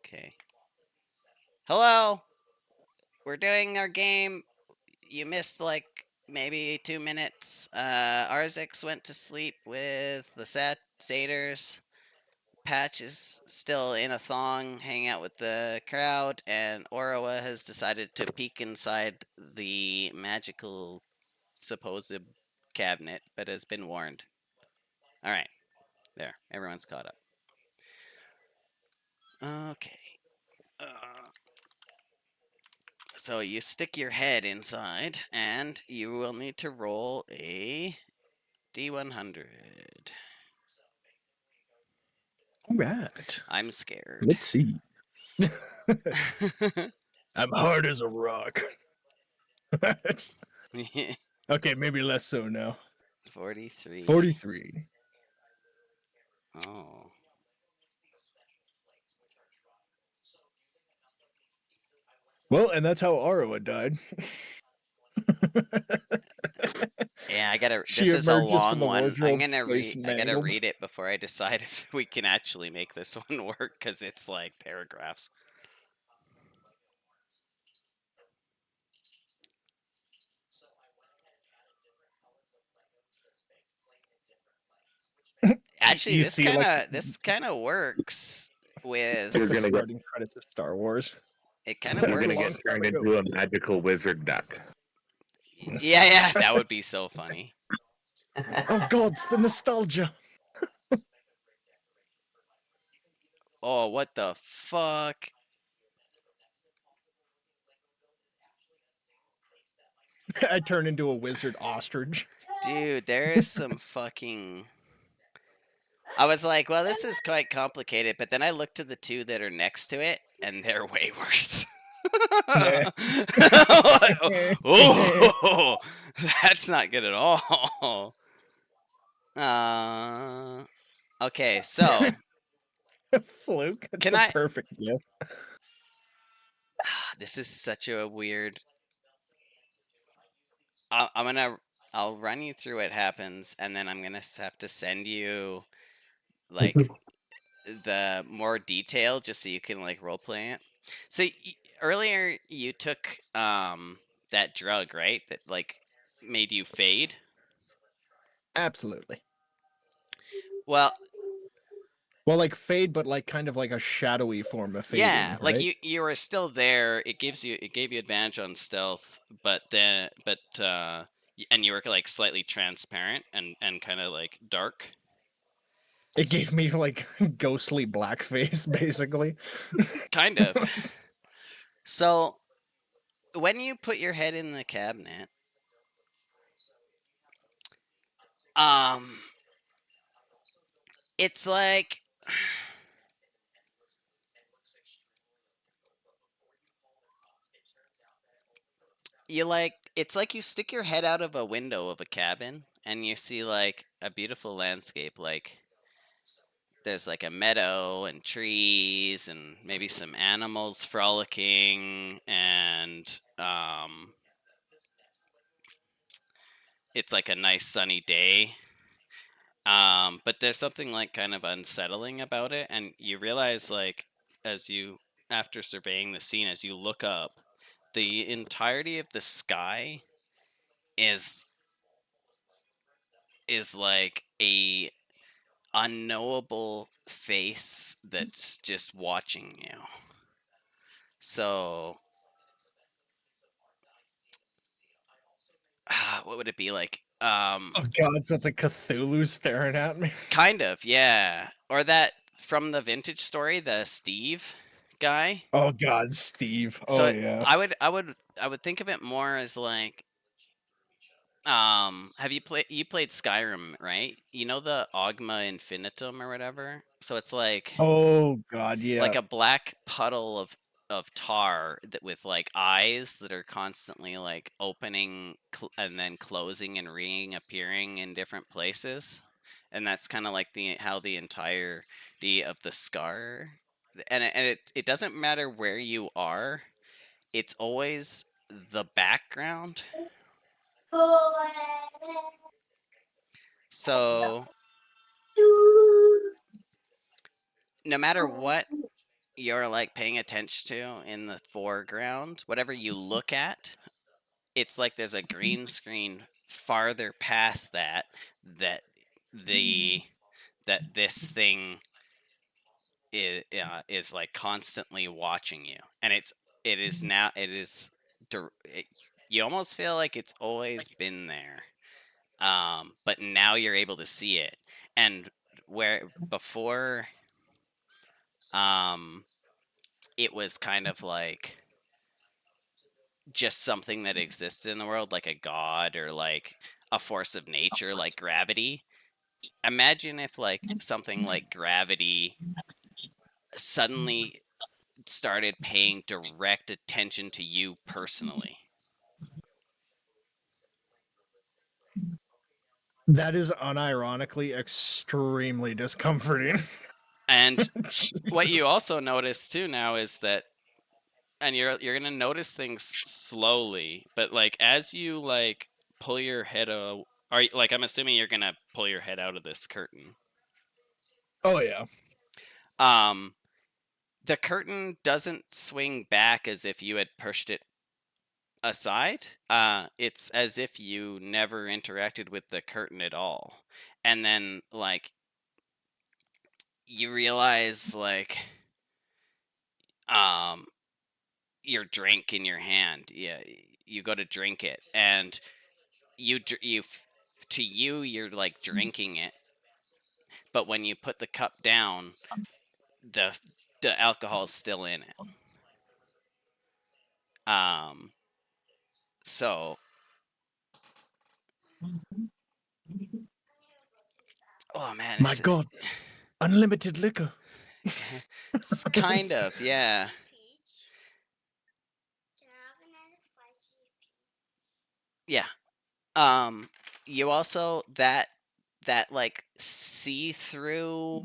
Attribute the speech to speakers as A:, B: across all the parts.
A: Okay. Hello. We're doing our game. You missed like maybe 2 minutes. Arzix went to sleep with the satyrs. Patch is still in a thong, hanging out with the crowd, and Orawa has decided to peek inside the magical supposed cabinet, but has been warned. All right, there, everyone's caught up. Okay. Uh, So you stick your head inside, and you will need to roll a D100.
B: All right.
A: I'm scared.
B: Let's see. I'm hard as a rock. Okay, maybe less so now.
A: 43.
B: 43.
A: Oh.
B: Well, and that's how Arawa died.
A: Yeah, I gotta.
B: She
A: This is a
B: emerges from
A: long
B: the
A: one. I'm
B: wardrobe
A: gonna
B: face
A: read. I gotta
B: mangled.
A: read it before I decide if we can actually make this one work because it's like paragraphs. Actually,
B: You see, like,
A: this kind of works
B: it's like
A: with.
C: You're
B: the
C: gonna get
B: starting credits of Star Wars.
A: It kind of
B: Like
C: you're
B: a
C: gonna
B: long
C: get
A: works.
B: time
C: turned
B: ago.
C: into a magical wizard duck.
A: Yeah, that would be so funny.
B: Oh God, it's the nostalgia.
A: Oh, what the fuck?
B: I turn into a wizard ostrich.
A: Dude, there is some fucking. I was like, well, this is quite complicated, but then I looked to the two that are next to it, and they're way worse. Oh, that's not good at all. Uh, okay, so
B: Fluke. It's
A: can
B: the
A: I?
B: perfect gift.
A: This is such a weird. I'm gonna. I'll run you through what happens, and then I'm gonna have to send you like the more detail just so you can like role play it. So earlier you took that drug, right? That like made you fade.
B: Absolutely.
A: Well,
B: Well, like fade, but like kind of like a shadowy form of
A: yeah,
B: fading,
A: like
B: right?
A: you were still there. It gave you advantage on stealth, but and you were like slightly transparent and kind of like dark.
B: It gave me like ghostly blackface, basically.
A: Kind of. So when you put your head in the cabinet, um, it's like you like it's like you stick your head out of a window of a cabin and you see like a beautiful landscape, like there's like a meadow and trees and maybe some animals frolicking, and it's like a nice sunny day. But there's something like kind of unsettling about it, and you realize like as you after surveying the scene, as you look up, the entirety of the sky is like a unknowable face that's just watching you. So, what would it be like?
B: Oh God, so it's a Cthulhu staring at me.
A: Kind of, yeah. Or that from the vintage story, the Steve guy.
B: Oh God, Steve.
A: So
B: Oh yeah.
A: I would think of it more as like have you played Skyrim, right? You know the Ogma Infinitum or whatever? So it's
B: Oh God,
A: like
B: yeah.
A: a black puddle of tar that with like eyes that are constantly like opening and then closing and reappearing in different places, and that's kind of like the how the entirety of the scar, and it doesn't matter where you are, it's always the background. So no matter what you're like paying attention to in the foreground, whatever you look at, it's like there's a green screen farther past that the that this thing is like constantly watching you, and it is now it is you almost feel like it's always been there, but now you're able to see it. And where before, um it was kind of like just something that existed in the world, like a god or like a force of nature, like gravity. Imagine if like something like gravity suddenly started paying direct attention to you personally.
B: That is unironically extremely discomforting.
A: And what you
B: Jesus.
A: also notice too now is that, and you're gonna notice things slowly, but like as you like pull your head out, like I'm assuming you're gonna pull your head out of this curtain.
B: Oh yeah.
A: Um, the curtain doesn't swing back as if you had pushed it aside. It's as if you never interacted with the curtain at all. And then like you realize like um your drink in your hand. Yeah, you go to drink it, and to you you're like drinking it, but when you put the cup down, the the alcohol is still in it. Um so oh man,
B: My God, unlimited liquor.
A: it's kind of, yeah. Yeah. You also that like see through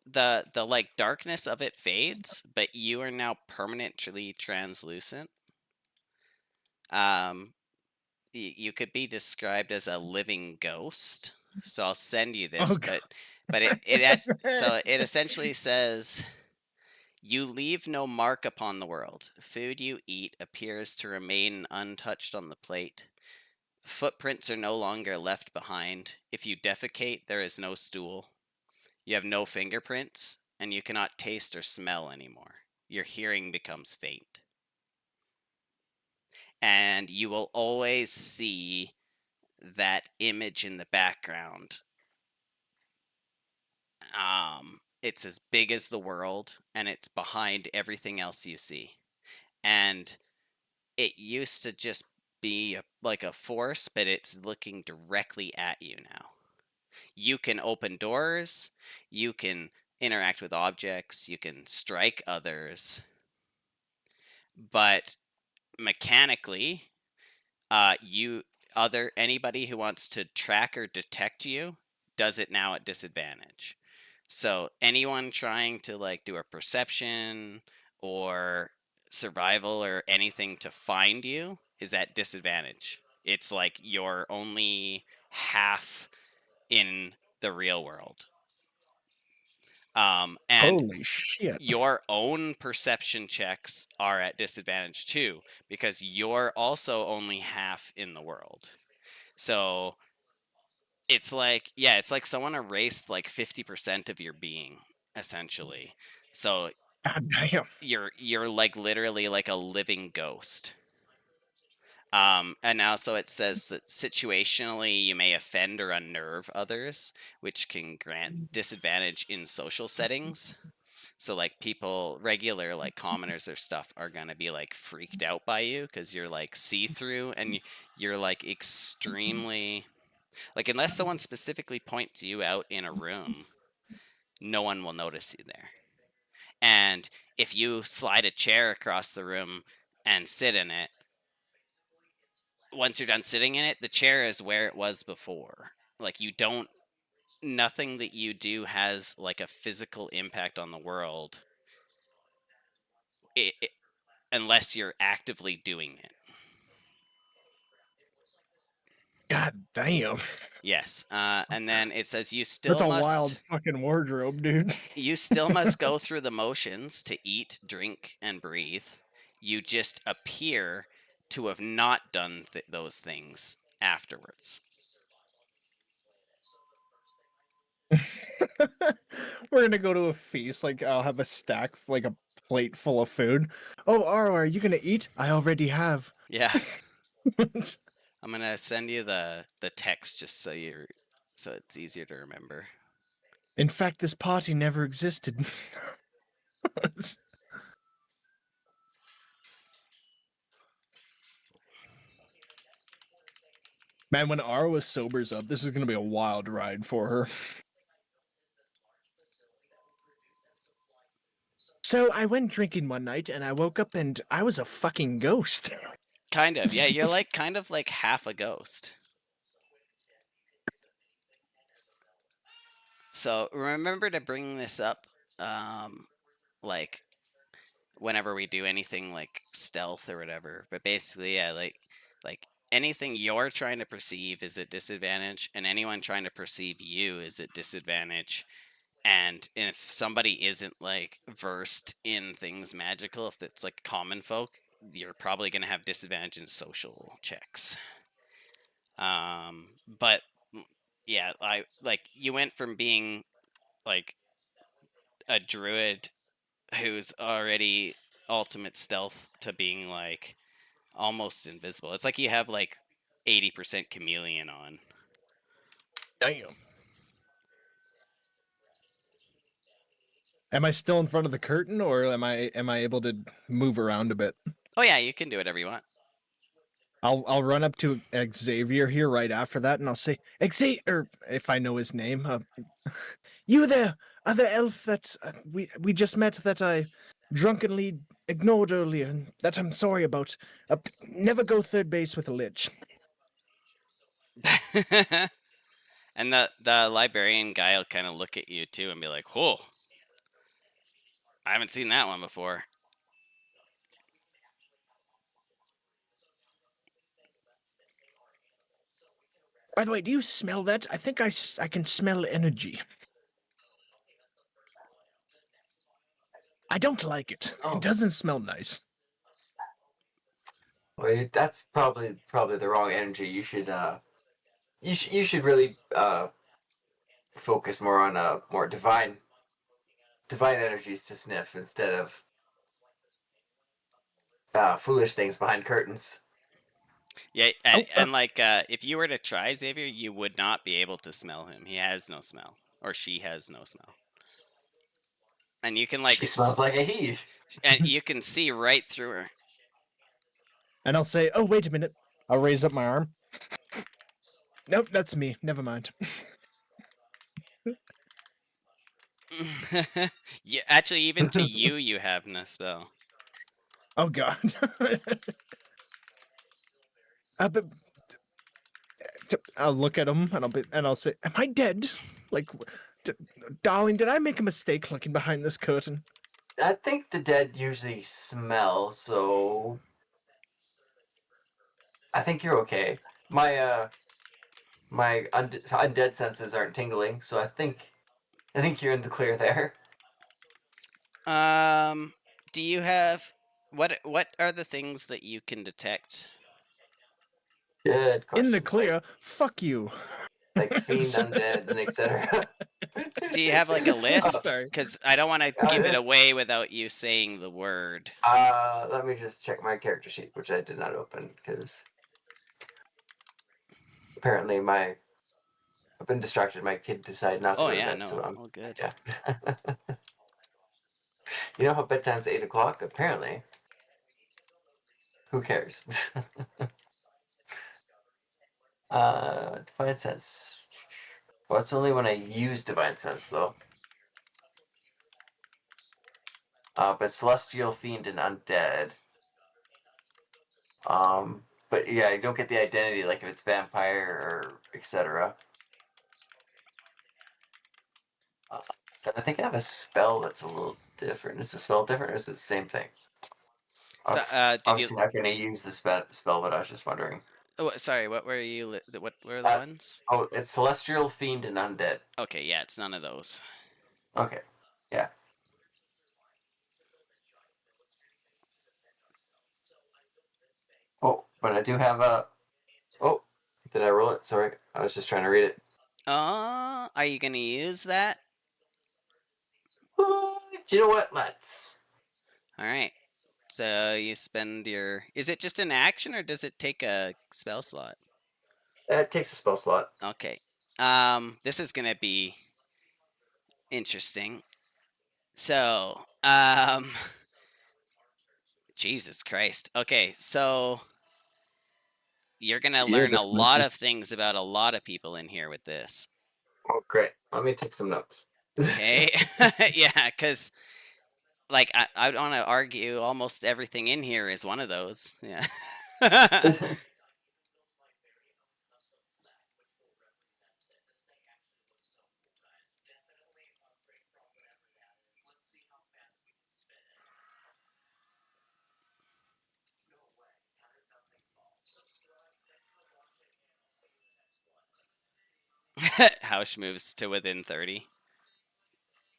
A: the like darkness of it fades, but you are now permanently translucent. Um, you could be described as a living ghost. So I'll send you
B: Oh
A: this,
B: God.
A: but so it essentially says, you leave no mark upon the world. Food you eat appears to remain untouched on the plate. Footprints are no longer left behind. If you defecate, there is no stool. You have no fingerprints, and you cannot taste or smell anymore. Your hearing becomes faint. And you will always see that image in the background. It's as big as the world, and it's behind everything else you see. And it used to just be like a force, but it's looking directly at you now. You can open doors, you can interact with objects, you can strike others, but mechanically, you other anybody who wants to track or detect you does it now at disadvantage. So anyone trying to like do a perception or survival or anything to find you is at disadvantage. It's like you're only half in the real world. And
B: Holy shit.
A: your own perception checks are at disadvantage too, because you're also only half in the world. So it's like, yeah, it's like someone erased like 50% of your being, essentially. So
B: God damn.
A: you're like literally like a living ghost. And also it says that situationally you may offend or unnerve others, which can grant disadvantage in social settings. So like people, regular like commoners or stuff are gonna be like freaked out by you because you're like see through, and you're like extremely like, unless someone specifically points you out in a room, no one will notice you there. And if you slide a chair across the room and sit in it, once you're done sitting in it, the chair is where it was before. Like you don't nothing that you do has like a physical impact on the world, it, unless you're actively doing it.
B: God damn.
A: Yes. And then it says
B: That's a wild fucking wardrobe, dude.
A: you still must go through the motions to eat, drink, and breathe. You just appear to have not done those things afterwards.
B: We're gonna go to a feast. Like I'll have a stack, like a plate full of food. Oh, Aro, are you gonna eat? I already have.
A: Yeah. I'm gonna send you the text just so it's easier to remember.
B: In fact, this party never existed. Man, when Arwa sobers up, this is gonna be a wild ride for her. So I went drinking one night and I woke up and I was a fucking ghost.
A: Kind of. Yeah, you're like kind of like half a ghost. So remember to bring this up, like whenever we do anything like stealth or whatever. But basically, yeah, like anything you're trying to perceive is at disadvantage, and anyone trying to perceive you is at disadvantage. And if somebody isn't like versed in things magical, if it's like common folk, you're probably gonna have disadvantage in social checks. But yeah, I like you went from being like a druid who's already ultimate stealth to being like almost invisible. It's like you have like 80% chameleon on.
B: Damn. Am I still in front of the curtain, or am I able to move around a bit?
A: Oh yeah, you can do whatever you want.
B: I'll run up to Xavier here right after that, and I'll say, Xavier, if I know his name. You there, other elf that we just met that I drunkenly ignored earlier, and that I'm sorry about. Never go third base with a lich.
A: And the librarian guy will kind of look at you too and be like, "Whoa, I haven't seen that one before."
B: By the way, do you smell that? I think I can smell energy. I don't like it. It
D: Oh,
B: doesn't smell nice.
D: wait, that's probably the wrong energy. You should really focus more on more divine energies to sniff instead of foolish things behind curtains.
A: Yeah,
B: Oh,
A: and like if you were to try Xavier, you would not be able to smell him. He has no smell, or she has no smell. And you can like,
D: She smells like a he.
A: and you can see right through her.
B: and I'll say, oh, wait a minute. I'll raise up my arm. Nope, that's me. Never mind.
A: Yeah, actually, even to you, you have no spell.
B: Oh God. But I'll look at him and I'll say, "Am I dead? Like, d- darling, did I make a mistake looking behind this curtain?"
D: I think the dead usually smell, so I think you're okay. My undead senses aren't tingling, so I think you're in the clear there.
A: Do you have what are the things that you can detect?
D: Good
B: In the
D: question.
B: clear, fuck you.
D: Like fiend, undead, and etc.
A: Do you have like a list?
B: Sorry.
A: Because I don't want to give it away without you saying the word.
D: Let me just check my character sheet, which I did not open because apparently I've been distracted. My kid decided not to
A: Oh
D: go to
A: yeah,
D: bed,
A: no,
D: so I'm
A: all good.
D: yeah. You know how bedtime's 8 o'clock? Apparently. Who cares? Divine Sense. Well, it's only when I use Divine Sense, though. But Celestial, Fiend, and Undead. But yeah, you don't get the identity, like if it's Vampire or etc. Then I think I have a spell that's a little different. Is the spell different, or is it the same thing?
A: So, did you
D: Obviously not going to use the spell, but I was just wondering.
A: Oh, sorry, what were you? What were the ones?
D: Oh, it's celestial, fiend, and undead.
A: Okay, yeah, it's none of those.
D: Okay. Yeah. Oh, but I do have a. Oh, did I roll it? Sorry, I was just trying to read it.
A: Are you gonna use that?
D: You know what? Let's.
A: All right. So you spend your. Is it just an action or does it take a spell slot?
D: It takes a spell slot.
A: Okay. This is gonna be interesting. So, Jesus Christ. Okay, so you're gonna
B: Hear
A: learn a
B: this,
A: lot
B: Monkey.
A: of things about a lot of people in here with this.
D: Oh, great. Let me take some notes.
A: Okay. Yeah, because like I want to argue almost everything in here is one of those. Yeah. House moves to within 30.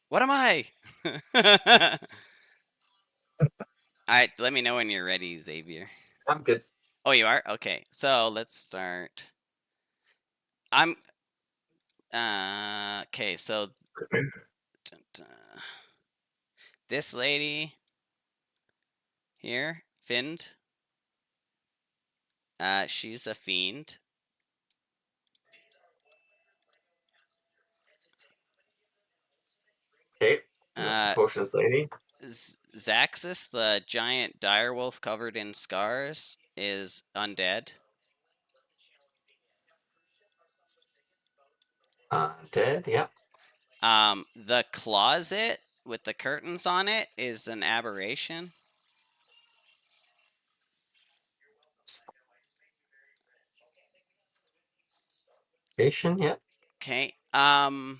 A: What am I? All right, let me know when you're ready, Xavier.
D: I'm good.
A: Oh, you are? Okay. So, let's start. I'm okay, so this lady here, Find, she's a fiend.
D: Okay. That's the
A: Uh,
D: potions lady.
A: Zaxxas, the giant direwolf covered in scars, is undead.
D: Dead. Yep.
A: The closet with the curtains on it is an aberration.
D: Station. Yep.
A: Okay. I'm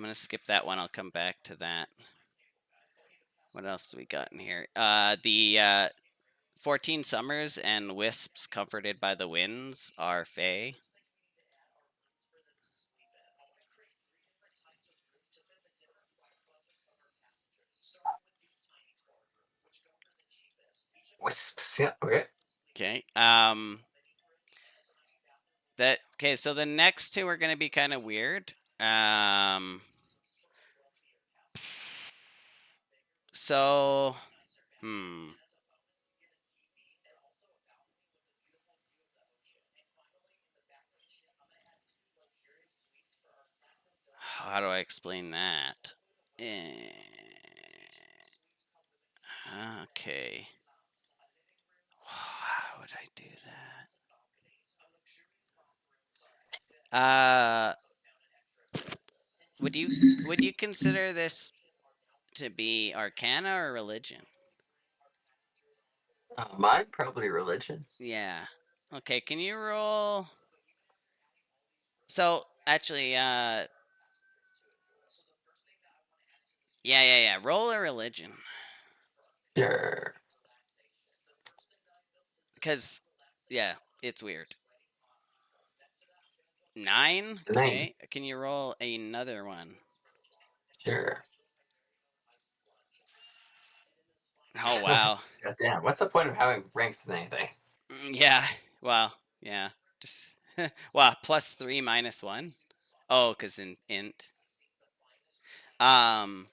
A: gonna skip that one. I'll come back to that. What else do we got in here? The 14 Summers and Wisps comforted by the winds are Fae.
D: Wisps. Yeah. Okay.
A: Okay. Okay, so the next two are gonna be kind of weird. So how do I explain that? Eh, Okay. How would I do that? Would you would you consider this to be Arcana or religion?
D: Mine probably religion.
A: Yeah. Okay. Can you roll? So actually, yeah. Roll a religion,
D: Sure.
A: because yeah, it's weird. 9.
D: 9.
A: Okay. Can you roll another one?
D: Sure.
A: Oh wow.
D: God damn. What's the point of having ranks in anything?
A: Yeah. Well. Yeah. Just wow. +3 -1. Oh, cause in int. Um.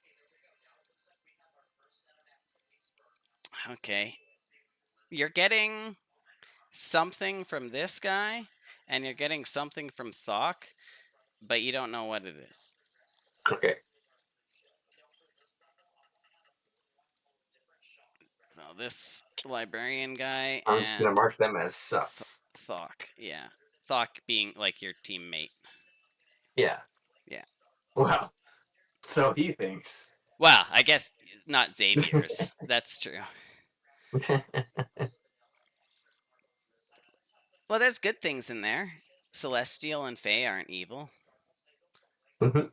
A: Okay. You're getting something from this guy, and you're getting something from Thok, but you don't know what it is.
D: Okay.
A: So this librarian guy
D: I'm just gonna
A: and
D: mark them as sus.
A: Thok, yeah. Thok being like your teammate.
D: Yeah.
A: Yeah.
D: Well, so he thinks.
A: Well, I guess not Xavier's. That's true. Well, there's good things in there. Celestial and Fae aren't evil.
D: Mhm.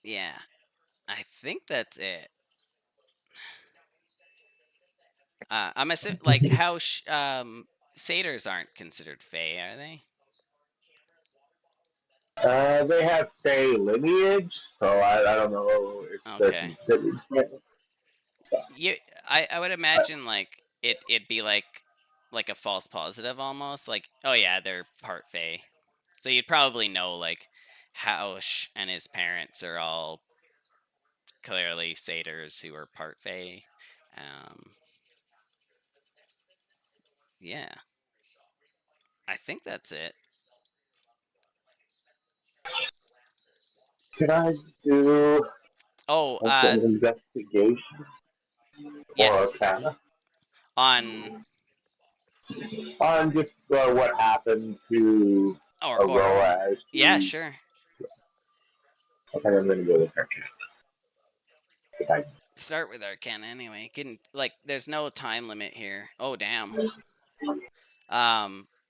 A: Yeah. I think that's it. I'm assuming, like, how satyrs aren't considered fae, are they?
C: They have Fey lineage, so I don't know if they're
A: Okay.
C: considered.
A: You, I would imagine like it'd be like a false positive almost. Like, oh yeah, they're part fae. So you'd probably know like Hausch and his parents are all clearly satyrs who are part fae. Um, yeah, I think that's it.
C: Can I do
A: Oh,
C: an investigation or
A: yes,
C: kind of
A: on
C: on just what happened to
A: or
C: Aurora as
A: yeah,
C: she?
A: sure.
C: I think I'm going to go with her. Okay.
A: Start with Arcana anyway. Can like, there's no time limit here. Oh damn.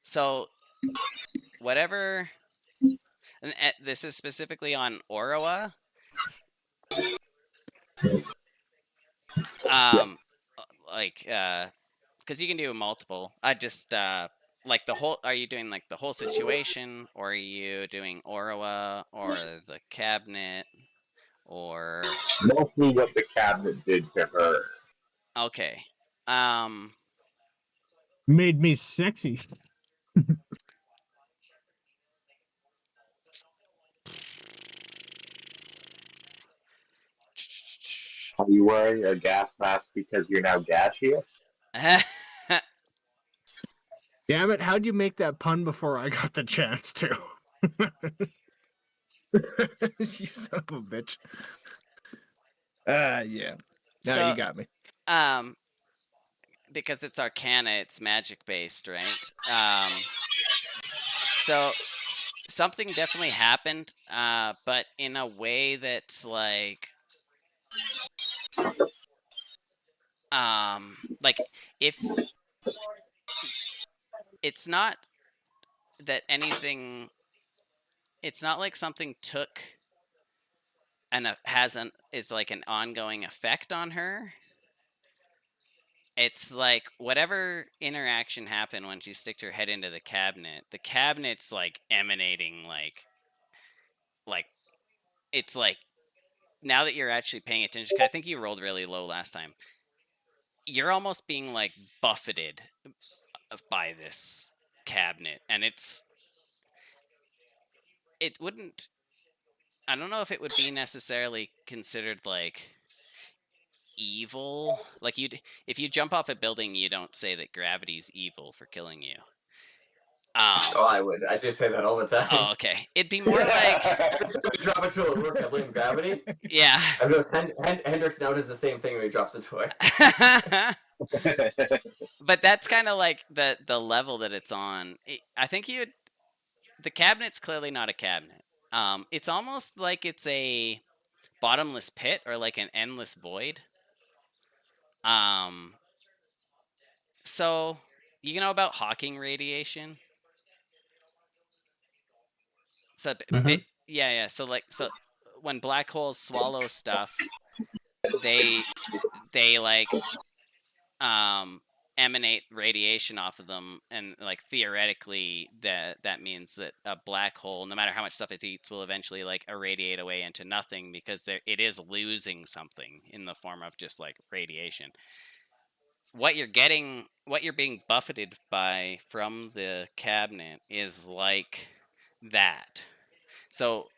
A: So whatever. And this is specifically on Orowa.
C: Yeah,
A: Um, like because you can do multiple. I just like the whole. Are you doing like the whole situation, or are you doing Orowa or the cabinet, or
C: mostly what the cabinet did to her.
A: okay? Um,
B: Made me sexy.
C: Are you wearing a gas mask because you're now gaseous?
B: Damn it! How'd you make that pun before I got the chance to? You son of a bitch. Yeah. Now you
A: so
B: got me.
A: um, because it's Arcana, it's magic based, right? So something definitely happened, but in a way that's like if it's not that anything, it's not like something took and has an is like an ongoing effect on her. It's like whatever interaction happened when she sticked her head into the cabinet's like emanating like it's like, now that you're actually paying attention, 'cause I think you rolled really low last time, you're almost being like buffeted by this cabinet, and it wouldn't, I don't know if it would be necessarily considered like evil. Like, you'd, if you jump off a building, you don't say that gravity's evil for killing you.
D: Oh, I would. I just say that all the time.
A: Oh, okay. It'd be more like,
D: Every time we drop a tool at work, I blame gravity.
A: yeah.
D: I goes, Hendrix now does the same thing when he drops a toy.
A: But that's kind of like the level that it's on. I think you would, the cabinet's clearly not a cabinet. It's almost like it's a bottomless pit or like an endless void. Um, so you know about Hawking radiation? So
D: Mm-hmm.
A: yeah, yeah. So like, so when black holes swallow stuff, they like emanate radiation off of them, and like theoretically that means that a black hole, no matter how much stuff it eats, will eventually like irradiate away into nothing, because it is losing something in the form of just like radiation. What you're getting, what you're being buffeted by from the cabinet is like that. So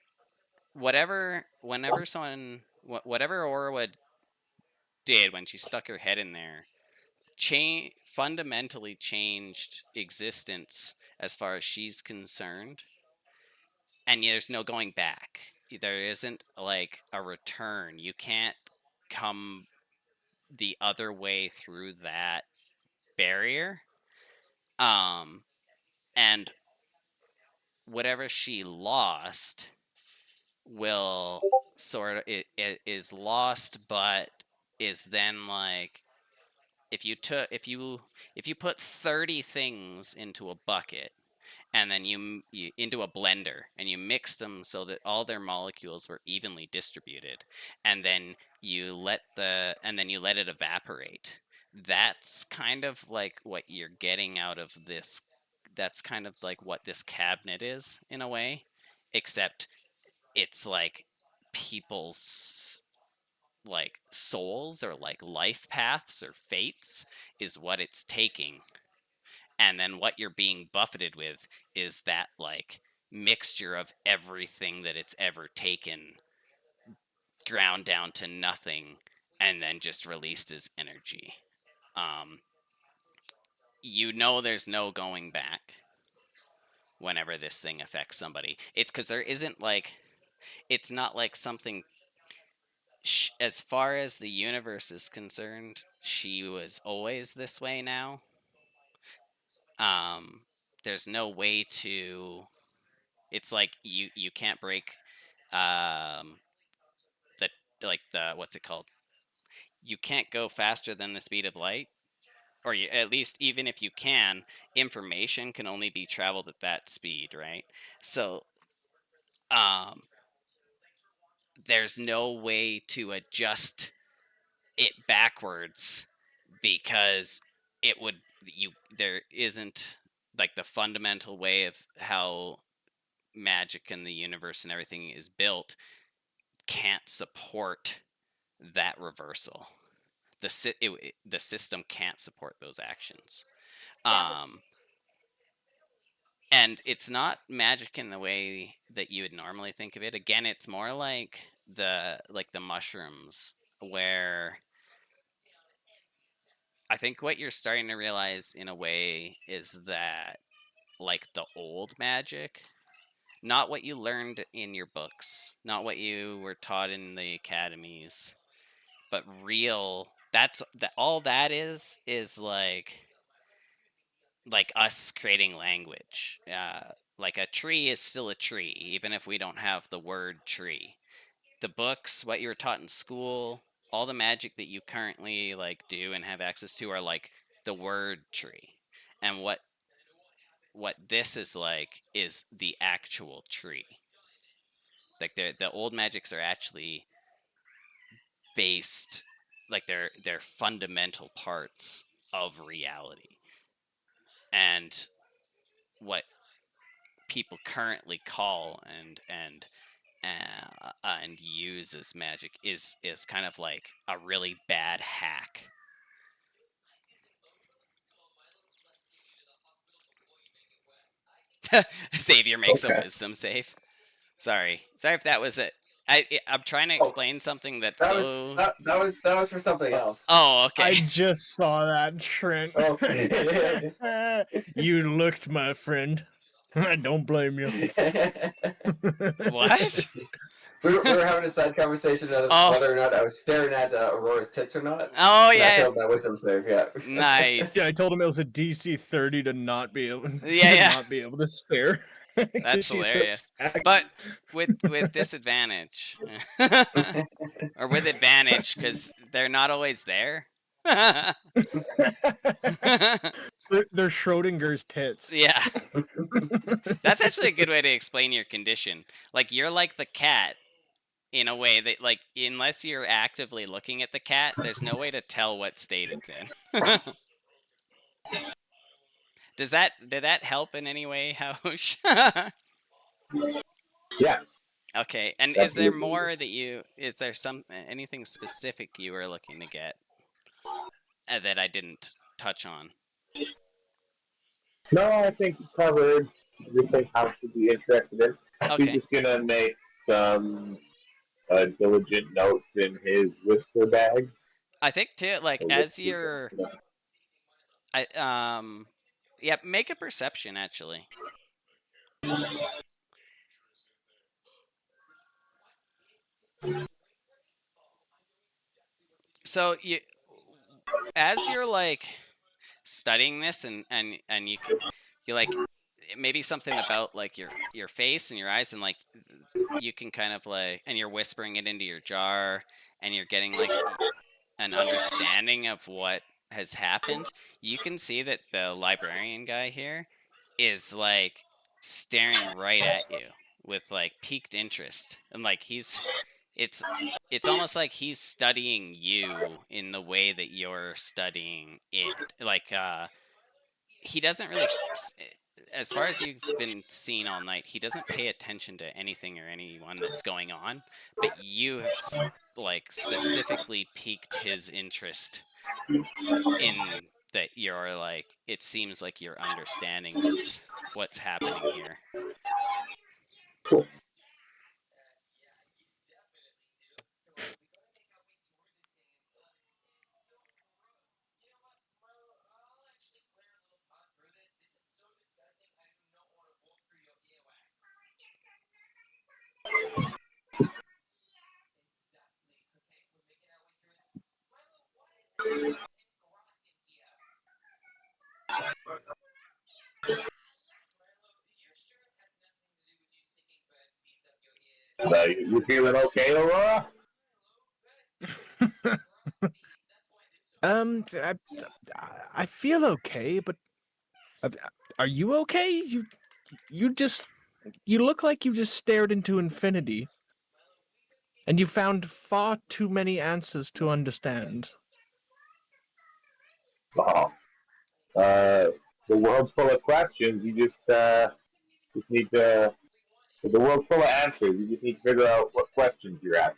A: whenever someone, whatever Orwa did when she stuck her head in there, fundamentally changed existence as far as she's concerned, and there's no going back. There isn't like a return. You can't come the other way through that barrier. Um, and whatever she lost will sort of, it is lost, but is then like, if you put 30 things into a bucket and then you into a blender, and you mixed them so that all their molecules were evenly distributed, and then you let it evaporate. That's kind of like what you're getting out of this. That's kind of like what this cabinet is in a way, except it's like people's like souls or like life paths or fates is what it's taking, and then what you're being buffeted with is that like mixture of everything that it's ever taken, ground down to nothing, and then just released as energy. um there's no going back whenever this thing affects somebody. It's because there isn't like, it's not like something as far as the universe is concerned, she was always this way now. um there's no way to, it's like you can't break um the like the what's it called, you can't go faster than the speed of light, or at least even if you can, information can only be traveled at that speed, right? So um there's no way to adjust it backwards, because it would, you there isn't like the fundamental way of how magic and the universe and everything is built can't support that reversal. The system can't support those actions. um and it's not magic in the way that you would normally think of it. Again, it's more like the mushrooms, where I think what you're starting to realize in a way is that like the old magic, not what you learned in your books, not what you were taught in the academies, but real, that's that all that is like us creating language. Like a tree is still a tree, even if we don't have the word tree. The books, what you were taught in school, all the magic that you currently like do and have access to are like the word tree. And what this is like is the actual tree. Like the old magics are actually based, like they're fundamental parts of reality. And what people currently call and use as magic is kind of like a really bad hack. Xavier makes a
C: Okay.
A: wisdom save. Sorry if that was it. I'm trying to
D: Oh,
A: explain something that's
D: that was
A: so.
D: that was for something else.
A: Oh, okay.
B: I just saw that, Trent.
D: Okay.
B: You looked, my friend. I don't blame you.
A: What?
D: We were having a side conversation of
A: Oh.
D: whether or not I was staring at Aurora's tits or not.
A: Oh
D: And I
A: yeah.
D: failed my wisdom save. Yeah.
A: Nice.
B: Yeah, I told him it was a DC 30 to not be able
A: Yeah.
B: not be able to stare. 'Cause
A: That's
B: she's so
A: hilarious.
B: stacked.
A: But with disadvantage. Or with advantage, because they're not always there.
B: They're Schrodinger's tits.
A: Yeah. That's actually a good way to explain your condition. Like, you're like the cat in a way that, like, unless you're actively looking at the cat, there's no way to tell what state it's in. Did that help in any way, Hausch?
C: Yeah,
A: Okay, and is there
C: absolutely.
A: more that is there anything specific you were looking to get that I didn't touch on?
C: No, I think you covered everything I should be interested in. He's
A: Okay.
C: just gonna make some diligent notes in his whisper bag.
A: I think too, like,
C: Or
A: as
C: whisper
A: you're,
C: bag.
A: yeah, make a perception actually. So as you're like studying this, and you like, maybe something about like your face and your eyes, and like you can kind of like, and you're whispering it into your jar, and you're getting like an understanding of what has happened. You can see that the librarian guy here is like staring right at you with like piqued interest, and like it's it's almost like he's studying you in the way that you're studying it. Like he doesn't really as far as you've been seen all night, he doesn't pay attention to anything or anyone that's going on, but you have like specifically piqued his interest in that you're like it seems like you're understanding what's happening here.
C: Cool. You feeling okay, Aurora?
B: I, I feel okay, but uh, are you okay? You look like you just stared into infinity, and you found far too many answers to understand.
C: Oh, the world's full of questions. You just need to. The world's full of answers. You just need to figure out what questions you're asking.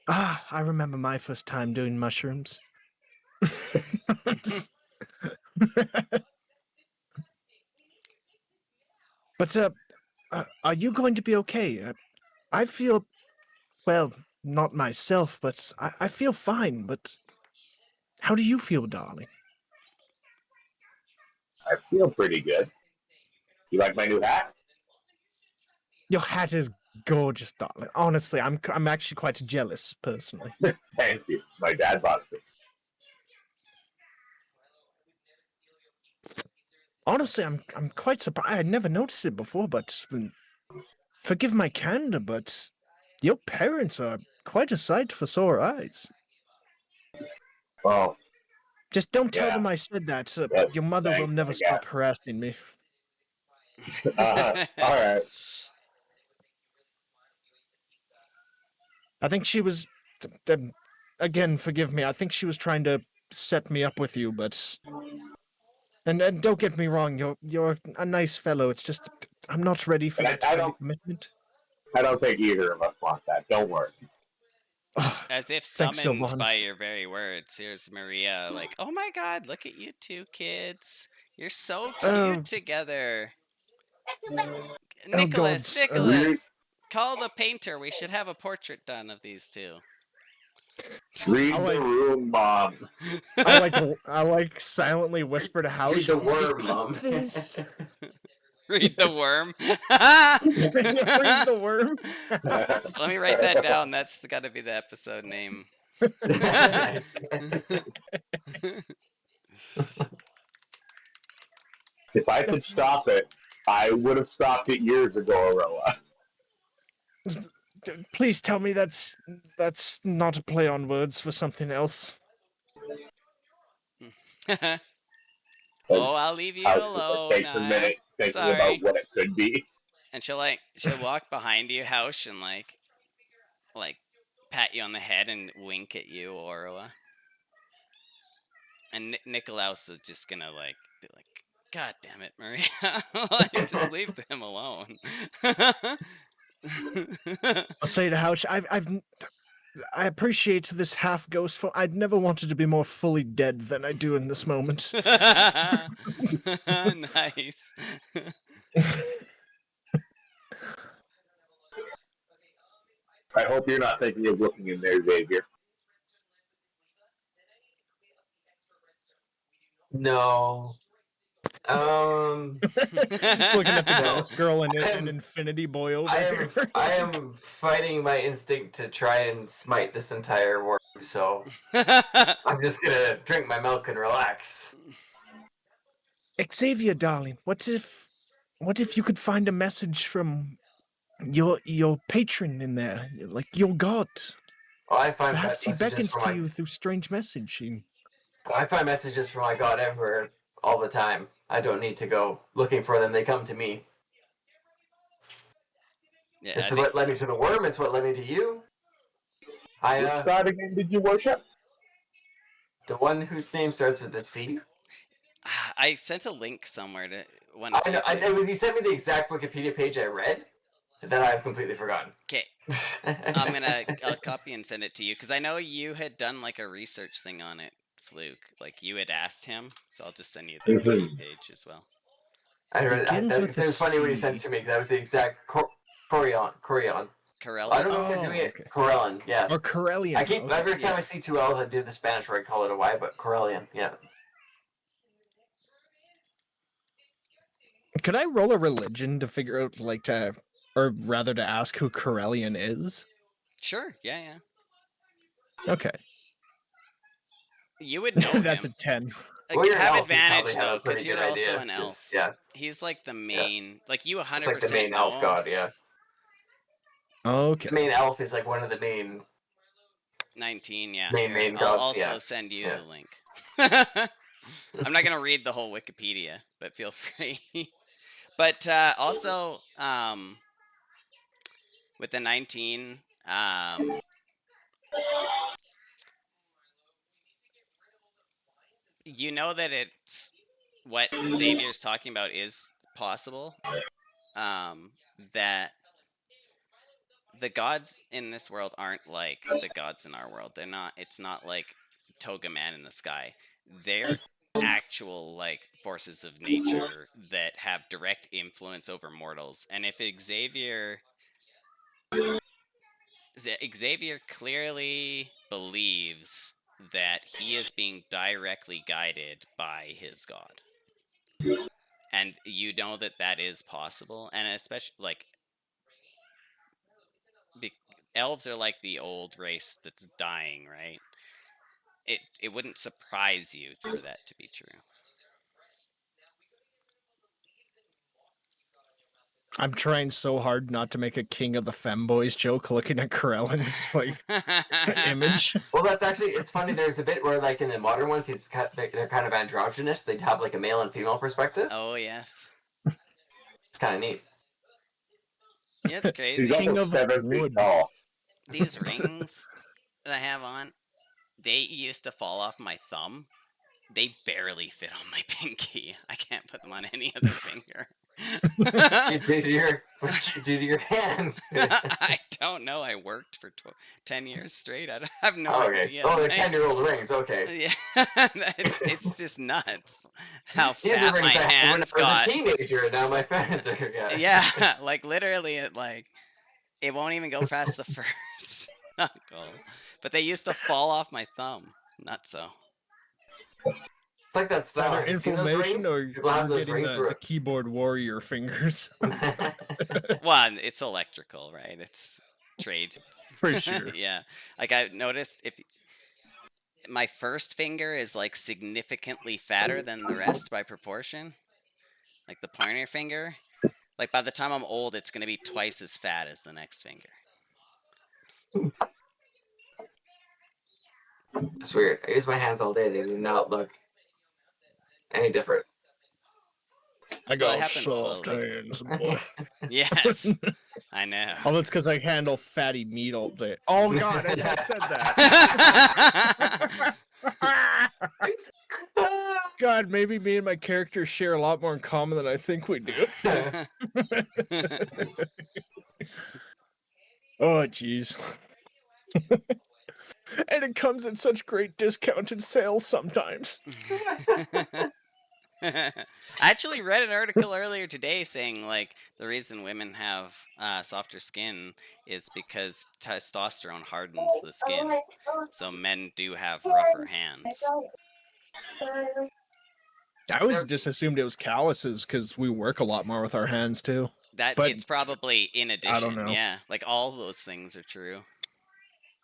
B: Ah, I remember my first time doing mushrooms. But are you going to be okay? I feel, well, not myself, but I feel fine. But how do you feel, darling?
C: I feel pretty good. You like my new hat?
B: Your hat is gorgeous, darling. Honestly, I'm actually quite jealous, personally.
C: Thank you. My dad bought this.
B: Honestly, I'm quite surprised. I had never noticed it before, but forgive my candor, but your parents are quite a sight for sore eyes.
C: Well,
B: Just don't tell
C: yeah.
B: them I said that. So
C: But
B: your mother will
C: thanks,
B: never
C: I
B: stop
C: guess.
B: harassing me.
C: All right.
B: I think she was. Again, forgive me. I think she was trying to set me up with you, but. And don't get me wrong, you're a nice fellow. It's just I'm not ready for
C: But
B: that kind of commitment.
C: I don't think either of us want that. Don't worry.
B: Oh,
A: As if
B: thanks,
A: summoned by
B: Sylvanas.
A: your very words. Here's Maria, like, oh my god, look at you two kids. You're so
B: Oh,
A: cute together.
B: oh
A: Nicholas,
B: gods.
C: Read,
A: Nicholas, call the painter. We should have a portrait done of these two.
C: read
B: I
C: the
B: like
C: room, Mom.
B: I like silently whisper to House.
D: Read the word,
B: Repeat
D: Mom.
B: this.
A: Read the worm.
B: Read the worm.
A: Let me write that down. That's got to be the episode name.
D: Nice.
C: If I could stop it, I would have stopped it years ago, Aurora.
B: Please tell me that's not a play on words for something else.
A: Oh, I'll leave you
C: House just
A: alone.
C: takes a minute thinking about
A: Sorry.
C: what it could be.
A: And she'll walk behind you, Hausch, and like pat you on the head and wink at you, Orwa. And Nicolaus is just gonna like be like, God damn it, Maria! Like, just leave them alone.
B: I'll say to House, I appreciate this half ghost form. I'd never wanted to be more fully dead than I do in this moment.
A: Nice.
C: I hope you're not thinking of looking in there, Xavier.
D: No.
B: Looking at the
D: No.
B: ghost girl and
D: I
B: an
D: am-
B: infinity boy over
D: I
B: here.
D: am fighting my instinct to try and smite this entire worm, so I'm just gonna drink my milk and relax.
B: Xavier, darling, what if you could find a message from your patron in there, like your god?
D: Well, I find
B: Perhaps he
D: messages
B: beckons
D: from
B: to
D: my
B: you through strange message.
D: I find messages from my god everywhere. all the time. I don't need to go looking for them. They come to me.
A: Yeah,
D: It's what led me to the worm. It's what led me to you.
C: Which god again did you worship?
D: The one whose name starts with a C.
A: I sent a link somewhere to one.
D: I know. You sent me the exact Wikipedia page I read that I've completely forgotten.
A: Okay, I'll copy and send it to you because I know you had done like a research thing on it, Fluke. Like you had asked him, so I'll just send you the wiki page as well.
D: I read.
B: Begins with
D: It was funny when you sent it
B: C.
D: to me. That was the exact Corion.
A: Corellian?
D: I don't know if you're doing it. Corellian, yeah.
B: Or Corellian.
D: I keep every time I see two L's, I do the Spanish where I call it a Y, but Corellian, yeah.
B: Could I roll a religion to figure out, like, or rather to ask who Corellian is?
A: Sure. Yeah.
B: Okay.
A: You would know
B: That's
A: him.
B: a 10.
D: Well, you're an
A: have
D: elf, you
A: advantage
D: probably have
A: though,
D: a pretty
A: because you're
D: good
A: also
D: idea,
A: an
D: 'cause,
A: elf.
D: yeah.
A: He's like the main, like you 100%
D: It's like the main
A: know
D: elf
A: him.
D: god, yeah.
B: Okay.
D: The main elf is like one of the main
A: 19, yeah.
D: main
A: Here,
D: gods,
A: I'll also
D: yeah.
A: send you
D: Yeah.
A: the link. I'm not gonna read the whole Wikipedia, but feel free. But also, with the 19, you know that it's what Xavier's talking about is possible. That the gods in this world aren't like the gods in our world. They're not. It's not like Toga Man in the sky. They're actual like forces of nature that have direct influence over mortals. And if Xavier clearly believes that he is being directly guided by his god. And you know that that is possible, and especially like elves are like the old race that's dying, right? It wouldn't surprise you for that to be true.
B: I'm trying so hard not to make a King of the Femboys joke looking at Corellian's like image.
D: Well, that's actually, it's funny, there's a bit where, like, in the modern ones, they're kind of androgynous. They'd have, like, a male and female perspective.
A: Oh, yes.
D: It's kind of neat.
A: Yeah, it's crazy.
C: He's
B: King
C: also
B: of
C: 7 feet
B: wood.
C: tall.
A: These rings that I have on, they used to fall off my thumb. They barely fit on my pinky. I can't put them on any other finger.
D: What did you do to your hand?
A: I don't know. I worked for 10 years straight. I have no idea.
D: Oh, they're 10-year-old rings. Okay.
A: Yeah, it's just nuts how
D: These are
A: fat
D: rings
A: my hands
D: when I
A: got.
D: was a teenager, and now my parents are.
A: Yeah, like literally, it won't even go past the first knuckle. But they used to fall off my thumb. Nutso.
D: It's like that style.
B: Either
D: Have you seen those
B: inflammation
D: rings?
B: or
D: People have
B: you're
D: those
B: getting
D: rings
B: the keyboard warrior fingers.
A: Well, it's electrical, right? It's trade.
B: For sure.
A: Yeah. Like I've noticed if my first finger is like significantly fatter than the rest by proportion, like the pointer finger, like by the time I'm old, it's going to be twice as fat as the next finger.
D: It's weird. I use my hands all day. They do not look any different.
B: I
A: Well, it
B: got
A: happens
B: soft
A: slowly.
B: hands, boy.
A: Yes, I know.
B: Oh, that's because I handle fatty meat all day. Oh God, as I said that. God, maybe me and my character share a lot more in common than I think we do. Oh, jeez. And it comes at such great discounted sales sometimes.
A: I actually read an article earlier today saying like the reason women have softer skin is because testosterone hardens the skin, so men do have rougher hands.
B: I always just assumed it was calluses because we work a lot more with our hands too.
A: That
B: But
A: it's probably in addition.
B: I don't know.
A: Yeah, like all those things are true.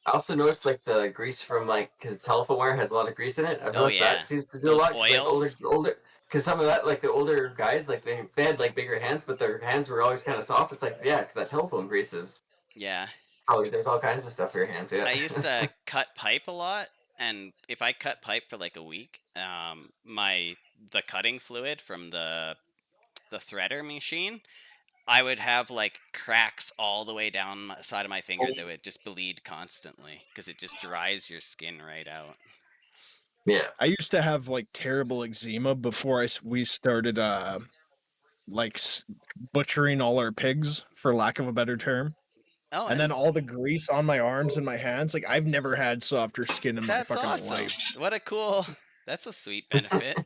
D: I also noticed like the grease from because telephone wire has a lot of grease in it. I've noticed
A: yeah.
D: that seems to do
A: Those
D: a lot. 'Cause,
A: oils.
D: like, older, because some of that like the older guys like they had like bigger hands, but their hands were always kind of soft. It's like because that telephone grease is.
A: Yeah.
D: Probably there's all kinds of stuff for your hands. Yeah.
A: I used to cut pipe a lot, and if I cut pipe for like a week, my the cutting fluid from the threader machine, I would have like cracks all the way down the side of my finger that would just bleed constantly because it just dries your skin right out.
D: Yeah.
B: I used to have like terrible eczema before we started like butchering all our pigs, for lack of a better term.
A: Oh,
B: And then all the grease on my arms and my hands, like I've never had softer skin in my
A: that's
B: fucking
A: awesome.
B: life.
A: What a cool. That's a sweet benefit.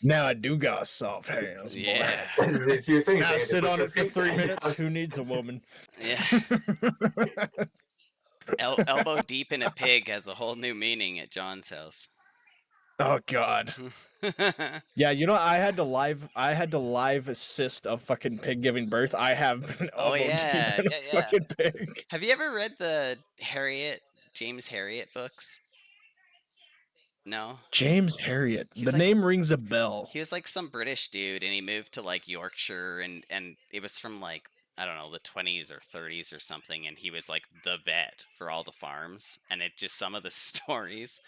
B: Now I do got soft hands, boy.
A: Yeah.
D: The two things
B: Now
D: I get to
B: sit
D: put
B: on
D: your
B: it for
D: pigs
B: 3
D: in.
B: minutes. Who needs a woman?
A: Yeah. Elbow deep in a pig has a whole new meaning at John's house.
B: Oh God. Yeah, you know, I had to live assist a fucking pig giving birth. I have been
A: Oh
B: elbow
A: yeah,
B: deep in
A: yeah,
B: a
A: yeah.
B: fucking pig.
A: Have you ever read the James Harriet books? No.
B: James Harriet.
A: He's
B: The
A: like
B: name rings a bell.
A: he was like some British dude, and he moved to like Yorkshire, and it was from like I don't know the 20s or 30s or something, and he was like the vet for all the farms, and it just some of the stories.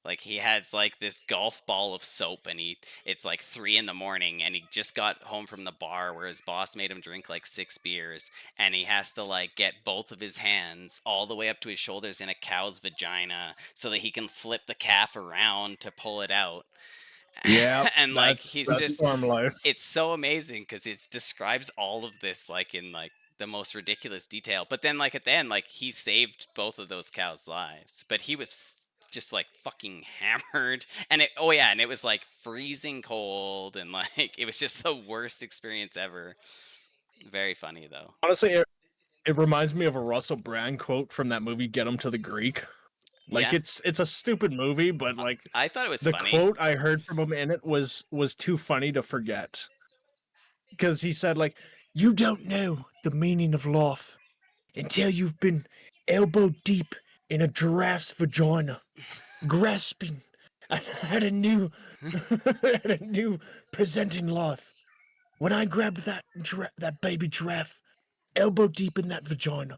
A: Like he has like this golf ball of soap, and it's like 3 in the morning, and he just got home from the bar where his boss made him drink like 6 beers, and he has to like get both of his hands all the way up to his shoulders in a cow's vagina so that he can flip the calf around to pull it out.
B: Yeah,
A: And like
B: that's farm life.
A: it's so amazing because it describes all of this like in like the most ridiculous detail, but then like at the end like he saved both of those cows lives, but he was just like fucking hammered, and it was like freezing cold, and like it was just the worst experience ever. Very funny though.
B: Honestly, it reminds me of a Russell Brand quote from that movie Get 'Em to the Greek. Like
A: Yeah,
B: it's a stupid movie, but like
A: I thought it was
B: the
A: funny.
B: quote I heard from him in it was too funny to forget. Because he said like, "You don't know the meaning of life until you've been elbow deep in a giraffe's vagina, grasping at a new at a new presenting life. When I grabbed that baby giraffe, elbow deep in that vagina,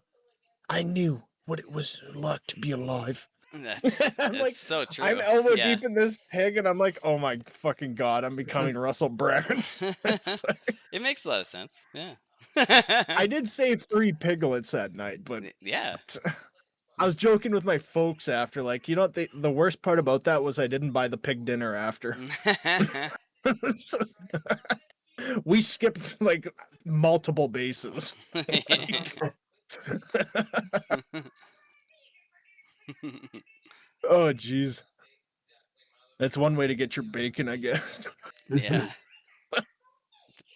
B: I knew what it was like to be alive."
A: That's
B: I'm like,
A: so true.
B: I'm elbow
A: Yeah.
B: deep in this pig, and I'm like, oh my fucking God, I'm becoming Russell Brand. It's like-
A: It makes a lot of sense. Yeah.
B: I did save 3 piglets that night, but
A: Yeah.
B: I was joking with my folks after, like, you know what? The worst part about that was I didn't buy the pig dinner after. So, we skipped like multiple bases. Oh, jeez. That's one way to get your bacon, I guess.
A: Yeah. The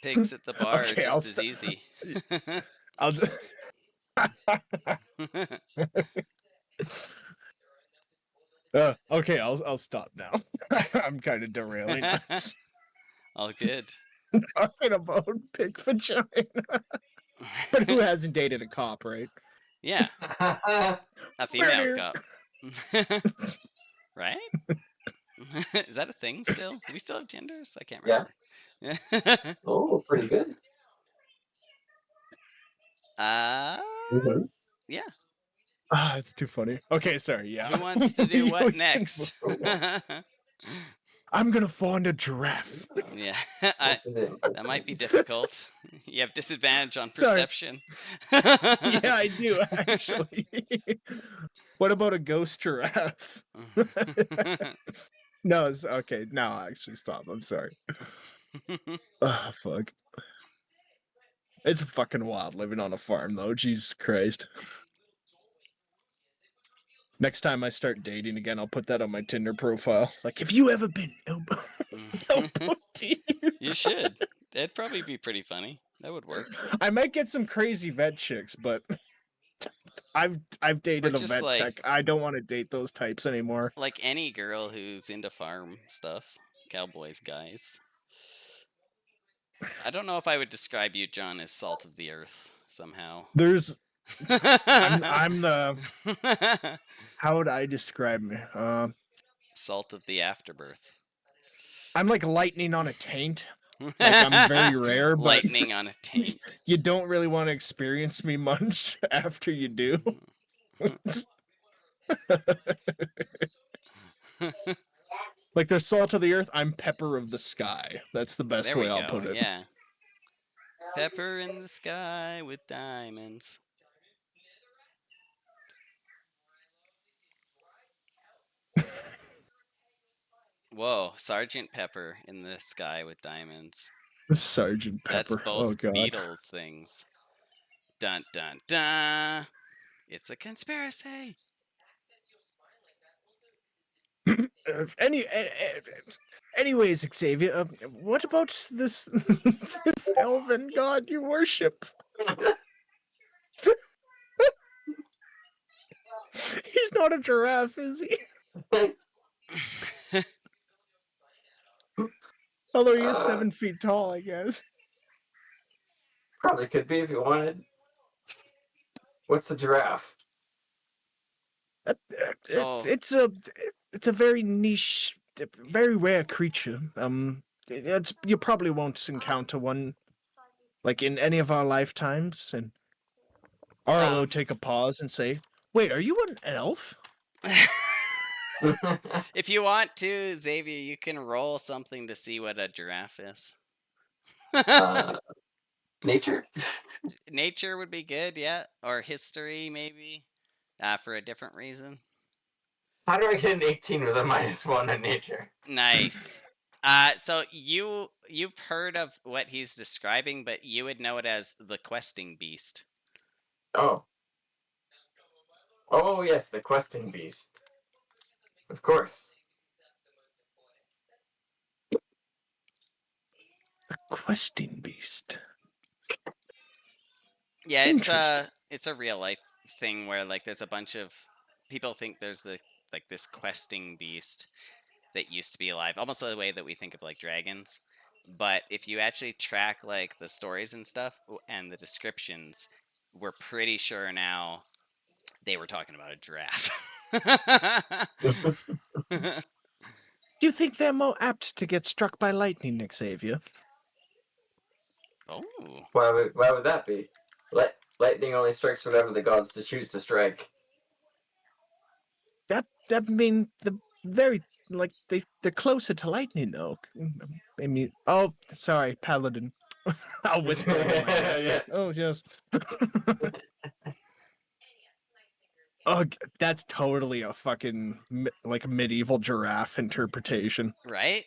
A: pigs at the bar are
B: Okay,
A: just as easy.
B: I'll. Okay, I'll stop now. I'm kind of derailing us.
A: All good.
B: Talking about pig vagina. But who hasn't dated a cop, right?
A: Yeah, a female cop. Right? Is that a thing still? Do we still have genders? I can't
D: Yeah.
A: remember.
D: Oh, pretty good.
A: Yeah.
B: Ah, it's too funny. Okay, sorry. Yeah.
A: Who wants to do
B: We
A: what
B: can
A: next?
B: move on. I'm gonna find a giraffe.
A: Yeah,
D: What's the name?
A: that might be difficult. You have disadvantage on
B: Sorry.
A: perception.
B: Yeah, I do actually. What about a ghost giraffe? No, it's okay. No, actually, stop. I'm sorry. Oh, fuck. It's fucking wild living on a farm, though. Jesus Christ. Next time I start dating again, I'll put that on my Tinder profile. Like, have you ever been elbow deep?
A: You should. It'd probably be pretty funny. That would work.
B: I might get some crazy vet chicks, but I've dated a
A: just
B: vet
A: like-
B: tech. I don't want to date those types anymore.
A: Like any girl who's into farm stuff, cowboys, guys. I don't know if I would describe you, John, as salt of the earth somehow.
B: There's I'm the how would I describe me?
A: Salt of the afterbirth.
B: I'm like lightning on a taint. Like I'm very rare, but
A: Lightning on a taint.
B: you don't really want to experience me much after you do. Like they're salt of the earth, I'm pepper of the sky. That's the best
A: There
B: way
A: we
B: I'll
A: go.
B: put it.
A: Yeah. Pepper in the sky with diamonds. Whoa, Sergeant Pepper in the sky with diamonds.
B: Sergeant
A: That's
B: Pepper. Oh
A: both
B: god.
A: Beatles things. Dun dun dun. It's a conspiracy.
B: Anyways, Xavier, what about this this elven god you worship? He's not a giraffe, is he? Although he is 7 feet tall, I guess.
D: Probably could be if you wanted. What's the giraffe?
A: Oh.
B: It's a very niche, very rare creature. You probably won't encounter one like in any of our lifetimes. And Arlo would take a pause and say, "Wait, are you an elf?"
A: If you want to, Xavier, you can roll something to see what a giraffe is.
D: Nature?
A: Nature would be good, yeah. Or history, maybe. For a different reason.
D: How do I get an 18 with a -1 in nature?
A: Nice. So you've heard of what he's describing, but you would know it as the questing beast.
D: Oh. Oh, yes, the questing beast. Of course.
B: The questing beast.
A: Yeah,
B: Interesting.
A: it's a real life thing where like there's a bunch of people think there's this questing beast that used to be alive, almost the way that we think of like dragons. But if you actually track like the stories and stuff and the descriptions, we're pretty sure now they were talking about a giraffe.
B: Do you think they're more apt to get struck by lightning, Xavier?
A: Oh.
D: Why would that be? Lightning only strikes whatever the gods to choose to strike.
B: That mean the very like they're closer to lightning though. I mean, oh, sorry, paladin. I'll whisper into my death.
D: Yeah.
B: Oh yes. Oh, that's totally a fucking like medieval giraffe interpretation.
A: Right?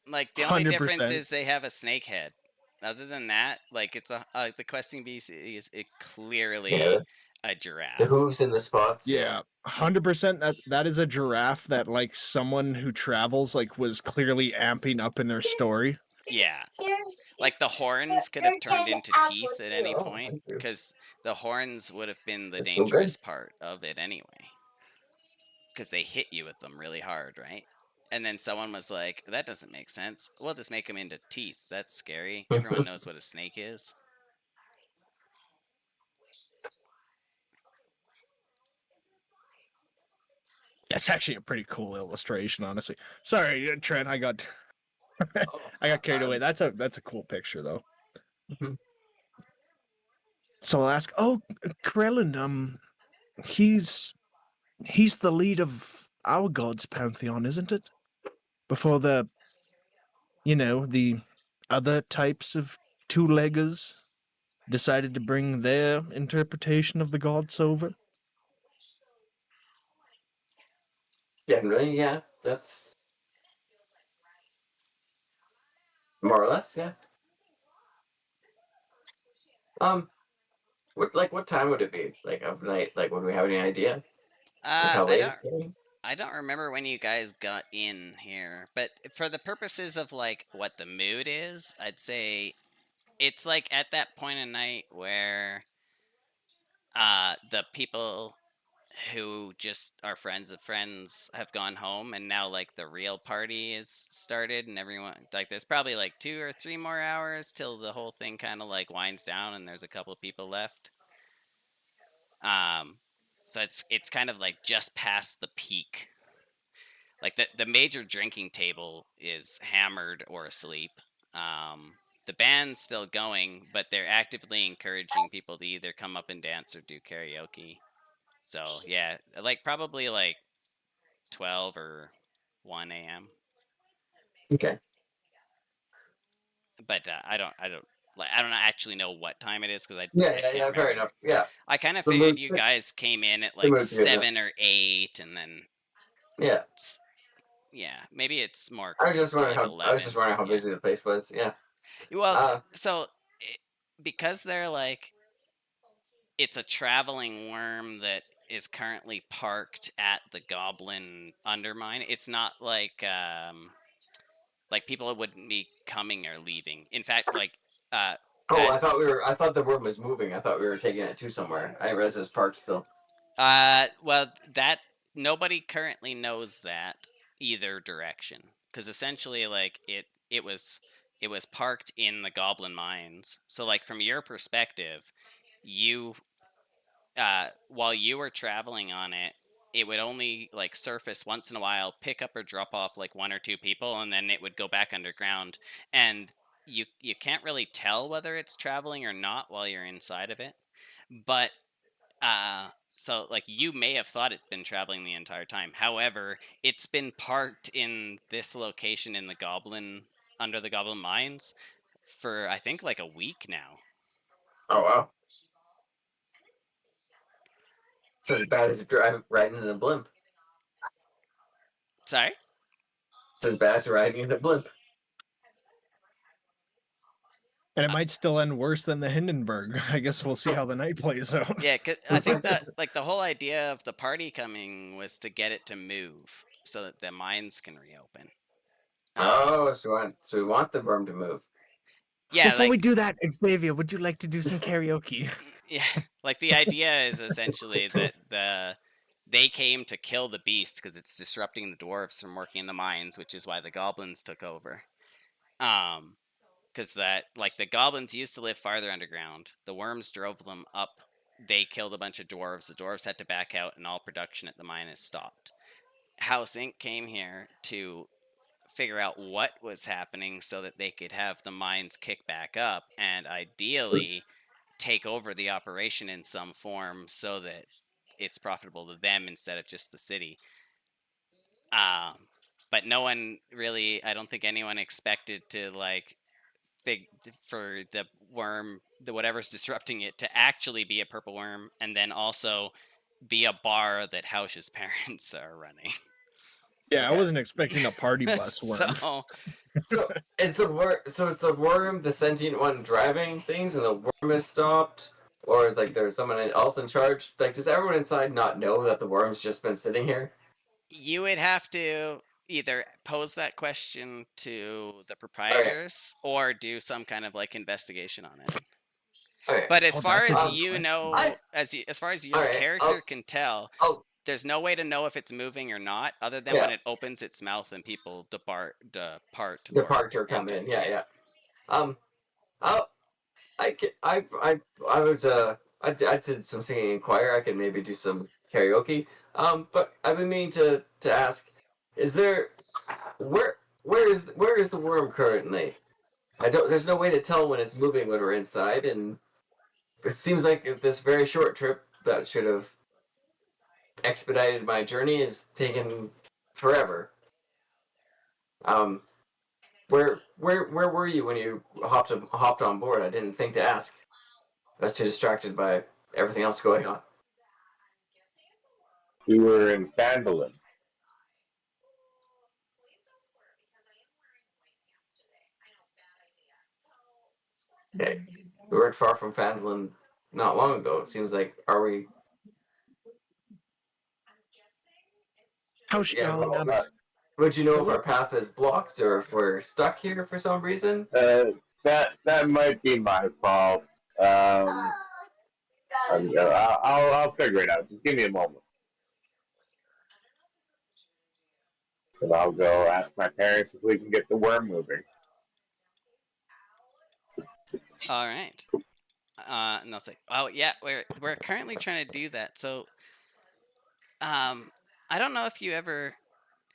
A: Like the only difference
B: 100%.
A: is they have a snake head. Other than that, like it's the questing beast is
D: Yeah,
A: clearly a
D: the
A: giraffe.
D: hooves in the spots.
B: Yeah, 100%. That is a giraffe that like someone who travels like was clearly amping up in their story.
A: Yeah. Like the horns could have turned into teeth at any
D: Oh,
A: point
D: thank you.
A: because the horns would have been the
D: It's so good.
A: dangerous part of it anyway. Because they hit you with them really hard, right? And then someone was like, that doesn't make sense. We'll just make them into teeth. That's scary. Everyone knows what a snake is.
B: That's actually a pretty cool illustration, honestly. Sorry, Trent, I got I got carried away. That's a cool picture though.
D: Mhm.
B: So I'll ask, oh, Krellin, he's the lead of our god's pantheon, isn't it? Before the other types of two-leggers decided to bring their interpretation of the gods over.
D: Generally, yeah, that's more or less, yeah. What time would it be? Like of night? Like, would we have any idea? Like how
A: I
D: late
A: don't
D: it's getting?
A: I don't remember when you guys got in here, but for the purposes of like what the mood is, I'd say it's like at that point in night where the people who just are friends of friends have gone home and now like the real party is started and everyone like there's probably like 2 or 3 more hours till the whole thing kind of like winds down and there's a couple of people left. um so it's kind of like just past the peak. Like the major drinking table is hammered or asleep. The band's still going, but they're actively encouraging people to either come up and dance or do karaoke. So yeah, like probably like 12 or 1 a.m.
D: Okay.
A: But I don't actually know what time it is because
D: Yeah,
A: I
D: yeah,
A: can't
D: yeah. Fair
A: remember.
D: enough. Yeah.
A: I kind of
D: The
A: figured
D: mood.
A: you guys came in at
D: The
A: like
D: mood's good enough.
A: 7 or 8, and then
D: Yeah.
A: yeah, maybe it's more
D: I was
A: close
D: just
A: to
D: wondering
A: like
D: how. I was
A: 11.
D: just wondering how
A: Yeah.
D: busy the place was. Yeah.
A: Well,
D: Uh.
A: so because they're like it's a traveling worm that is currently parked at the Goblin Undermine. It's not like people wouldn't be coming or leaving. In fact, like uh
D: Oh, I
A: as
D: thought we were. I thought the worm was moving. I thought we were taking it to somewhere. I didn't realize it was parked still.
A: well that nobody currently knows that either direction because essentially like it was parked in the Goblin Mines. So like from your perspective, you while you were traveling on it, it would only like surface once in a while, pick up or drop off like one or two people, and then it would go back underground. And you can't really tell whether it's traveling or not while you're inside of it. But uh, so like you may have thought it'd been traveling the entire time. However, it's been parked in this location in the Goblin under the Goblin Mines for I think like a week now.
D: Oh wow. It's as bad as riding in a blimp.
A: Sorry.
D: It's as bad as riding in a blimp.
B: And it might still end worse than the Hindenburg. I guess we'll see how the night plays out.
A: Yeah, 'cause I think that like the whole idea of the party coming was to get it to move so that the mines can reopen.
D: Oh, so we want the worm to move.
A: Yeah,
B: Before we
A: like
B: do that, Xavier, would you like to do some karaoke?
A: yeah, like the idea is essentially that they came to kill the beast because it's disrupting the dwarves from working in the mines, which is why the goblins took over. Because that like the goblins used to live farther underground. The worms drove them up. They killed a bunch of dwarves. The dwarves had to back out, and all production at the mine is stopped. House Inc. came here to figure out what was happening so that they could have the mines kick back up and ideally take over the operation in some form so that it's profitable to them instead of just the city. Um, but no one really, I don't think anyone expected to like fig for the worm, the whatever's disrupting it, to actually be a purple worm and then also be a bar that House's parents are running.
B: Yeah, I
D: Okay.
B: wasn't expecting a party bus worm.
A: So
D: So is the worm? So is the worm the sentient one driving things, and the worm is stopped, or is like there's someone else in charge? Like, does everyone inside not know that the worm's just been sitting here?
A: you would have to either pose that question to the
D: Okay.
A: proprietors or do some kind of like investigation on it.
D: Okay.
A: But as
B: Oh,
A: far
B: that's a
A: as
B: good
A: you
B: question.
A: know, as far as
D: All
A: your
D: right.
A: character can tell,
D: I'll.
A: there's no way to know if it's moving or not, other than when
D: Yeah.
A: it opens its mouth and people depart or
D: Depart or come
A: enter.
D: in. Yeah,
A: Yeah.
D: yeah. Um. I'll. I can. I was. I did some singing in choir. I could maybe do some karaoke. But I've been meaning to ask, is there where is the worm currently? I don't. There's no way to tell when it's moving when we're inside, and it seems like this very short trip that should have expedited my journey is taken forever. Um, where were you when you hopped on board? I didn't think to ask. I was too distracted by everything else going on.
C: We were in Fandolin.
D: Okay. We weren't far from Fandolin not long ago. It seems like are we?
B: How
D: Yeah.
B: strong?
D: Would you know
B: So
D: if our
B: what?
D: path is blocked or if we're stuck here for some reason?
C: That might be my fault. I'll figure it out. Just give me a moment, and I'll go ask my parents if we can get the worm moving.
A: All right. And they'll say, "Oh yeah, we're currently trying to do that." So, I don't know if you ever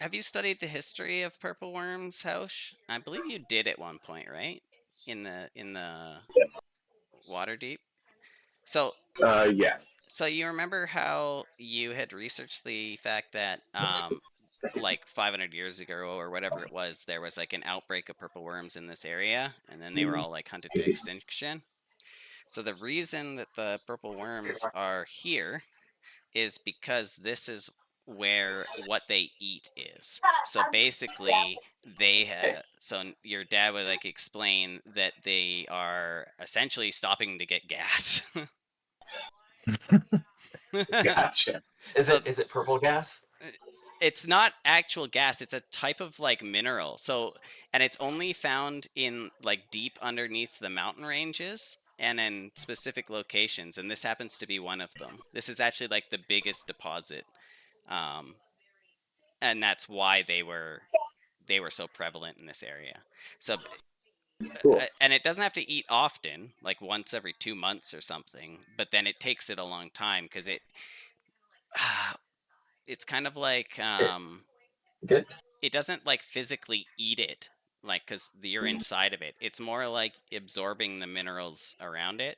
A: have you studied the history of purple worms, House? I believe you did at one point, right? In the water deep. So
C: Yes.
A: so you remember how you had researched the fact that like 500 years ago or whatever it was, there was like an outbreak of purple worms in this area, and then they were all like hunted to extinction. So the reason that the purple worms are here is because this is where what they eat is. So basically, your dad would like explain that they are essentially stopping to get gas.
C: Gotcha.
D: Is
A: So
D: it purple gas?
A: it's not actual gas, it's a type of like mineral. So, and it's only found in like deep underneath the mountain ranges and in specific locations, and this happens to be one of them. This is actually like the biggest deposit, um, and that's why they were so prevalent in this area. So,
C: Cool.
A: and it doesn't have to eat often, like once every 2 months or something, but then it takes it a long time because it's kind of like
D: Good.
A: it doesn't like physically eat it, like because you're inside of it. It's more like absorbing the minerals around it,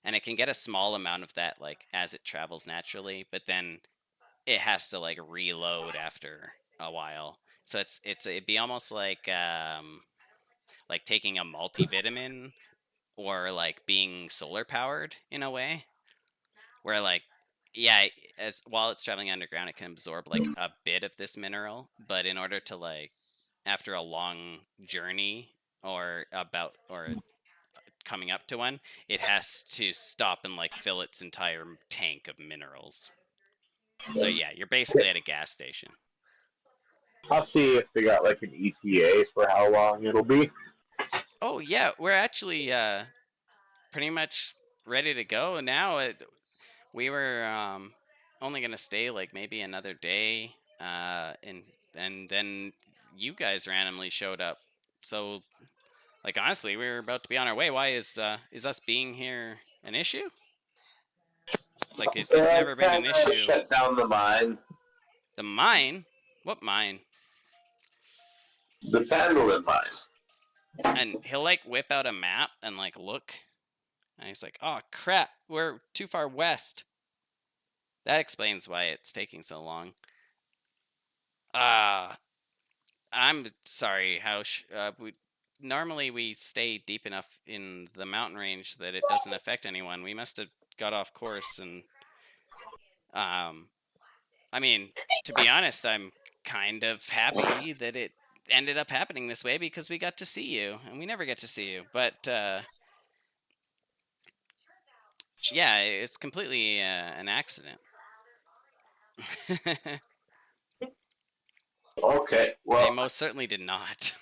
A: and it can get a small amount of that like as it travels naturally, but then it has to like reload after a while. So it'd be almost like taking a multivitamin or like being solar powered in a way, where like yeah, as while it's traveling underground, it can absorb like a bit of this mineral, but in order to like after a long journey or coming up to one, it has to stop and like fill its entire tank of minerals. So yeah, you're basically at a gas station.
C: I'll see if they got like an ETA for how long it'll be.
A: Oh yeah, we're actually pretty much ready to go now. We were only gonna stay like maybe another day, and then you guys randomly showed up. So like honestly, we were about to be on our way. Why is us being here an issue? Like it's never been
C: Kind
A: an
C: of
A: issue.
C: shut down the mine.
A: The mine? What mine?
C: The Vandalin mine.
A: And he'll like whip out a map and like look, and he's like, "Oh crap, we're too far west." That explains why it's taking so long. Uh I'm sorry. Normally we stay deep enough in the mountain range that it doesn't affect anyone. We must have got off course, and um, I mean, to be honest, I'm kind of happy that it ended up happening this way because we got to see you, and we never get to see you. But yeah, it's completely an accident.
C: Okay,
A: They
C: well,
A: most certainly did not.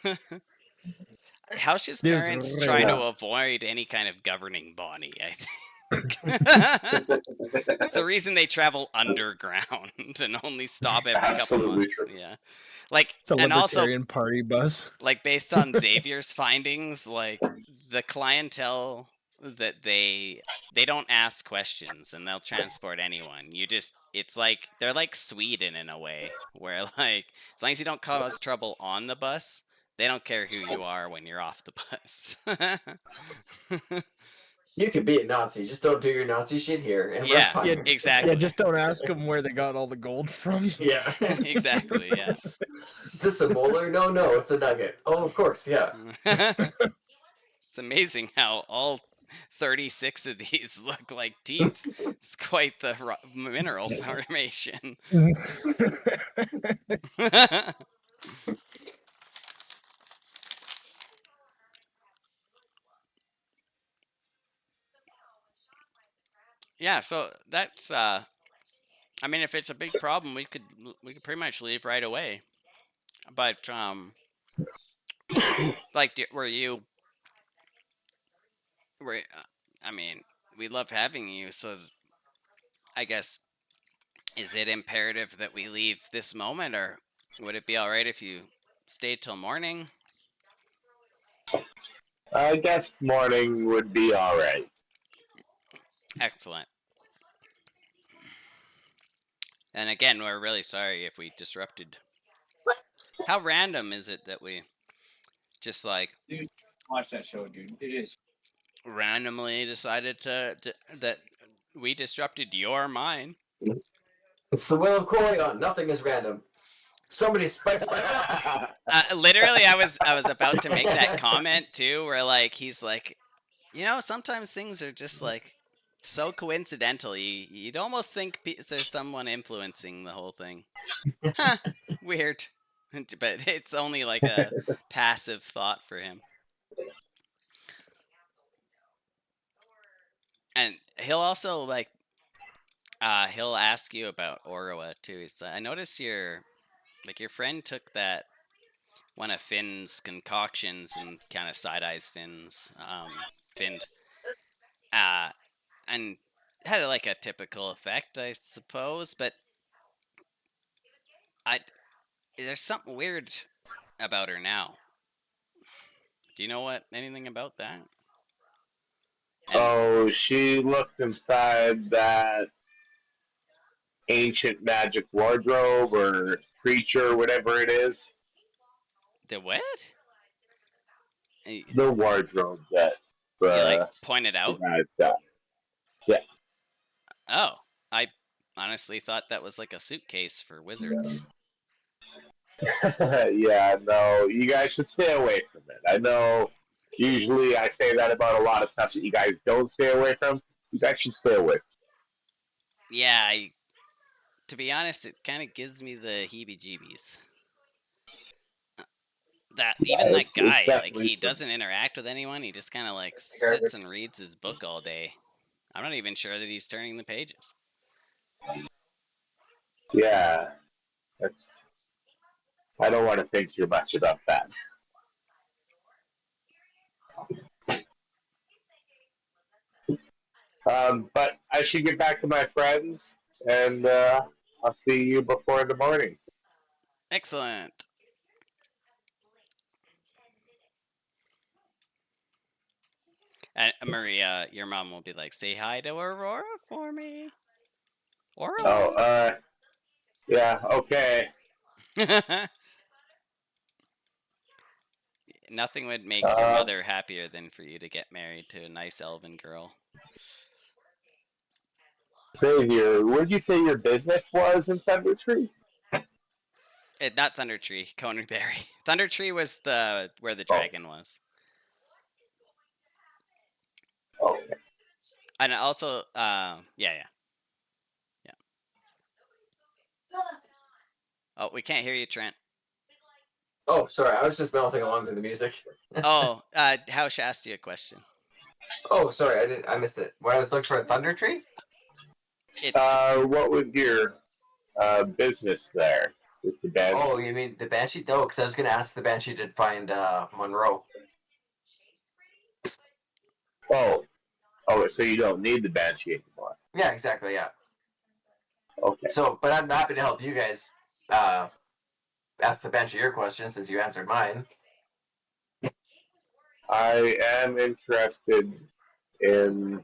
A: House's
B: There's
A: parents try to
B: Reyes.
A: avoid any kind of governing body, I think. It's the reason they travel underground and only stop every couple
C: absolutely
A: months.
C: true.
A: Yeah. Like,
B: It's a
A: and also,
B: libertarian party bus.
A: like, based on Xavier's findings, like, the clientele that they don't ask questions and they'll transport anyone. It's like they're like Sweden in a way, where like as long as you don't cause trouble on the bus, they don't care who you are when you're off the bus.
D: You could be a Nazi, just don't do your Nazi shit here, and we're
A: Yeah,
D: fine.
B: Yeah,
A: exactly.
B: Yeah, just don't ask them where they got all the gold from.
D: Yeah.
A: Exactly, yeah.
D: Is this a molar? No, it's a nugget. Oh, of course, yeah.
A: It's amazing how all 36 of these look like teeth. It's quite the mineral formation. Yeah, so that's I mean if it's a big problem we could pretty much leave right away. But like were you were I mean, we love having you, so I guess is it imperative that we leave this moment, or would it be all right if you stayed till morning?
C: I guess morning would be all right.
A: Excellent. And again, we're really sorry if we disrupted. How random is it that we just like
E: Watch that show, dude. It is.
A: randomly decided that we disrupted your mind?
D: It's the will of Koyon. Nothing is random. Somebody spiked my milk.
A: Literally, I was about to make that comment too, where like he's like, sometimes things are just like so coincidental. You'd almost think there's someone influencing the whole thing. Huh? Weird, but it's only like a passive thought for him. And he'll also like, he'll ask you about Orawa too. He's I notice your friend took that one of Finn's concoctions and kind of side eyes Finn, uh, and had like a typical effect, I suppose. But I there's something weird about her now. Do you know anything about that? And
C: Oh, she looked inside that ancient magic wardrobe or creature, whatever it is.
A: the what?
C: The wardrobe that
A: You like
C: the,
A: pointed
C: the
A: out?
C: guy's got. Yeah.
A: Oh, I honestly thought that was like a suitcase for wizards.
C: Yeah, no, you guys should stay away from it. I know usually I say that about a lot of stuff that you guys don't stay away from. You guys should stay away.
A: Yeah, to be honest, it kind of gives me the heebie-jeebies. That even that
C: It's
A: guy, like
C: definitely
A: he
C: some.
A: doesn't interact with anyone. He just kind of like sits and reads his book all day. I'm not even sure that he's turning the pages.
C: Yeah, that's. I don't want to think too much about that. But I should get back to my friends, and I'll see you before the morning.
A: Excellent. And Maria, your mom will be like, "Say hi to Aurora for me."
C: Oh,
A: Aurora.
C: yeah, okay.
A: Nothing would make your
C: Uh,
A: mother happier than for you to get married to a nice elven girl.
C: Savior, what did you say your business was in Thunder Tree?
A: Not Thunder Tree, Coneyberry. Thunder Tree was where the
C: Oh,
A: dragon was.
C: okay.
A: And also, yeah. Oh, we can't hear you, Trent.
D: Oh, sorry, I was just mouthing along to the music.
A: Oh, Hausch asked you a question.
D: Oh, sorry, I missed it. When I was looking for a thunder tree?
A: It's
C: What was your business there with the band?
D: Oh, you mean the Banshee? No, because I was going to ask the Banshee to find Monroe.
C: Oh, oh, so you don't need the Banshee anymore.
D: Yeah, exactly, yeah.
C: Okay.
D: So, but I'm happy to help you guys ask the Banshee your question since you answered mine.
C: I am interested in.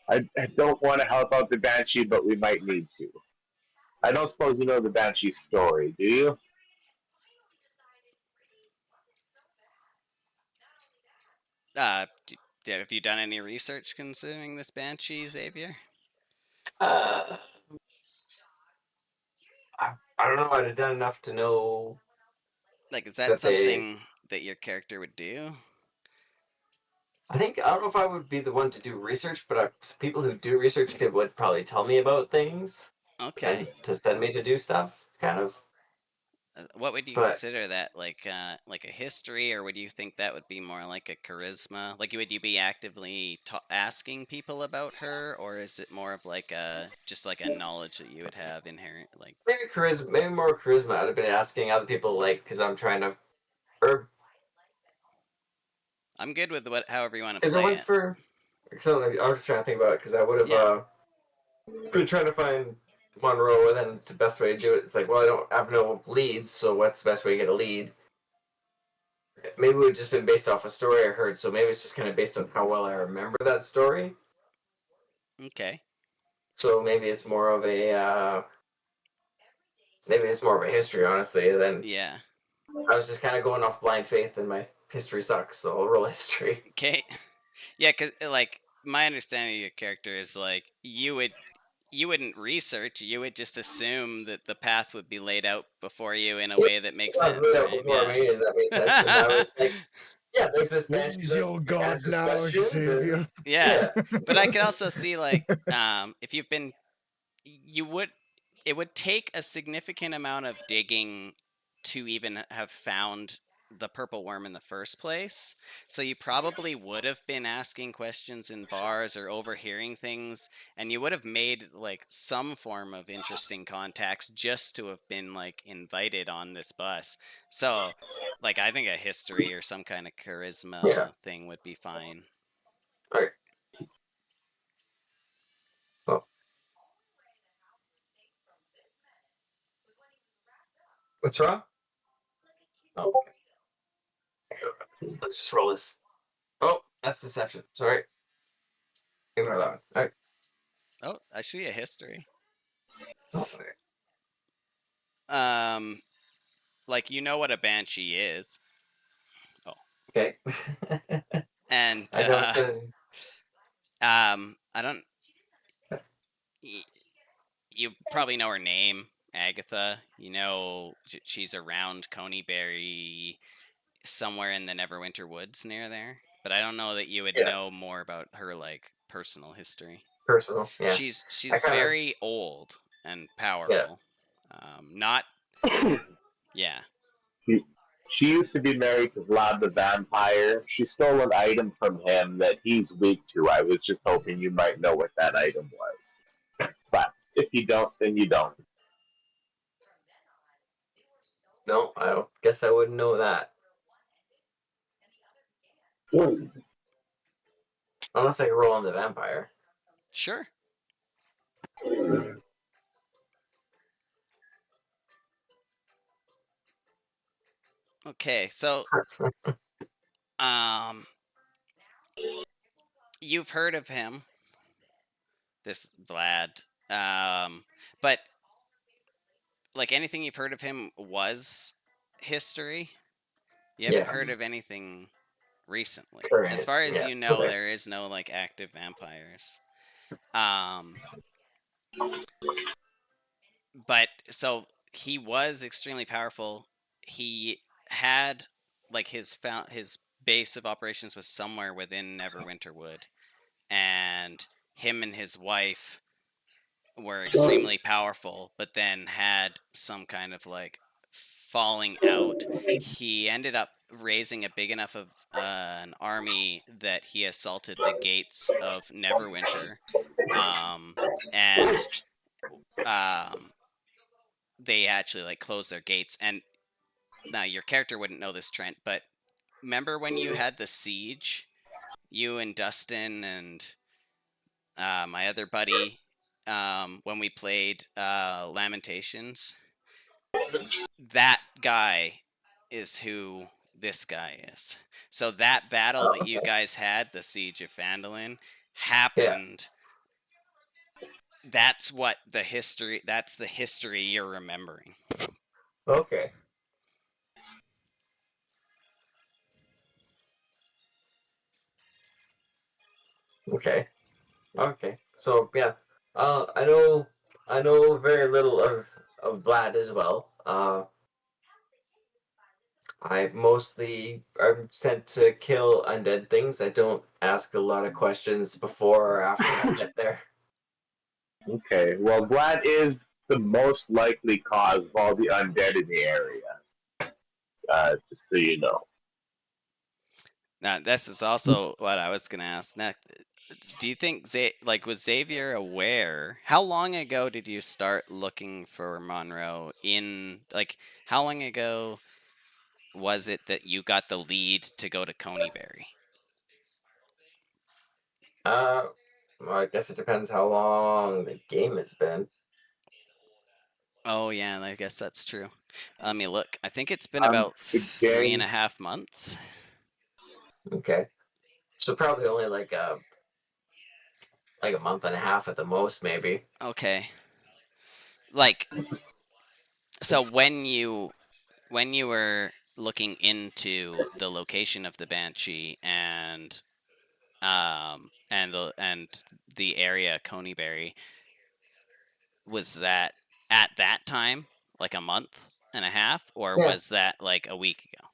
C: I don't want to help out the Banshee, but we might need to. I don't suppose you know the Banshee story, do you?
A: have you done any research concerning this Banshee, Xavier?
D: Uh, I don't know. I'd have done enough to know
A: Like, is that
D: that they.
A: something that your character would do?
D: I don't know if I would be the one to do research, but people who do research would probably tell me about things and
A: Okay.
D: to send me to do stuff, kind of.
A: What would you
D: But
A: consider that? Like a history, or would you think that would be more like a charisma? Like, would you be actively asking people about her, or is it more of like just like a knowledge that you would have inherent? Like,
D: maybe charisma, maybe more charisma. I'd have been asking other people, like, because I'm trying to, or
A: I'm good with however you want to
D: because I
A: play
D: went
A: it.
D: for. Because I was just trying to think about it because I would have
A: Yeah.
D: been trying to find Monroe, and then the best way to do it is like, well, I don't have no leads, so what's the best way to get a lead? Maybe it would just been based off a story I heard, so maybe it's just kind of based on how well I remember that story.
A: Okay.
D: So maybe it's more of a history, honestly. Than
A: Yeah.
D: I was just kind of going off blind faith, and my history sucks, so I'll roll history.
A: Okay. Yeah, because like my understanding of your character is like you wouldn't research. You would just assume that the path would be laid out before you in a way that makes
D: Sounds
A: sense,
D: laid out
A: right?
D: before me, and that made sense. And I was like, yeah, there's this
B: What
D: banshee
B: is
D: that
B: your god
D: answers
B: now,
D: questions, and
B: Xavier?
A: Yeah,
D: yeah,
A: but I could also see like if you've been, you would, it would take a significant amount of digging to even have found the purple worm in the first place. So you probably would have been asking questions in bars or overhearing things, and you would have made like some form of interesting contacts just to have been like invited on this bus. So like I think a history or some kind of
D: yeah.
A: charisma thing would be fine.
D: All right. Oh, what's wrong? Oh, okay. Let's just roll this. Oh, that's deception. Sorry. Ignore that one. All right.
A: Oh, I see a history.
D: Oh, okay.
A: Um, like you know what a banshee is. Oh,
D: Okay.
A: and
D: I know it's a
A: I don't. y- You probably know her name, Agatha. You know she's around Coneyberry, somewhere in the Neverwinter Woods near there. But I don't know that you would
D: yeah,
A: know more about her like personal history.
D: personal. Yeah. I
A: She's
D: kind of
A: very old and
D: yeah.
A: powerful. Not yeah.
C: She, she used to be married to Vlad the Vampire. She stole an item from him that he's weak to. I was just hoping you might know what that item was. But if you don't, then you don't.
D: No, I don't guess I wouldn't know that
C: Ooh.
D: unless I could roll on the vampire.
A: Sure. Okay, so um you've heard of him, this Vlad. But like anything you've heard of him was history. You haven't
D: Yeah.
A: heard of anything recently. As
D: Current.
A: far as
D: Yeah.
A: you know,
D: Okay.
A: there is no like active vampires. Um, but so he was extremely powerful. He had like his base of operations was somewhere within Neverwinter Wood, and him and his wife were extremely powerful, but then had some kind of like falling out. He ended up raising a big enough of an army that he assaulted the gates of Neverwinter, and um, they actually like closed their gates. And now your character wouldn't know this, Trent, but remember when you had the siege, you and Dustin and my other buddy, when we played Lamentations, that guy is who this guy is. So that battle
D: Oh,
A: that you
D: okay.
A: guys had, the Siege of Phandalin,
D: Yeah.
A: happened. That's what the history. That's the history you're remembering.
D: Okay. Okay. Okay. So yeah. I know very little of Vlad as well. I mostly am sent to kill undead things. I don't ask a lot of questions before or after I get there.
C: Okay, well, Vlad is the most likely cause of all the undead in the area, just so you know.
A: Now, this is also what I was gonna ask next. Do you think was Xavier aware? How long ago did you start looking for Monroe in like how long ago was it that you got the lead to go to Coneyberry?
D: Uh, well, I guess it depends how long the game has been.
A: Oh yeah, I guess that's true. Let me look. I think it's been
C: Um,
A: about
C: the
A: three and
C: game,
A: a half months.
D: Okay. So probably only like a month and a half at the most, maybe.
A: Okay. Like so when you were looking into the location of the Banshee and the area Coneyberry, was that at that time, like a month and a half, or
D: Yeah.
A: was that like a week ago?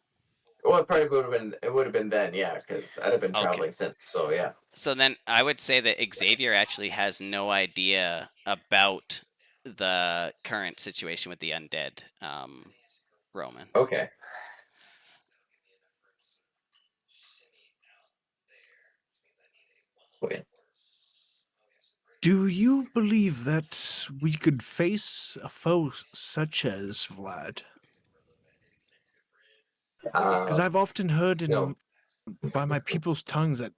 D: Well, it probably would have been. It would have been then, yeah, because I'd have been
A: Okay.
D: traveling since. So yeah.
A: So then I would say that Xavier actually has no idea about the current situation with the undead, Roman.
D: Okay. Wait.
B: Do you believe that we could face a foe such as Vlad? Because I've often heard
D: No.
B: by my people's tongues that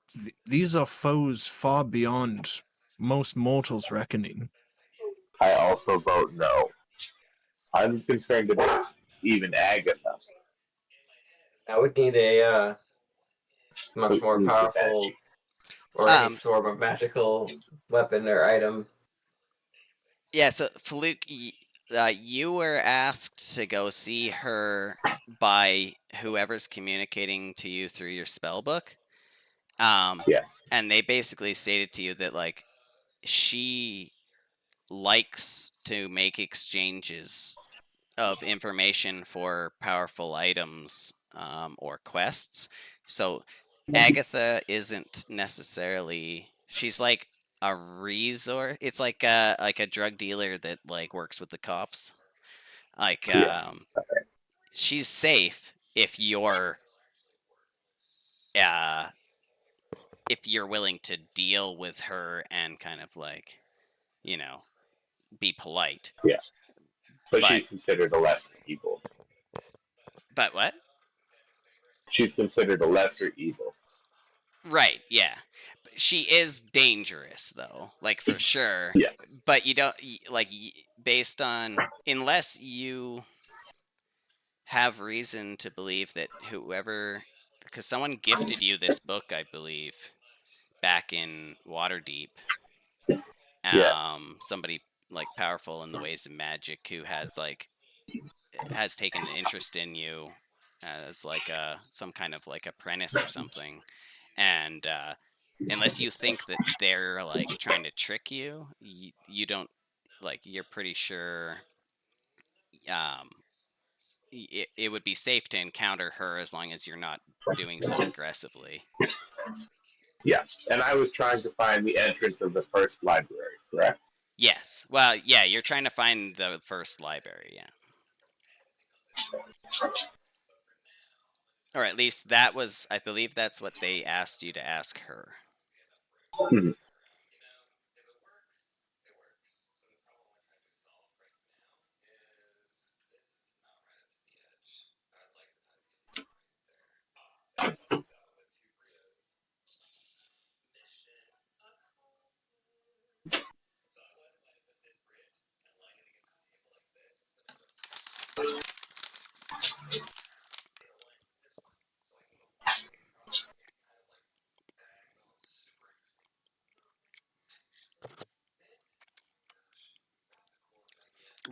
B: these are foes far beyond most mortals' reckoning.
C: I also vote no. I'm concerned about even Agatha.
D: I would need a much more
C: Who's the
D: powerful or any sort of magical weapon or item.
A: Yeah, so Faluke, you were asked to go see her by whoever's communicating to you through your spell book.
C: Yes.
A: And they basically stated to you that like she likes to make exchanges of information for powerful items or quests. So Agatha isn't necessarily, she's like a resort. It's like a drug dealer that like works with the cops. Like
C: Yeah.
A: she's safe uh if you're willing to deal with her and kind of like, you know, be polite.
C: Yeah. But
A: But
C: she's considered a lesser evil.
A: but what?
C: She's considered a lesser evil.
A: Right, yeah. She is dangerous though, like for sure.
C: Yeah.
A: But you don't like based on, unless you have reason to believe that whoever, because someone gifted you this book, I believe, back in Waterdeep.
C: Yeah.
A: Somebody like powerful in the ways of magic who has taken an interest in you as like some kind of like apprentice or something, and unless you think that they're like trying to trick you, you don't like, you're pretty sure um it would be safe to encounter her as long as you're not doing so aggressively.
C: Yeah. And I was trying to find the entrance of the first library, correct?
A: Yes, well, yeah, you're trying to find the first library, yeah, or at least that was, I believe that's what they asked you to ask her.
C: Hmm.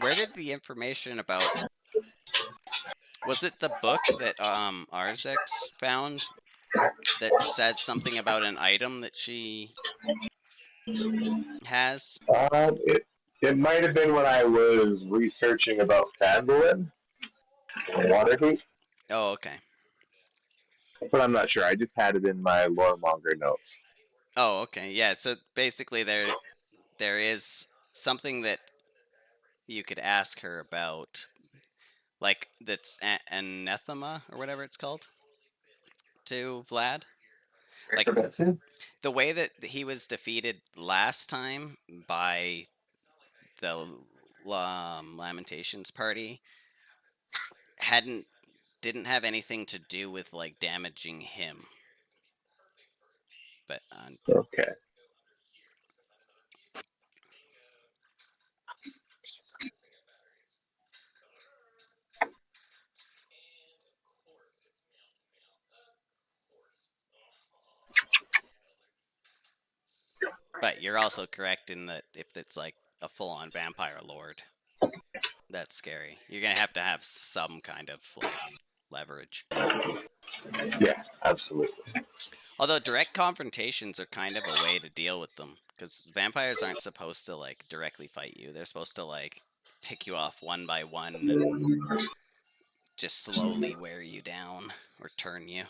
A: Where did the information about, was it the book that Arzex found that said something about an item that she has?
C: It might have been when I was researching about Fandolin or Waterdeep,
A: Oh, okay.
C: but I'm not sure. I just had it in my loremonger notes.
A: Oh, okay. Yeah, so basically there is something that you could ask her about, like that's anathema or whatever it's called to Vlad. Like the way that he was defeated last time by the Lamentations party hadn't didn't have anything to do with like damaging him. But
C: Okay.
A: but you're also correct in that if it's like a full-on vampire lord, that's scary. You're gonna have to have some kind of like leverage.
C: Yeah, absolutely.
A: Although direct confrontations are kind of a way to deal with them, because vampires aren't supposed to like directly fight you. They're supposed to like pick you off one by one and just slowly wear you down or turn you.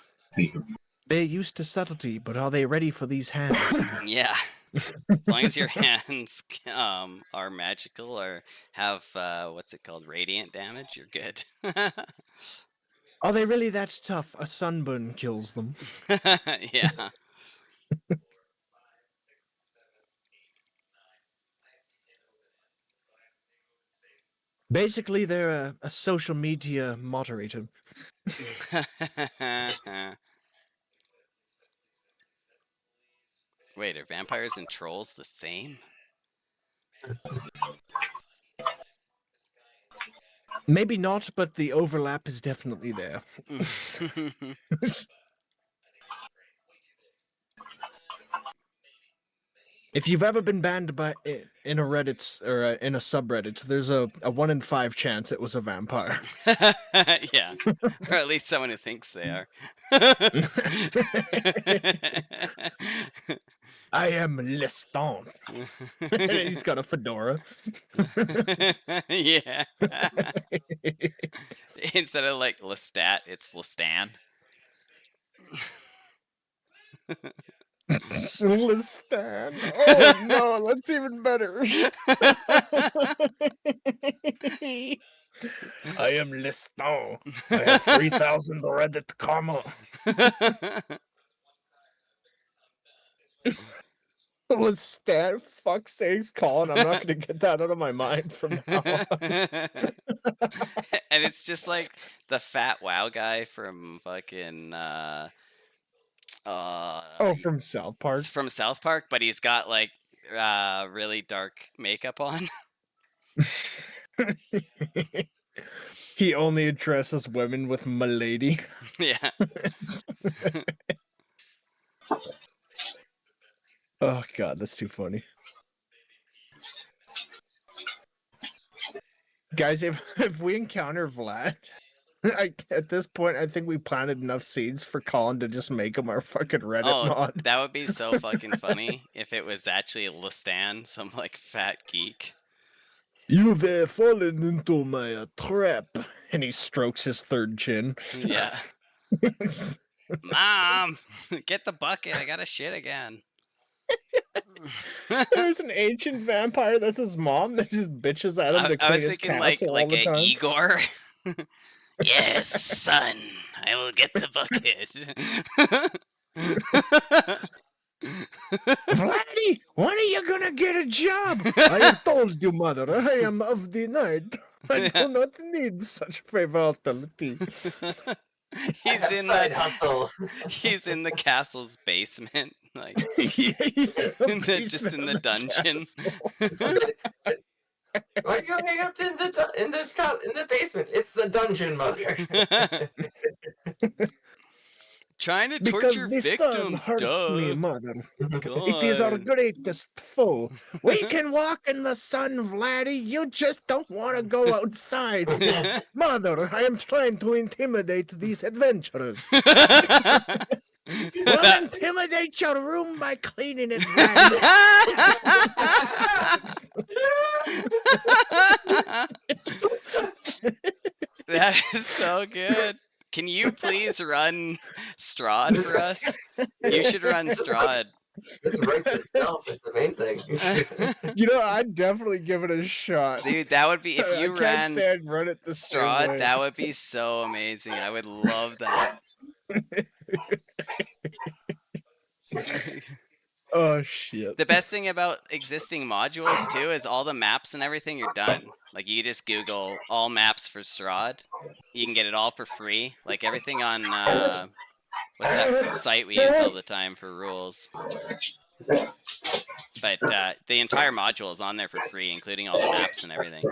B: They're used to subtlety, but are they ready for these hands?
A: Yeah. As long as your hands are magical or have what's it called, radiant damage, you're good.
B: Are they really that tough? A sunburn kills them.
A: Yeah.
B: Basically, they're a social media moderator.
A: Wait, are vampires and trolls the same?
B: Maybe not, but the overlap is definitely there. If you've ever been banned by in a Reddit or in a subreddit, there's a 1 in 5 chance it was a vampire.
A: Yeah, or at least someone who thinks they are.
B: I am Leston. He's got a fedora.
A: Yeah. Instead of like Lestat, it's Lestan.
B: Lestan. Oh no, that's even better. I am Leston. I have 3,000 Reddit karma. Lestan, fuck's sakes, Colin. I'm not gonna get that out of my mind from now on.
A: And it's just like the fat WoW guy from fucking
B: From South Park.
A: it's from South Park, but he's got like really dark makeup on.
B: He only addresses women with "milady."
A: Yeah.
B: Oh god, that's too funny. Guys, if we encounter Vlad, at this point, I think we planted enough seeds for Colin to just make him our fucking Reddit mod.
A: That would be so fucking funny if it was actually Lestan, some like fat geek.
B: You've fallen into my trap. And he strokes his third chin.
A: Yeah. Mom, get the bucket. I gotta shit again.
B: There's an ancient vampire that's his mom that just bitches at him to
A: I
B: clean
A: was
B: his
A: thinking
B: castle all the
A: a
B: time.
A: Igor. Yes, son, I will get the bucket.
B: Vladdy, when are you gonna get a job? I have told you, mother, I am of the night. I do not need such frivolity.
A: He's in
D: Side
A: the
D: hustle.
A: he's in the castle's basement, like
B: Yeah, he's in the
A: just in the
B: basement of
A: dungeon.
B: castle.
D: Why are you hang up in the basement? It's the dungeon, mother.
A: Trying to
B: Because
A: torture
B: the sun
A: victims,
B: hurts
A: duh.
B: me, mother. It is our
A: God.
B: greatest foe. We can walk in the sun, Vladdy. You just don't want to go outside. Mother, I am trying to intimidate these adventurers. We'll intimidate your room by cleaning it, Vladdy.
A: That is so good. Can you please run Strahd for us? You should run Strahd.
D: This writes itself. It's amazing.
B: You know, I'd definitely give it a shot.
A: Dude, that would be if you
B: I
A: ran
B: can't say I'd run it the same
A: Strahd,
B: way.
A: that would be so amazing. I would love that.
B: Oh shit.
A: The best thing about existing modules too is all the maps and everything you're done. Like you just Google all maps for Strahd. You can get it all for free. Like everything on what's that site we use all the time for rules. But the entire module is on there for free, including all the maps and everything.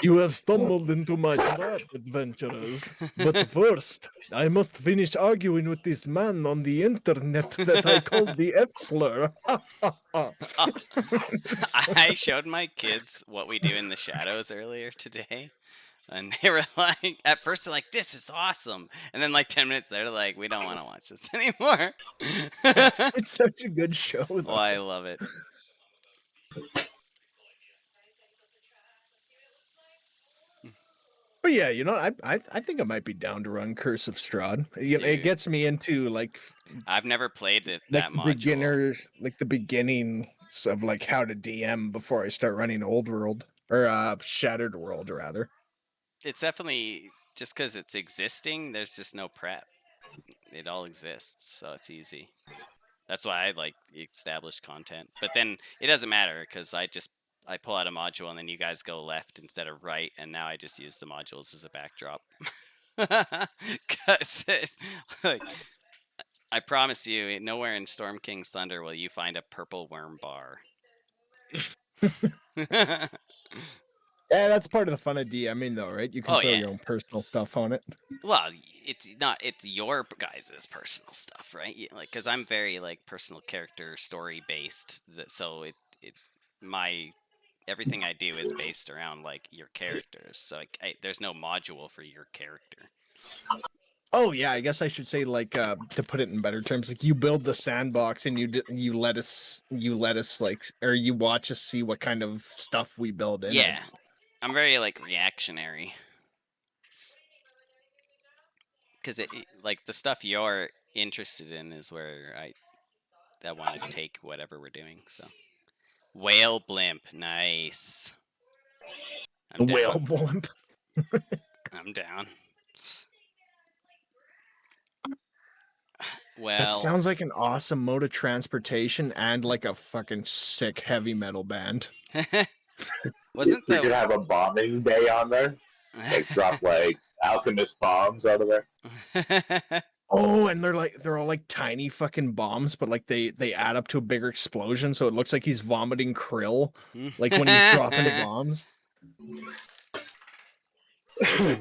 B: You have stumbled into my trap, adventurers. But first, I must finish arguing with this man on the internet that I called the F-slur.
A: I showed my kids what we do in the shadows earlier today. And they were like, at first they're like, "This is awesome," and then like 10 minutes later, like, "We don't want to watch this anymore."
B: It's such a good show,
A: Oh,
B: though.
A: I love it.
B: But yeah, I think I might be down to run Curse of Strahd. It
A: Dude,
B: gets me into like
A: I've never played that
B: the
A: module.
B: the beginnings of like how to DM before I start running Old World or Shattered World rather.
A: It's definitely just because it's existing. There's just no prep. It all exists, so it's easy. That's why I like established content. But then it doesn't matter because I pull out a module and then you guys go left instead of right, and now I just use the modules as a backdrop. Cause like I promise you, nowhere in Storm King's Thunder will you find a purple worm bar.
B: Yeah, that's part of the fun of DMing, though, right? You can
A: Oh
B: throw
A: yeah.
B: your own personal stuff on it.
A: Well, it's not. It's your guys' personal stuff, right? Like, because I'm very like personal character story based. So my everything I do is based around like your characters. So there's no module for your character.
B: Oh yeah, I guess I should say like to put it in better terms, like you build the sandbox and you let us like or you watch us see what kind of stuff we build in
A: Yeah,
B: it.
A: I'm very like reactionary because like the stuff you're interested in is where I want to take whatever we're doing. So whale blimp, nice. I'm
B: Whale
A: down.
B: blimp.
A: I'm down.
B: That
A: Well,
B: sounds like an awesome mode of transportation and like a fucking sick heavy metal band.
A: wasn't
C: We could
A: the
C: have a bombing day on there, like drop like alchemist bombs out of there.
B: Oh, and they're all like tiny fucking bombs, but like they add up to a bigger explosion, so it looks like he's vomiting krill, like when he's dropping the bombs.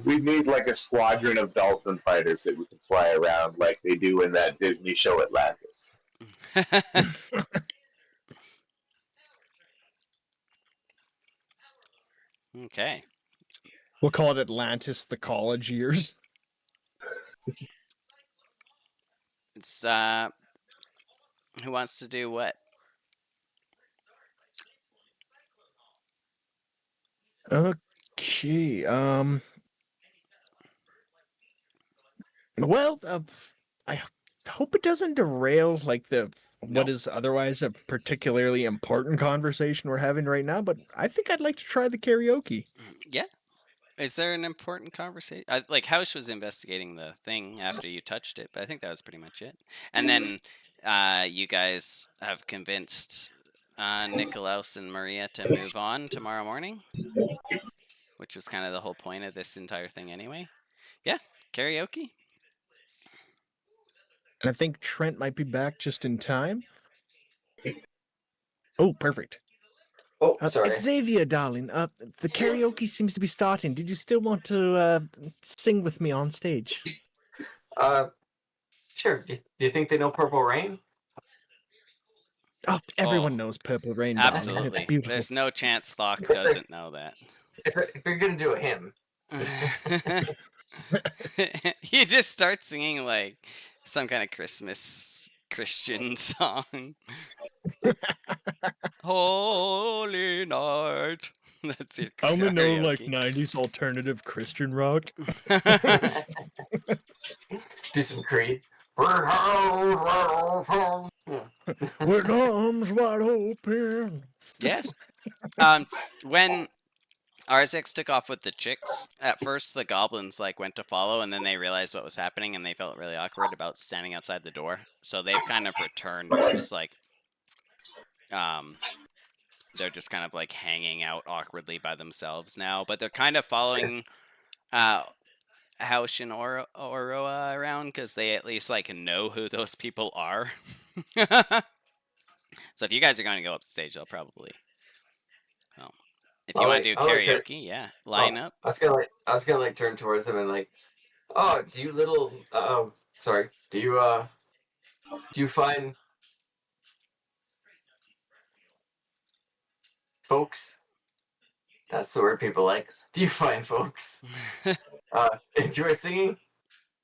C: We need like a squadron of dolphin fighters that we can fly around like they do in that Disney show Atlantis.
A: Okay.
B: We'll call it Atlantis the college years.
A: It's who wants to do what?
B: Okay. Well, I hope it doesn't derail like what
A: No.
B: is otherwise a particularly important conversation we're having right now. But I think I'd like to try the karaoke.
A: Yeah. Is there an important conversation? Like House was investigating the thing after you touched it, but I think that was pretty much it. And then you guys have convinced Nikolaus and Maria to move on tomorrow morning, which was kind of the whole point of this entire thing anyway. Yeah, karaoke.
B: And I think Trent might be back just in time. Oh, perfect.
D: Oh, sorry.
B: Xavier, darling, the karaoke seems to be starting. Did you still want to sing with me on stage?
D: Sure. Do you think they know Purple Rain?
B: Oh, everyone
A: Oh,
B: knows Purple Rain, darling. It's
A: absolutely.
B: beautiful.
A: There's no chance Thok doesn't know that.
D: If you're gonna do a hymn,
A: You just start singing like some kind of Christmas Christian song. Holy night. That's your
B: I'm gonna know like
A: karaoke.
B: 90s alternative Christian rock.
D: do some Creed. Yeah.
B: With arms wide open.
A: Yes. When RSX took off with the chicks, at first the goblins like went to follow, and then they realized what was happening, and they felt really awkward about standing outside the door. So they've kind of returned, and just like, they're just kind of like hanging out awkwardly by themselves now. But they're kind of following Hausch and Oroa around because they at least like know who those people are. So if you guys are going to go up the stage, they'll probably. Well, if you want to do karaoke, yeah, line up.
D: I was gonna like turn towards them and like, oh, do you little sorry, do you find folks? That's the word people like. do you find, folks, enjoy singing?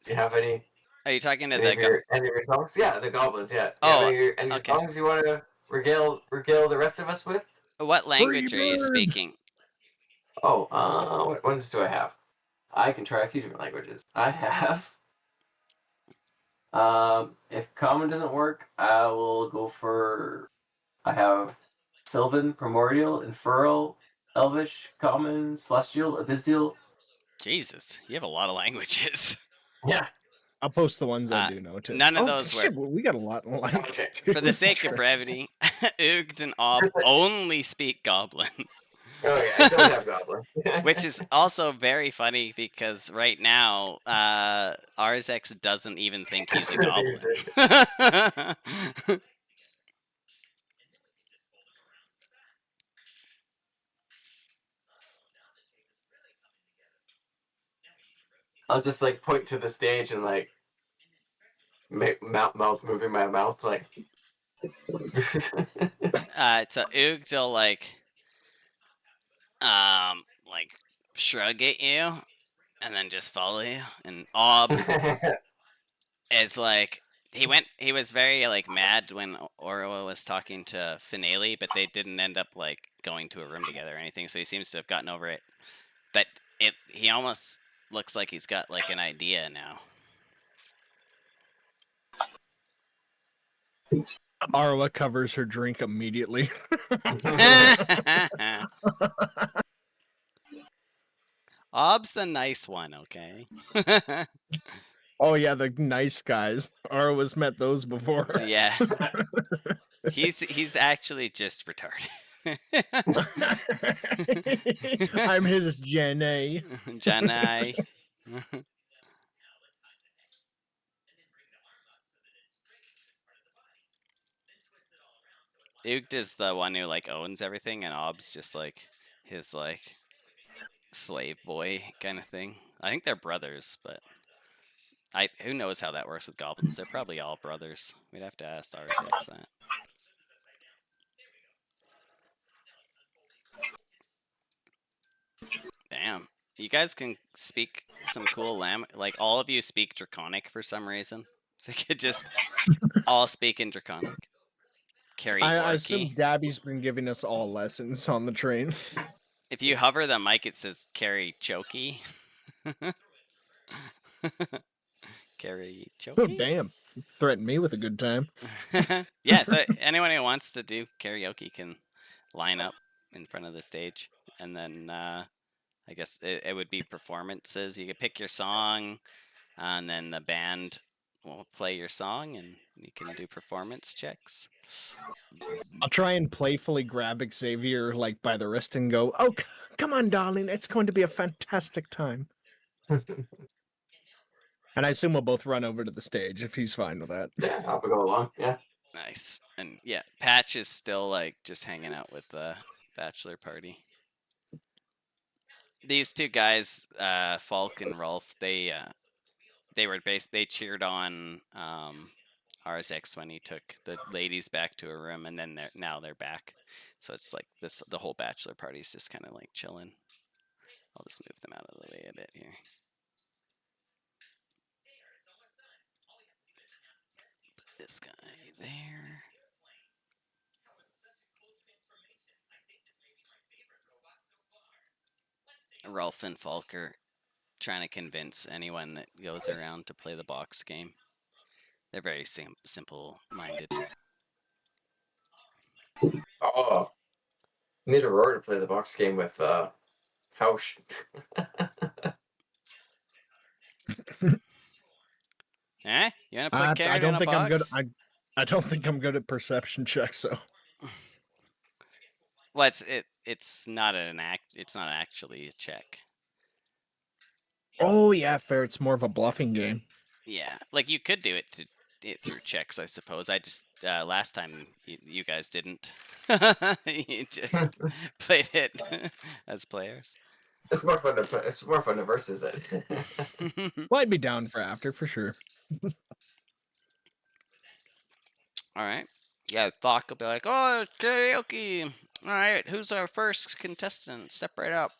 D: Do you have any
A: Are you talking to
D: any
A: the
D: of your songs? Yeah, the goblins. Yeah. Do you have
A: Oh,
D: any
A: okay.
D: songs you want to regale the rest of us with?
A: What
B: Free
A: language are you
B: bird!
A: speaking?
D: Oh, what ones do I have? I can try a few different languages. I have. If common doesn't work, I will go for. I have Sylvan, Primordial, Inferal, Elvish, Common, Celestial, Abyssal.
A: Jesus, you have a lot of languages.
D: Yeah.
B: I'll post the ones I
A: Uh,
B: do know too.
A: none of
B: Oh
A: those
B: shit,
A: work.
B: we got a lot in line.
D: Okay.
A: For the sake of brevity, Oogd and Ob
D: Here's the-
A: only speak Goblin,
D: Oh yeah, I don't have Goblin.
A: which is also very funny because right now, Arzex doesn't even think he's a goblin.
D: I'll just like point to the stage and like mouth moving my mouth like.
A: So Oogd will like shrug at you and then just follow you, and Ob is like he was very like mad when Orwa was talking to Finale, but they didn't end up like going to a room together or anything, so he seems to have gotten over it. But he almost looks like he's got like an idea now.
B: Arwa covers her drink immediately.
A: Ob's the nice one, okay?
B: Oh yeah, the nice guys. Arwa's met those before.
A: Yeah. He's actually just retarded.
B: I'm his Jenny.
A: Janai. Oogd is the one who like owns everything, and Ob's just like his like slave boy kind of thing. I think they're brothers, but who knows how that works with goblins? They're probably all brothers. We'd have to ask Arzex that. Damn. You guys can speak some cool like all of you speak Draconic for some reason. So you could just all speak in Draconic. Carry
B: I assume
A: Orky.
B: Dabby's been giving us all lessons on the train.
A: If you hover the mic, it says carry Chokey. Carry
B: Oh
A: Chokey?
B: damn! Threaten me with a good time.
A: Yeah, so anyone who wants to do karaoke can line up in front of the stage, and then I guess it would be performances. You could pick your song, and then the band will play your song, and you can do performance checks.
B: I'll try and playfully grab Xavier like by the wrist and go, "Oh, come on, darling! It's going to be a fantastic time." And I assume we'll both run over to the stage if he's fine with that.
D: Yeah, I'll go along. Yeah.
A: Nice. And yeah, Patch is still like just hanging out with the bachelor party. These two guys, Falk and Rolf, they they cheered on Arzex when he took the ladies back to a room, and then now they're back. So it's like the whole bachelor party's just kind of like chilling. I'll just move them out of the way a bit here. Put this guy there. Rolf and Falk are trying to convince anyone that goes around to play the box game. They're very simple-minded.
D: Oh, need a roar to play the box game with House.
A: Eh? You want to put
B: I
A: carrot
B: don't
A: in a
B: think
A: box?
B: I'm good. I don't think I'm good at perception checks. So
A: Well, it's not an act. It's not actually a check.
B: oh yeah, fair. It's more of a bluffing game.
A: Yeah, like you could do it through checks, I suppose. I just last time you guys didn't. You just played it as players.
D: It's more fun to play. It's more fun to versus it.
B: Well, I'd be down for after for sure.
A: All right. Yeah, Thok will be like, "Oh, it's karaoke. All right, who's our first contestant? Step right up."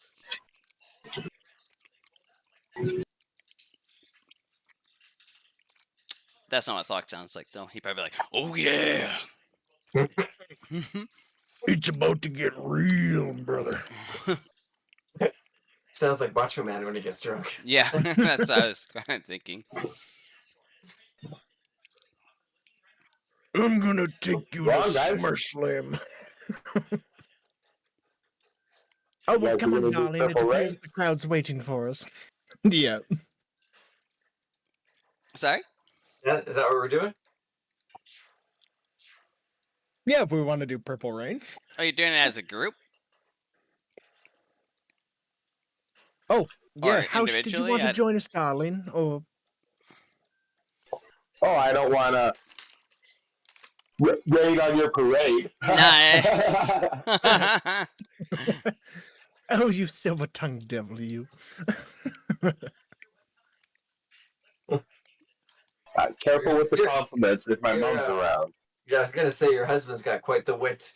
A: That's not what Thok sounds like, though. He'd probably be like, "Oh yeah."
B: It's about to get real, brother.
D: Sounds like Macho Man when he gets drunk.
A: Yeah, that's what I was kind of thinking.
B: I'm gonna take you
C: Wrong,
B: to
C: guys.
B: SummerSlam.
C: You
B: Well,
C: guys
B: come
C: are
B: on,
C: gonna do
B: darling. It
C: Purple Rain?
B: appears the crowd's waiting for us. Yeah.
A: Sorry.
D: Yeah, is that what we're doing?
B: Yeah, if we want to do Purple Rain.
A: Are you doing it as a group?
B: Oh, yeah.
A: Or
B: How did you
A: individually?
B: want to join us, darling? Or
C: Oh, I don't want to rain on your parade.
A: Nice.
B: oh, you silver-tongued devil, you.
C: Careful with the compliments if my
D: You're,
C: mom's around.
D: Yeah, I was gonna say your husband's got quite the wit.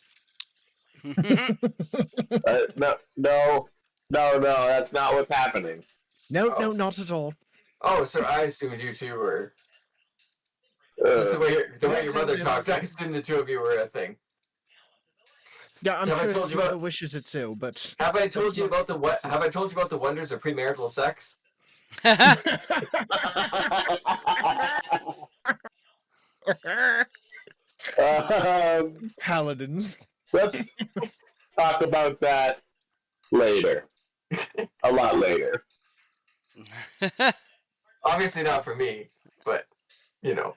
C: No, that's not what's happening.
B: No,
D: Oh.
B: no, not at all.
D: Oh, so I assumed you two were just the way your mother talked. I assumed the two of you were a thing.
B: Yeah, I'm
D: Have I
B: sure
D: told
B: his
D: you about-
B: mother wishes it too, but
D: Have I told
B: That's
D: you
B: not-
D: about the what? Have I told you about the wonders of premarital sex?
B: paladins.
C: Let's talk about that later. A lot later.
D: Obviously not for me, but you know,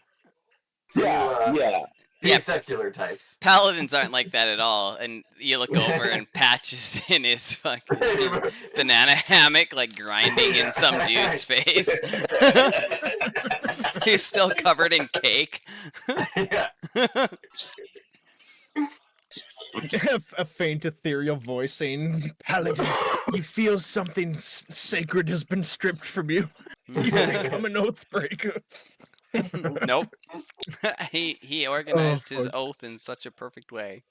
C: Yeah, yeah.
D: few
A: Yeah.
D: secular types.
A: Paladins aren't like that at all. And you look over and Patch is in his fucking banana hammock, like grinding in some dude's face. He's still covered in cake.
D: Yeah.
B: A faint ethereal voice saying, "Paladin, you feel something sacred has been stripped from you. You become an oathbreaker."
A: Nope. he organized his
B: fuck.
A: oath in such a perfect way.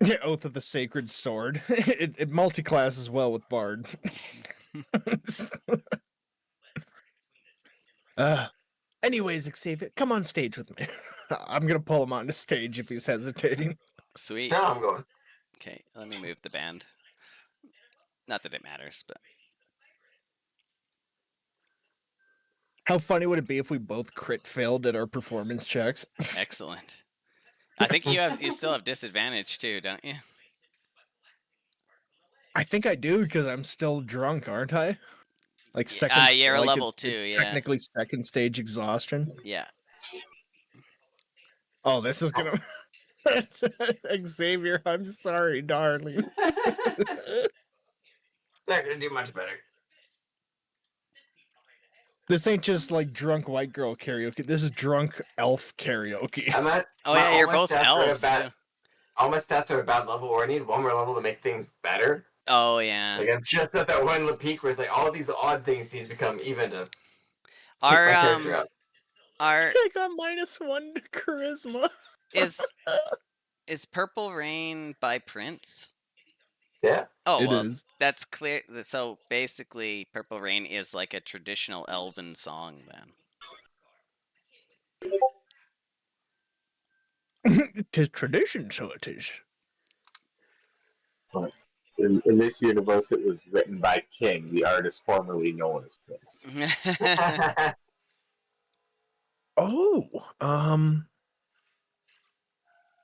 B: Yeah, Oath of the Sacred Sword. It multi-classes well with Bard. Anyways, Xavier, come on stage with me. I'm gonna pull him onto stage if he's hesitating.
A: Sweet.
D: Now I'm going.
A: Okay, let me move the band. Not that it matters, but
B: How funny would it be if we both crit failed at our performance checks?
A: excellent. I think you still have disadvantage too, don't you?
B: I think I do because I'm still drunk, aren't I? Like second.
A: You're a
B: like
A: level
B: it's
A: 2, yeah.
B: Technically, second stage exhaustion.
A: Yeah.
B: Oh, this is gonna. Xavier, I'm sorry, darling.
D: Not gonna do much better.
B: This ain't just like drunk white girl karaoke. This is drunk elf karaoke.
D: I'm at.
A: Oh
D: my-
A: yeah,
D: all
A: you're
D: my
A: both
D: stats are at a
A: elves
D: bad-
A: too.
D: All my stats are at a bad level, or I need one more level to make things better.
A: Oh yeah.
D: Like I'm just at that one peak where it's like all these odd things need to become even to pick
A: Our
D: my character up.
A: our
B: I got -1 to charisma.
A: is Purple Rain by Prince?
D: Yeah.
A: Oh
B: It
A: well,
B: is.
A: that's clear. So basically, Purple Rain is like a traditional elven song then.
B: 'Tis tradition, so it is.
C: In this universe, it was written by King, the artist formerly known as Prince.
B: Oh,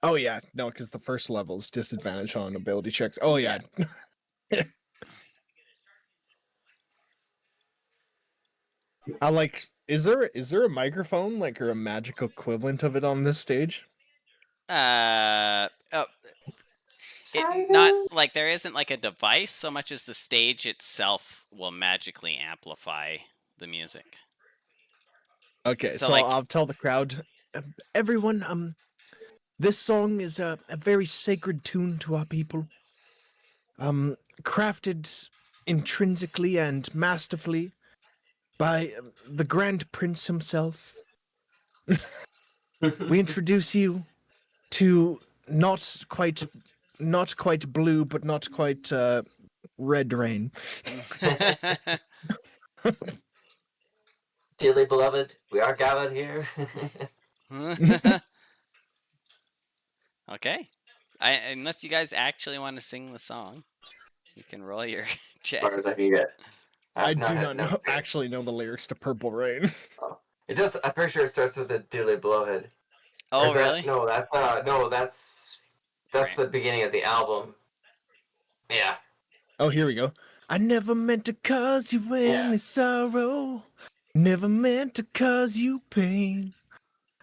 B: Oh yeah, no, because the first level's disadvantage on ability checks. Oh yeah. I like. Is there a microphone like or a magic equivalent of it on this stage?
A: Oh, not like there isn't like a device so much as the stage itself will magically amplify the music.
B: Okay,
A: So,
B: so
A: like-
B: I'll tell the crowd, everyone, this song is a very sacred tune to our people. Crafted intrinsically and masterfully by the Grand Prince himself. We introduce you to not quite blue, but not quite red rain.
D: Dearly beloved, we are gathered here.
A: Okay. Unless you guys actually want to sing the song, you can roll your
D: As far as I
A: checks.
D: can get.
B: I
D: No,
B: do not
D: no,
B: actually know the lyrics to Purple Rain.
D: Oh. It does. I'm pretty sure it starts with a dearly beloved. Or
A: Oh,
D: is that
A: really?
D: no? That's
A: Right.
D: the beginning of the album. Yeah.
B: Oh, here we go. I never meant to cause you any sorrow. Never meant to cause you pain.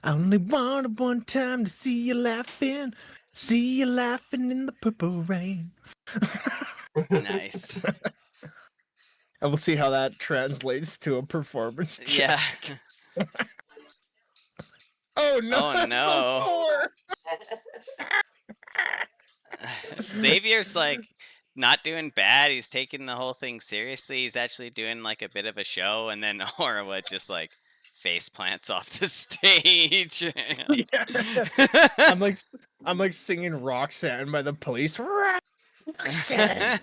B: I only wanted one time to see you laughing. See you laughing in the purple rain.
A: Nice.
B: And we'll see how that translates to a performance
A: Yeah.
B: check. Oh no,
A: Oh,
B: that's
A: no.
B: a 4!
A: Xavier's like not doing bad. He's taking the whole thing seriously. He's actually doing like a bit of a show, and then Orwa just like face plants off the stage.
B: Yeah. I'm like singing Roxanne by the Police. Roxanne.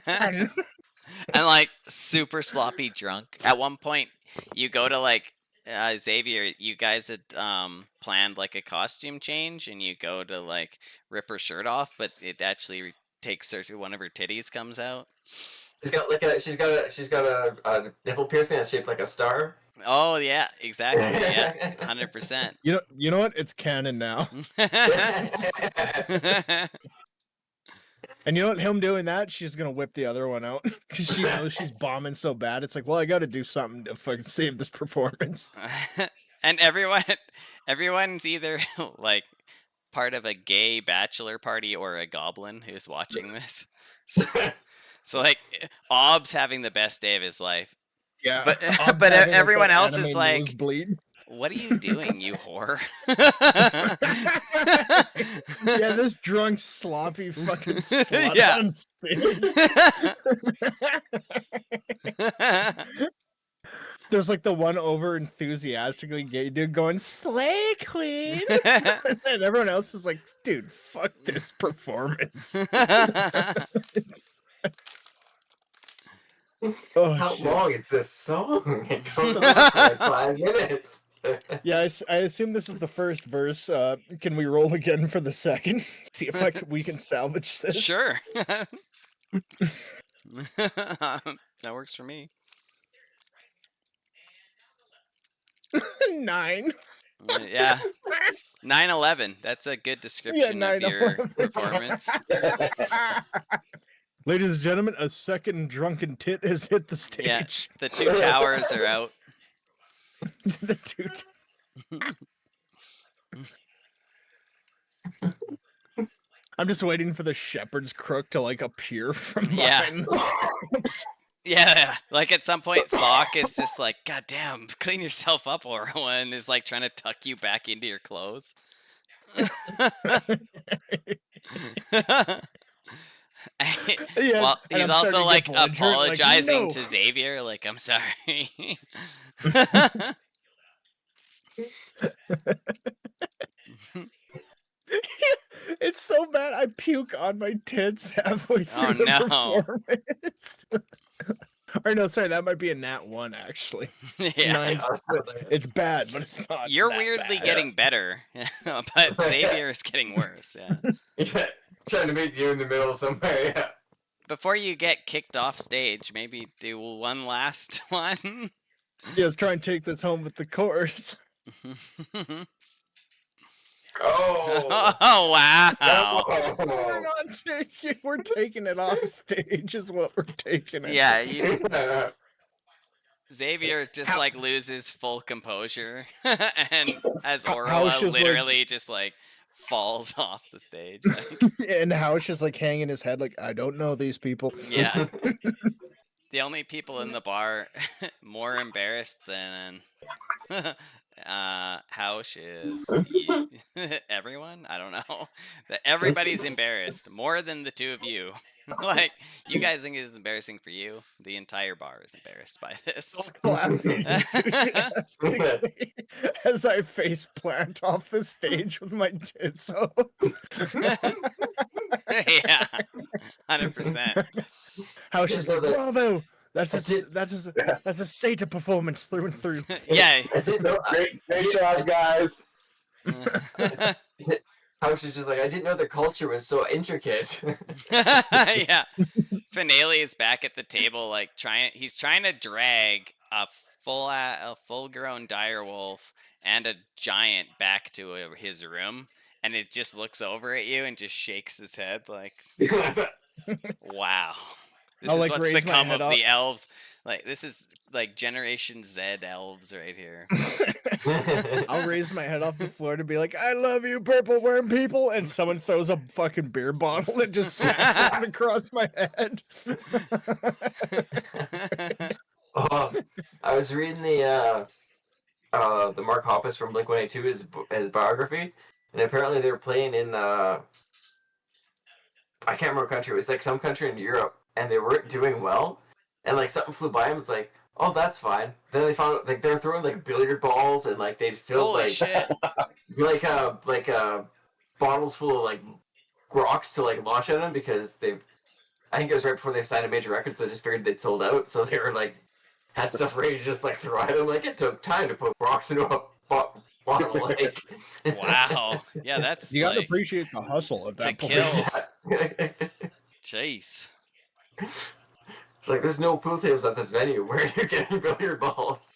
A: And like super sloppy drunk. At one point, you go to like Xavier. You guys had planned like a costume change, and you go to like rip her shirt off, but it actually takes her to one of her titties comes out.
D: She's got a nipple piercing that's shaped like a star.
A: Oh yeah, exactly. Yeah, 100%.
B: You know what? It's canon now. And you know what? Him doing that, she's gonna whip the other one out because she knows she's bombing so bad. It's like, well, I got to do something to fucking save this performance.
A: And everyone's either like part of a gay bachelor party or a goblin who's watching this. So like Ob's having the best day of his life.
B: Yeah,
A: But
B: Ob's
A: but
B: having, like,
A: everyone
B: that
A: else is
B: anime
A: like,
B: nosebleed.
A: what are you doing, you whore?
B: Yeah, this drunk, sloppy fucking slut
A: Yeah.
B: on stage. There's like the one over enthusiastically gay dude going, "Slay Queen!" And everyone else is like, dude, fuck this performance. Oh,
D: How
B: shit.
D: long is this song? It goes on for like 5 minutes.
B: Yeah, I assume this is the first verse. Can we roll again for the second? See if we can salvage this.
A: Sure. That works for me.
B: 9.
A: Yeah. 9/11. That's a good description of your
B: 9/11.
A: performance.
B: Ladies and gentlemen, a second drunken tit has hit the
A: Yeah.
B: stage.
A: The two towers are out.
B: The two. I'm just waiting for the shepherd's crook to like appear from behind.
A: Yeah, like at some point, Thok is just like, "God damn, clean yourself up," Orwa, and is like trying to tuck you back into your clothes.
B: Yeah,
A: well,
B: and
A: he's
B: I'm
A: also
B: starting to
A: like
B: get belligerent, like,
A: apologizing
B: "No."
A: to Xavier, like, "I'm sorry."
B: It's so bad. I puke on my tits halfway through the performance. Or no, sorry, that might be a nat 1 actually.
A: Yeah,
B: It's bad, but it's not.
A: you're
B: that
A: weirdly
B: bad.
A: getting better, but Xavier is getting worse. Yeah.
D: Trying to meet you in the middle somewhere. Yeah.
A: Before you get kicked off stage, maybe do one last one.
B: Yeah, let's try and take this home with the chorus.
D: Oh.
A: Oh wow!
B: We're taking it off stage, is what we're taking it.
A: Yeah, Xavier just like loses full composure, and as Orwa literally just like falls off the stage. Like.
B: And House just like hanging his head, like, I don't know these people.
A: Yeah. The only people in the bar more embarrassed than House is everyone. I don't know. Everybody's embarrassed more than the two of you. Like, you guys think it's embarrassing for you. The entire bar is embarrassed by this.
B: As I face plant off the stage with my tits out.
A: Yeah, 100%.
B: How she's like, bravo, That's
D: That's
B: a
D: it.
B: that's a Sata performance through and through.
A: Yeah.
D: I didn't know.
C: Great job, guys.
D: I was just like, I didn't know the culture was so intricate.
A: Yeah. Finale is back at the table, like he's trying to drag a full-grown direwolf and a giant back to his room, and it just looks over at you and just shakes his head like, wow. This
B: I'll,
A: is
B: like,
A: what's
B: raise my
A: become
B: head
A: of
B: up.
A: the elves. Like, this is like Generation Z elves right here.
B: I'll raise my head off the floor to be like, "I love you, purple worm people," and someone throws a fucking beer bottle and just smashes it across my head.
D: Oh, I was reading the Mark Hoppus from Blink-182 his biography, and apparently they were playing in I can't remember what country. It was like some country in Europe, and they weren't doing well, and like something flew by and was like, "Oh, that's fine." Then they found out like they were throwing like billiard balls and like they'd filled
A: Holy shit.
D: like bottles full of like rocks to like launch at them because they. I think it was right before they signed a major record, so they just figured they'd sold out. So they were like had stuff ready to just like throw at them. Like it took time to put rocks into a bottle. Like
A: Wow. Yeah, that's
B: You gotta
A: like
B: appreciate the hustle at
A: to
B: that point.
A: kill.
D: Yeah.
A: Jeez.
D: Like there's no pool tables at this venue. Where are you getting billiard balls?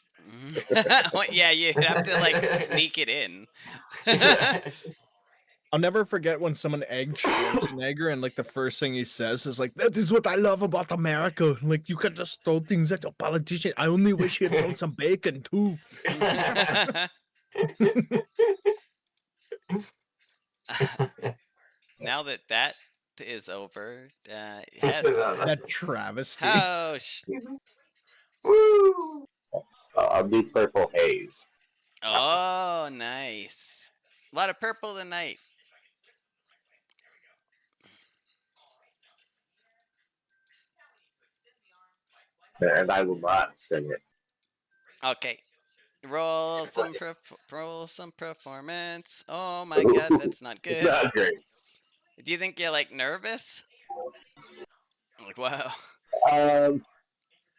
A: Well, yeah, you have to like sneak it in.
B: I'll never forget when someone egged Schwarzenegger, and like the first thing he says is like, "That is what I love about America. Like you can just throw things at a politician. I only wish he had thrown some bacon too."
A: Now that that is over, has
B: That travesty.
A: how
D: Woo!
C: I'll do purple haze.
A: oh, nice. A lot of purple tonight.
C: And I will not sing it.
A: Okay. Roll some performance. Oh my god, that's not good.
C: Not great.
A: Do you think you're like nervous? Like, wow.
C: Um,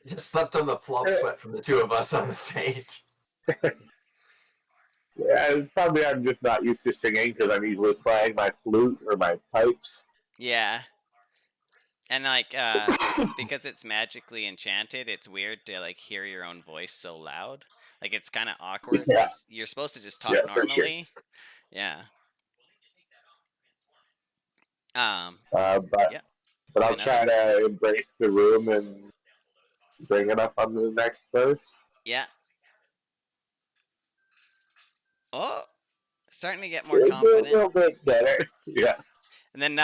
D: Just slept on the flop sweat from the two of us on the stage.
C: yeah, it's probably I'm just not used to singing because I'm usually playing my flute or my pipes.
A: Yeah. And like because it's magically enchanted, it's weird to like hear your own voice so loud. Like it's kind of awkward
C: Yeah.
A: because you're supposed to just talk
C: Yeah, for sure.
A: normally. Yeah.
C: But
A: Yeah.
C: but I'll
A: Another?
C: try to embrace the room and bring it up on the next verse.
A: Yeah. Oh, starting to get more
C: A
A: confident.
C: little bit better. Yeah.
A: And then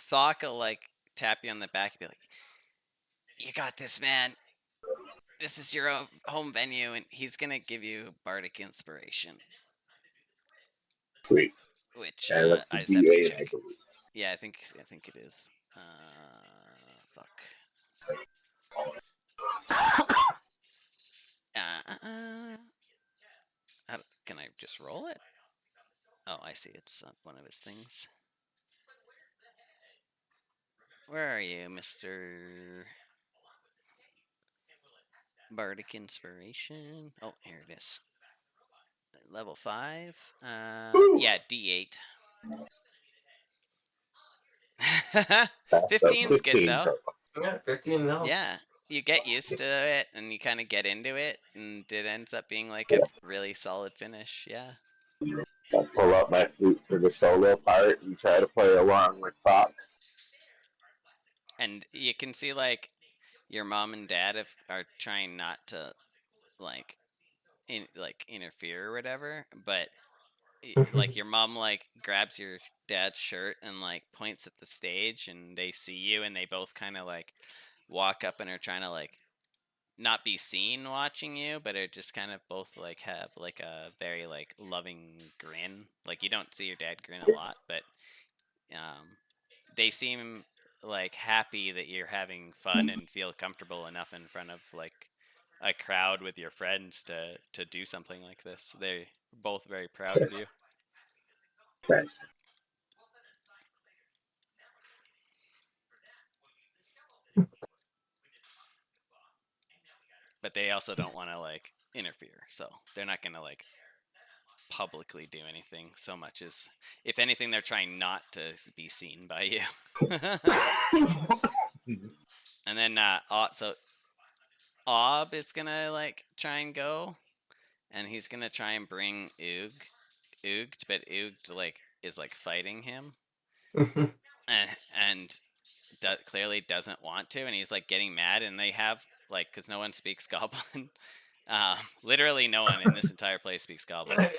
A: Thawk will like tap you on the back and be like, "You got this, man. This is your home venue," and he's gonna give you bardic inspiration,
C: Sweet.
A: which
C: And that's a
A: I just have to
C: D8, I
A: check.
C: believe.
A: Yeah, I think it is. Fuck. Can I just roll it? Oh, I see. It's one of his things. Where are you, Mr. Bardic Inspiration? Oh, here it is. Level 5. Yeah, D8.
C: So
A: 15's good
C: 15
A: though.
C: purple.
D: Yeah, 15 mils.
A: Yeah, you get used to it and you kind of get into it, and it ends up being like a really solid finish. Yeah.
C: I'll pull out my flute for the solo part and try to play along with Fox.
A: And you can see like your mom and dad are trying not to like interfere or whatever, but like your mom like grabs your dad's shirt and like points at the stage, and they see you, and they both kind of like walk up and are trying to like not be seen watching you, but are just kind of both like have like a very like loving grin. Like you don't see your dad grin a lot, but they seem like happy that you're having fun and feel comfortable enough in front of like a crowd with your friends to do something like this. They're both very proud of you.
C: Nice.
A: but they also don't want to like interfere, so they're not gonna like publicly do anything so much as, if anything, they're trying not to be seen by you. And then so Ob is gonna like try and go, and he's gonna try and bring Oog, but Oog like is like fighting him, and clearly doesn't want to, and he's like getting mad, and they have like, because no one speaks Goblin. Literally no one in this entire place speaks Goblin.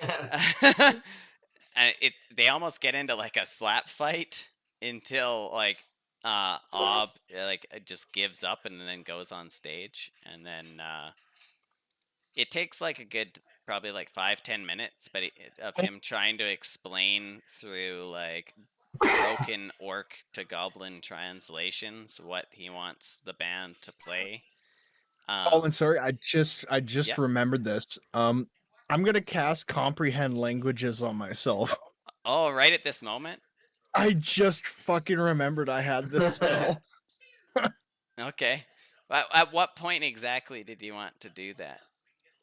A: And they almost get into like a slap fight until like Ob like just gives up and then goes on stage, and then it takes like a good probably like 5-10 minutes, but of him trying to explain through like broken orc to goblin translations what he wants the band to play.
B: Oh, and sorry, I just
A: Yep.
B: remembered this. I'm gonna cast comprehend languages on myself.
A: Oh, right at this moment.
B: I just fucking remembered I had this spell.
A: Okay. At what point exactly did you want to do that?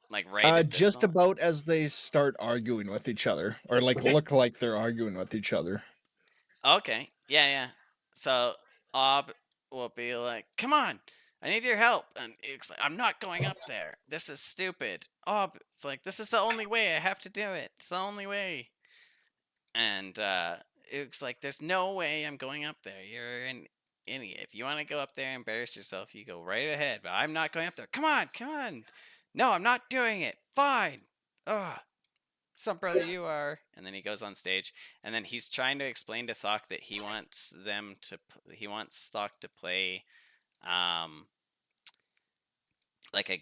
A: Like right at this
B: Just
A: moment?
B: about as they start arguing with each other, or like look like they're arguing with each other.
A: Okay. Yeah. So Ob will be like, "Come on, I need your help," and it's like, "I'm not going up there. This is stupid." Ob, it's like, "This is the only way. I have to do it. It's the only way." And it's like, "There's no way I'm going up there. You're an idiot. If you want to go up there and embarrass yourself, you go right ahead. But I'm not going up there. Come on. No, I'm not doing it. Fine. Ugh. Some brother you are." And then he goes on stage, and then he's trying to explain to Thok that he wants Thok to play like a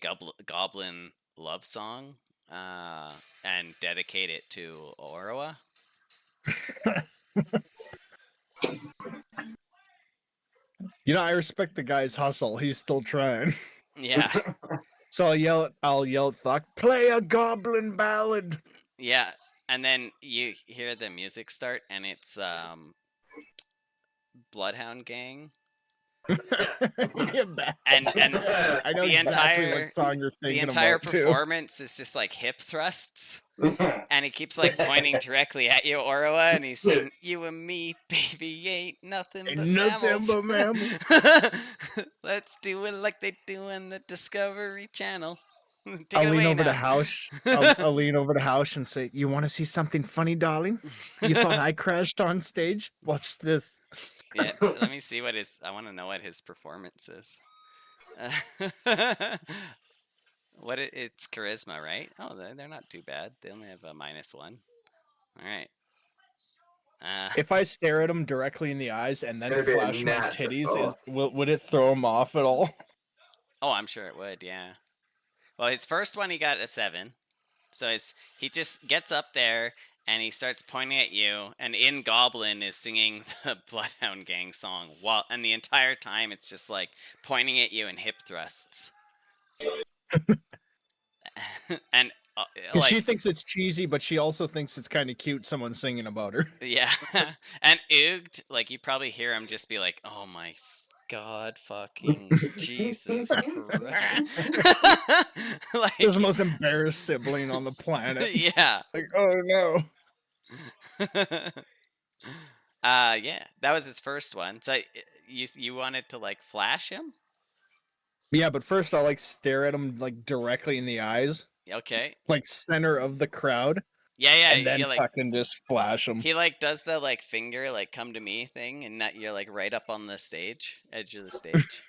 A: goblin love song and dedicate it to Orwa.
B: You know, I respect the guy's hustle. He's still trying.
A: Yeah.
B: So I'll yell at Thok, play a goblin ballad.
A: Yeah, and then you hear the music start, and it's Bloodhound Gang, and
B: I know
A: the
B: exactly what
A: entire
B: song you're
A: the
B: thinking
A: entire
B: about too.
A: performance is just like hip thrusts, and he keeps like pointing directly at you, Orwa, and he's singing, "You and me, baby, ain't nothing
B: Ain't
A: but
B: nothing
A: mammals.
B: but mammals."
A: Let's do it like they do in the Discovery Channel." Take
B: I'll
A: it
B: lean
A: away
B: over to
A: now.
B: House. I'll lean over to House and say, "You want to see something funny, darling? You thought I crashed on stage? Watch this."
A: Yeah, let me see what his. I want to know what his performance is. It's charisma, right? Oh, they're not too bad. They only have a -1. All right.
B: If I stare at him directly in the eyes and then
D: gonna be a
B: flash my
D: nat,
B: titties,
D: oh.
B: would it throw him off at all?
A: Oh, I'm sure it would. Yeah. Well, his first one he got a 7. So he just gets up there and he starts pointing at you, and in Goblin is singing the Bloodhound Gang song, and the entire time it's just like pointing at you and hip thrusts. And
B: Because
A: like,
B: she thinks it's cheesy, but she also thinks it's kind of cute someone singing about her.
A: yeah. And Ooged, like, you probably hear him just be like, "Oh my God, fucking Jesus Christ." Like,
B: This is the most embarrassed sibling on the planet.
A: yeah.
B: Like, oh no.
A: Yeah, that was his first one. So you wanted to like flash him?
B: Yeah, but first I'll like stare at him like directly in the eyes,
A: Okay.
B: like center of the crowd,
A: Yeah,
B: and then
A: you like
B: fucking just flash him.
A: he like does the like finger like come to me thing, and that you're like right up on the stage, edge of the stage.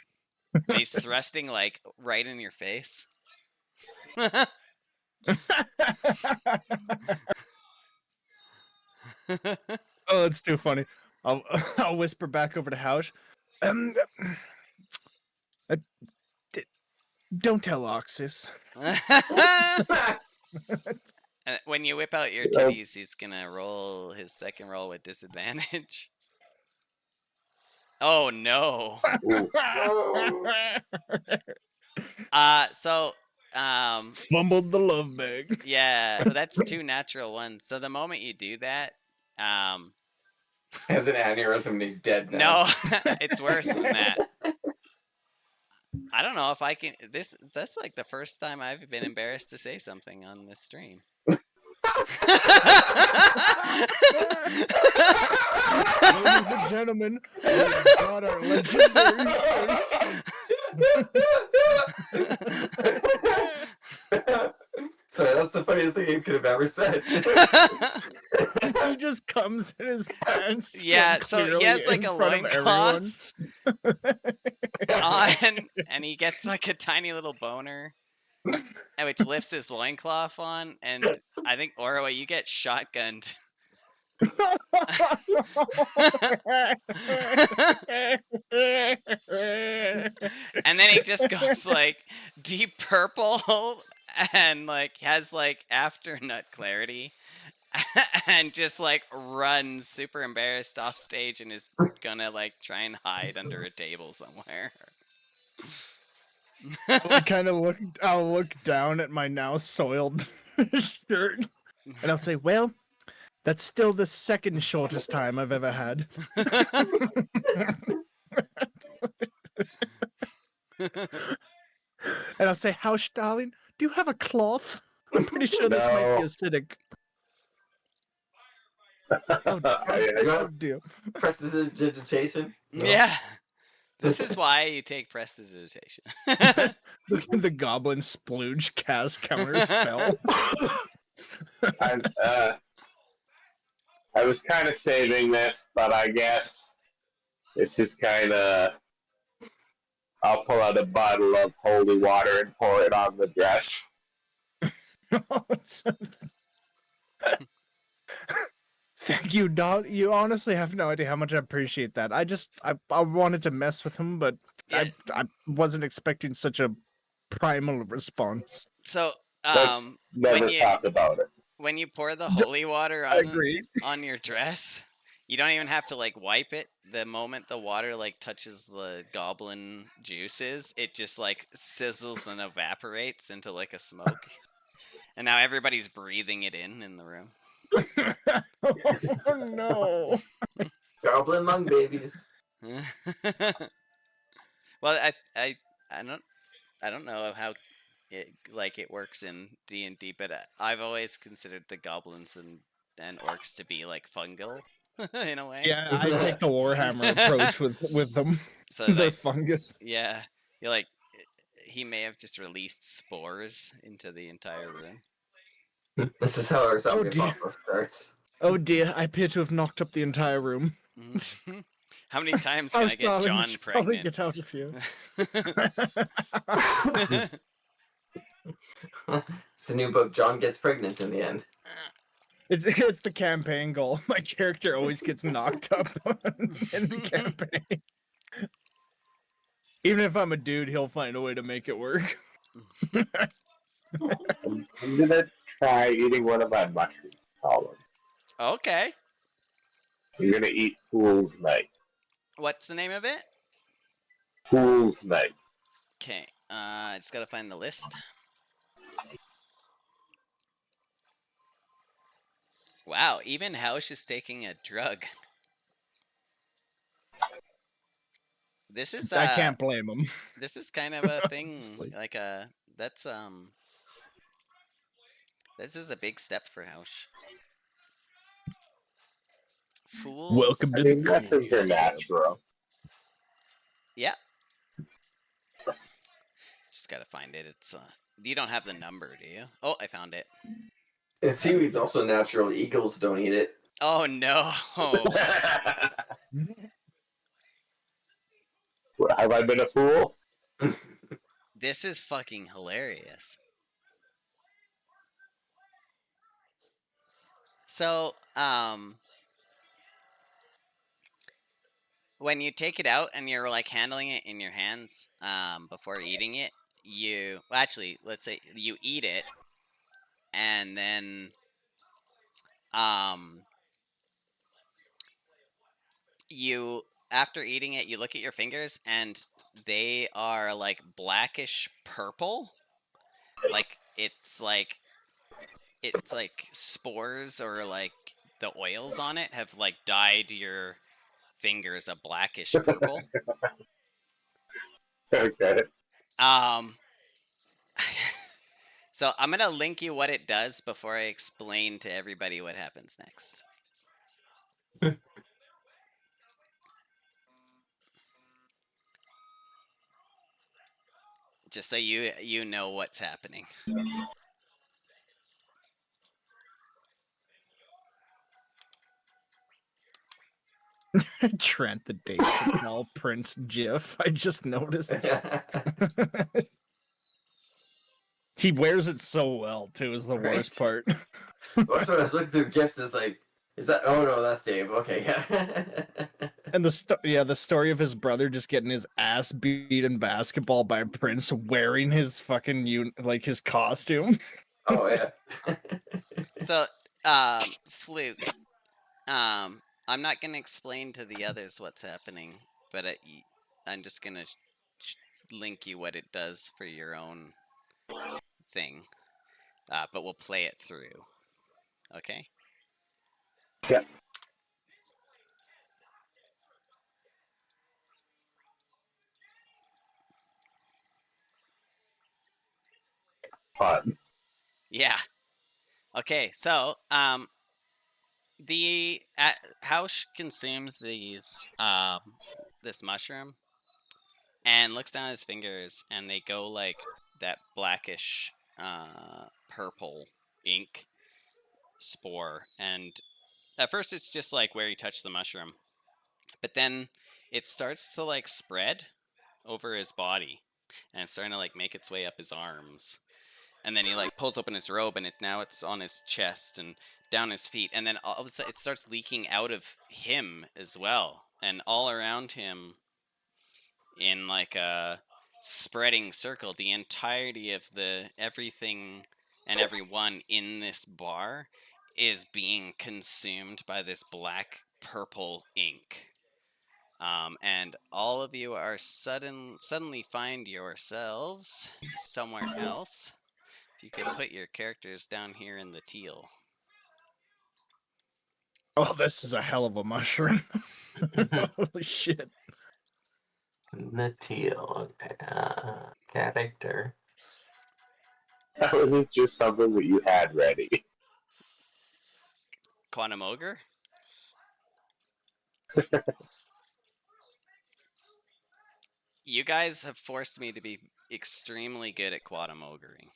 A: And he's thrusting like right in your face.
B: Oh, it's too funny. I'll whisper back over to House. Uh, don't tell Oxys.
A: And when you whip out your titties, he's gonna roll his second roll with disadvantage. Oh no. So
B: Fumbled the love bag.
A: yeah, that's 2 natural ones. So the moment you do that,
D: Has an aneurysm and he's dead now.
A: no, it's worse than that. I don't know if I can. That's like the first time I've been embarrassed to say something on this stream.
B: Ladies and gentlemen, we've got our legendary
D: Sorry, that's the funniest thing you could have ever said.
B: He just comes in his pants.
A: Yeah, so he has like a loincloth on, and he gets like a tiny little boner, which lifts his loincloth on, and I think Orwa, you get shotgunned. And then he just goes like deep purple and like has like afternoon clarity and just like runs super embarrassed off stage and is gonna like try and hide under a table somewhere.
B: I'll look down at my now soiled shirt and I'll say, well, that's still the second shortest time I've ever had. And I'll say, House darling, do you have a cloth? I'm pretty sure this might be acidic. Oh dear.
D: Prestidigitation? No.
A: Yeah. This is why you take prestidigitation.
B: The goblin splooge cast counter spell.
C: I was kind of saving this, but I guess this is kind of. I'll pull out a bottle of holy water and pour it on the dress.
B: Thank you, Doc. You honestly have no idea how much I appreciate that. I wanted to mess with him, but I wasn't expecting such a primal response.
A: So,
C: Let's never talk about it.
A: When you pour the holy water on your dress, you don't even have to like wipe it. The moment the water like touches the goblin juices, it just like sizzles and evaporates into like a smoke. And now everybody's breathing it in the room.
B: Oh no.
D: Goblin lung babies.
A: Well, I don't know how it works in D&D, but I've always considered the goblins and orcs to be like fungal in a way.
B: Yeah, I take the Warhammer approach with them.
A: So
B: they're
A: like,
B: fungus.
A: Yeah, you're like he may have just released spores into the entire room.
D: This is how our zombie apocalypse starts.
B: Oh dear, I appear to have knocked up the entire room.
A: How many times can I get John pregnant?
B: Get out of here.
D: It's a new book. John gets pregnant in the end.
B: It's the campaign goal. My character always gets knocked up in the campaign. Even if I'm a dude, he'll find a way to make it work.
C: I'm gonna try eating one of my mushrooms, Colin.
A: Okay.
C: I'm gonna eat Fool's Night.
A: What's the name of it?
C: Fool's Night.
A: Okay. I just gotta find the list. Wow, even House is taking a drug. This is
B: I can't blame him.
A: This is kind of a thing, like this is a big step for House. Fools.
B: Welcome to the
C: methods are natural.
A: Yeah. Just gotta find it. It's you don't have the number, do you? Oh, I found it.
D: And seaweed's also natural. Eagles don't eat it.
A: Oh no.
C: Have I been a fool?
A: This is fucking hilarious. So, when you take it out and you're like handling it in your hands, before eating it, let's say you eat it, and then, after eating it, you look at your fingers and they are like blackish purple. Like it's like spores or like the oils on it have like dyed your fingers a blackish purple.
C: Okay.
A: Um. So I'm gonna link you what it does before I explain to everybody what happens next. Just so you know what's happening.
B: Trent the Dave Chappelle Prince GIF. I just noticed. He wears it so well too. Is the worst part.
D: Also, I was looking through gifts. It's like, is that? Oh no, that's Dave. Okay, yeah.
B: And the story of his brother just getting his ass beat in basketball by Prince wearing his fucking his costume.
D: Oh yeah.
A: So, Fluke. I'm not gonna explain to the others what's happening, but I'm just gonna link you what it does for your own thing. But we'll play it through. Okay.
C: Yeah. Fun.
A: Yeah. Okay. So, the House consumes this mushroom and looks down at his fingers, and they go like that blackish purple ink spore. And at first it's just like where you touch the mushroom, but then it starts to like spread over his body, and it's starting to like make its way up his arms. And then he like pulls open his robe, and it's on his chest and down his feet, and then all of a sudden it starts leaking out of him as well, and all around him in like a spreading circle, the entirety of the everything and everyone in this bar is being consumed by this black purple ink. And all of you are suddenly find yourselves somewhere else. If you could put your characters down here in the teal.
B: Oh, this is a hell of a mushroom. Holy shit.
D: The teal. Okay. Character.
C: That was just something that you had ready.
A: Quantum Ogre? You guys have forced me to be extremely good at Quantum Ogering.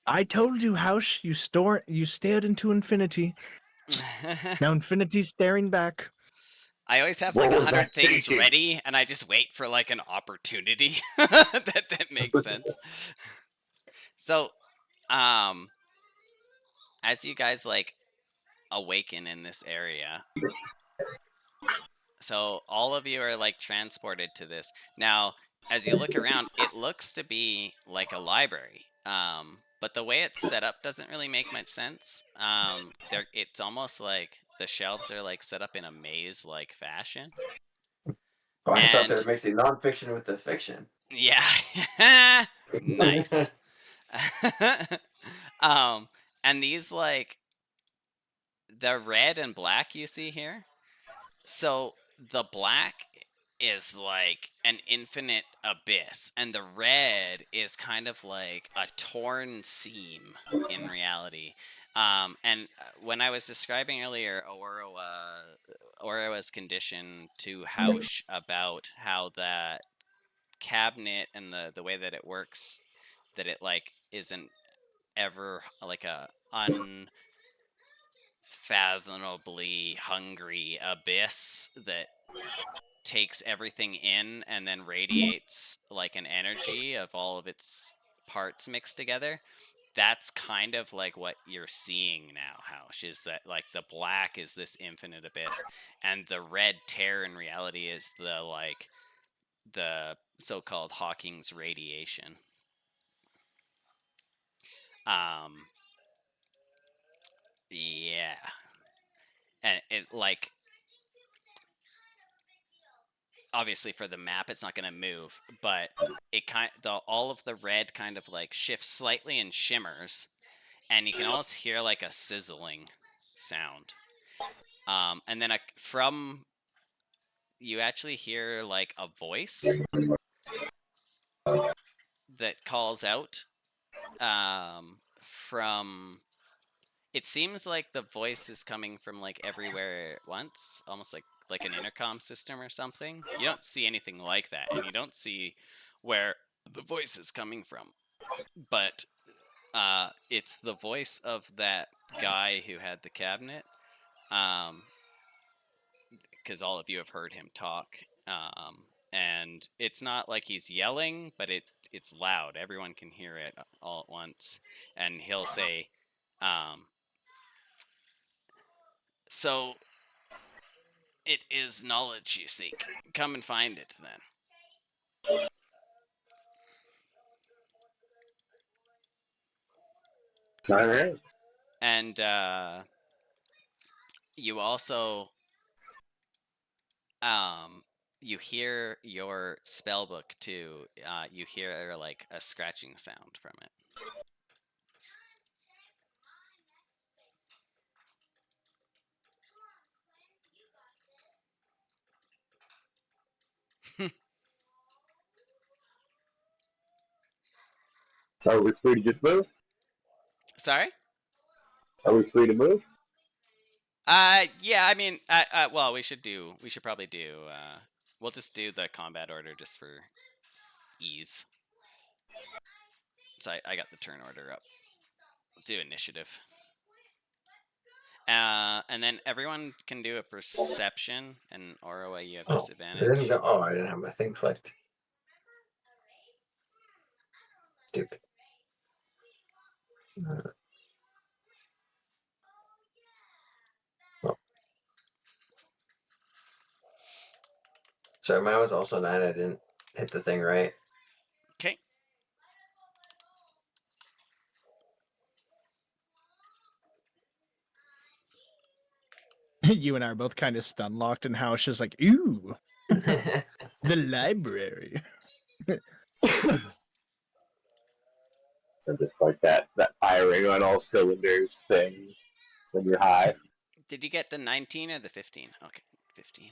B: I told you, House, you stared into infinity. Now infinity's staring back.
A: I always have
C: What
A: like
C: was I
A: 100 things
C: thinking?
A: ready, and I just wait for like an opportunity that makes sense. So, as you guys like awaken in this area, so all of you are like transported to this. Now, as you look around, it looks to be like a library. But the way it's set up doesn't really make much sense. It's almost like the shelves are like set up in a maze-like fashion.
D: Oh, I thought they were
A: And
D: mixing nonfiction with the fiction.
A: yeah, nice. um, and these like the red and black you see here. So the black is like an infinite abyss, and the red is kind of like a torn seam in reality. And when I was describing earlier, Aura was conditioned to Hausch about how that cabinet and the way that it works, that it like isn't ever like a unfathomably hungry abyss that takes everything in and then radiates like an energy of all of its parts mixed together. That's kind of like what you're seeing now, Hausch, is that like the black is this infinite abyss, and the red tear in reality is the so-called Hawking's radiation. Um, yeah, and it like obviously for the map it's not going to move, but it all of the red kind of like shifts slightly and shimmers, and you can almost hear like a sizzling sound. And then from you actually hear like a voice, that calls out from. It seems like the voice is coming from like everywhere at once, almost like an intercom system or something. You don't see anything like that, and you don't see where the voice is coming from. But it's the voice of that guy who had the cabinet. Because all of you have heard him talk. And it's not like he's yelling, but it's loud. Everyone can hear it all at once. And he'll say, so it is knowledge you seek. Come and find it then.
C: All right.
A: And you also you hear your spell book too. You hear like a scratching sound from it.
C: Are we free to just move?
A: Sorry?
C: Are we free to move?
A: Yeah, I mean, well, we should probably do, we'll just do the combat order just for ease. So I got the turn order up. Let's do initiative. And then everyone can do a perception, and Oroa, you have
D: I
A: disadvantage.
D: didn't go. Oh, I didn't have my thing clicked. Stupid. Oh. Sorry, mine was also 9. I didn't hit the thing right.
A: Okay.
B: You and I are both kind of stun locked, and House is like, "Ooh, the library."
C: And just like that firing on all cylinders thing when you're high.
A: Did you get the 19 or the 15? Okay, 15.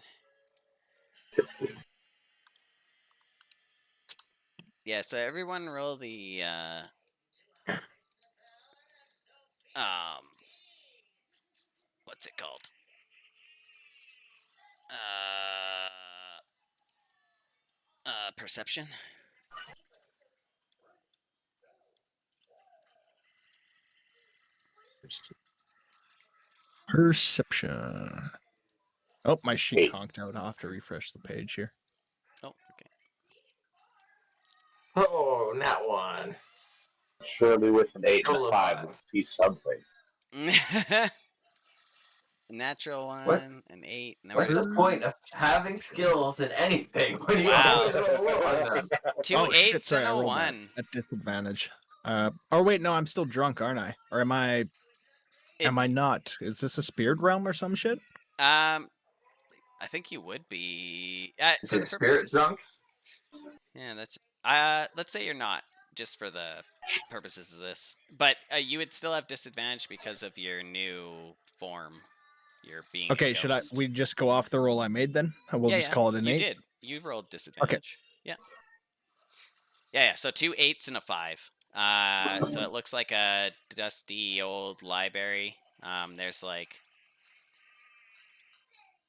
A: Yeah, so everyone roll the what's it called? Perception.
B: Perception. Oh, my sheet
C: 8.
B: conked out. I'll have to refresh the page here.
A: Oh, okay.
D: Oh, not 1.
C: Surely with an 8 and
D: Roll
C: a
D: a
C: 5,
D: five.
C: we'll see something.
A: Natural 1,
D: What?
A: an 8. No,
D: What's
A: where's
D: the point of having skills in anything when you
A: Wow.
D: always roll low on them?
A: two
B: Oh shit!
A: eights
B: Sorry,
A: and
B: I
A: a
B: rolled
A: 1?
B: at disadvantage. Or wait, no, I'm still drunk, aren't I? Or am I? Am I not? Is this a spirit realm or some shit?
A: I think you would be
D: Is
A: for
D: it
A: the
D: spirit
A: purposes.
D: drunk?
A: Yeah, that's. Let's say you're not, just for the purposes of this. But you would still have disadvantage because of your new form. You're being
B: Okay,
A: a
B: should
A: ghost.
B: we just go off the roll I made then? We'll just call it an
A: you
B: 8.
A: did. You rolled disadvantage. Yeah. Yeah. So 2 8s and a 5. So it looks like a dusty old library. There's like.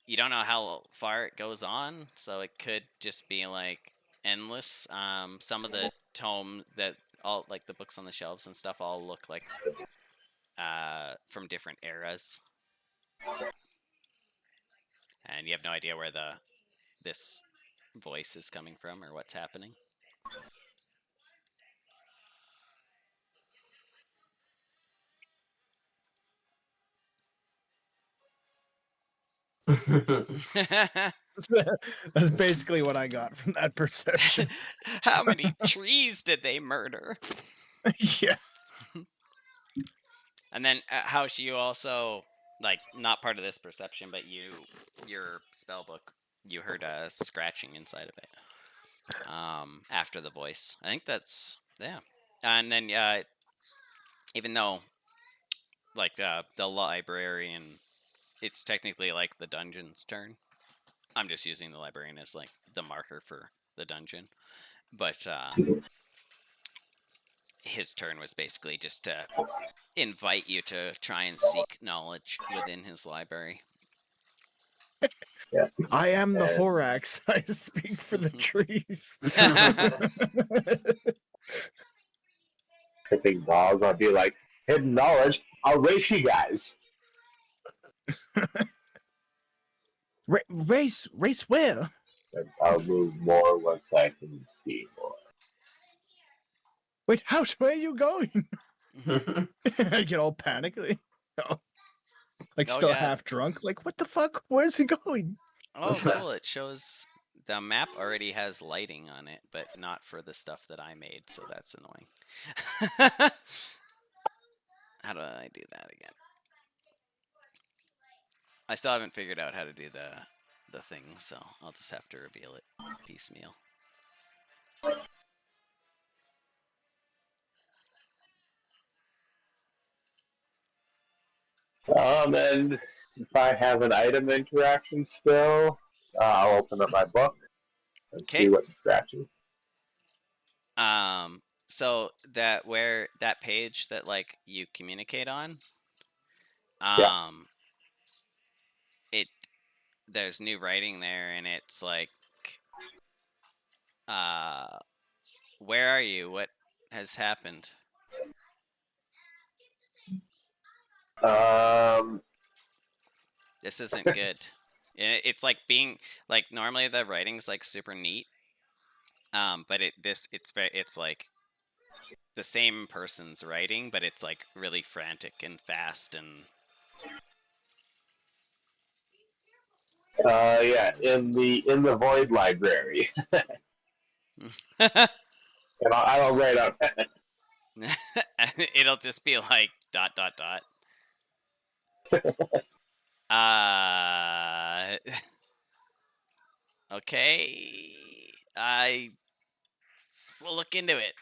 A: You don't know how far it goes on, so it could just be like endless. Some of the tome that all like the books on the shelves and stuff all look like from different eras, and you have no idea where this voice is coming from or what's happening.
B: That's basically what I got from that perception.
A: How many trees did they murder?
B: Yeah.
A: And then how you also like not part of this perception, but your spell book, you heard a scratching inside of it. After the voice, I think that's and then even though like the librarian, it's technically like the dungeon's turn. I'm just using the librarian as like the marker for the dungeon, but his turn was basically just to invite you to try and seek knowledge within his library.
C: Yeah.
B: I am the
C: And
B: Horax. I speak for the trees.
C: tripping balls, I'll be like, hidden knowledge, I'll race you guys.
B: Race where?
C: And I'll move more once I can see more.
B: Wait, where are you going? I get all panicked. Like
A: Oh,
B: still
A: yeah.
B: half drunk. Like, what the fuck? Where's he going?
A: Oh, cool. It shows the map already has lighting on it, but not for the stuff that I made, so that's annoying. How do I do that again? I still haven't figured out how to do the thing, so I'll just have to reveal it piecemeal.
C: And if I have an item interaction still, I'll open up my book and see
A: Okay.
C: what's scratchy.
A: So that page that like you communicate on,
C: Yeah.
A: it there's new writing there, and it's like, where are you? What has happened? This isn't good. It's like being like normally the writing's like super neat, but it's like the same person's writing, but it's like really frantic and fast and.
C: Yeah, in the void library, and I'll write up.
A: It'll just be like ... Okay. I will look into it.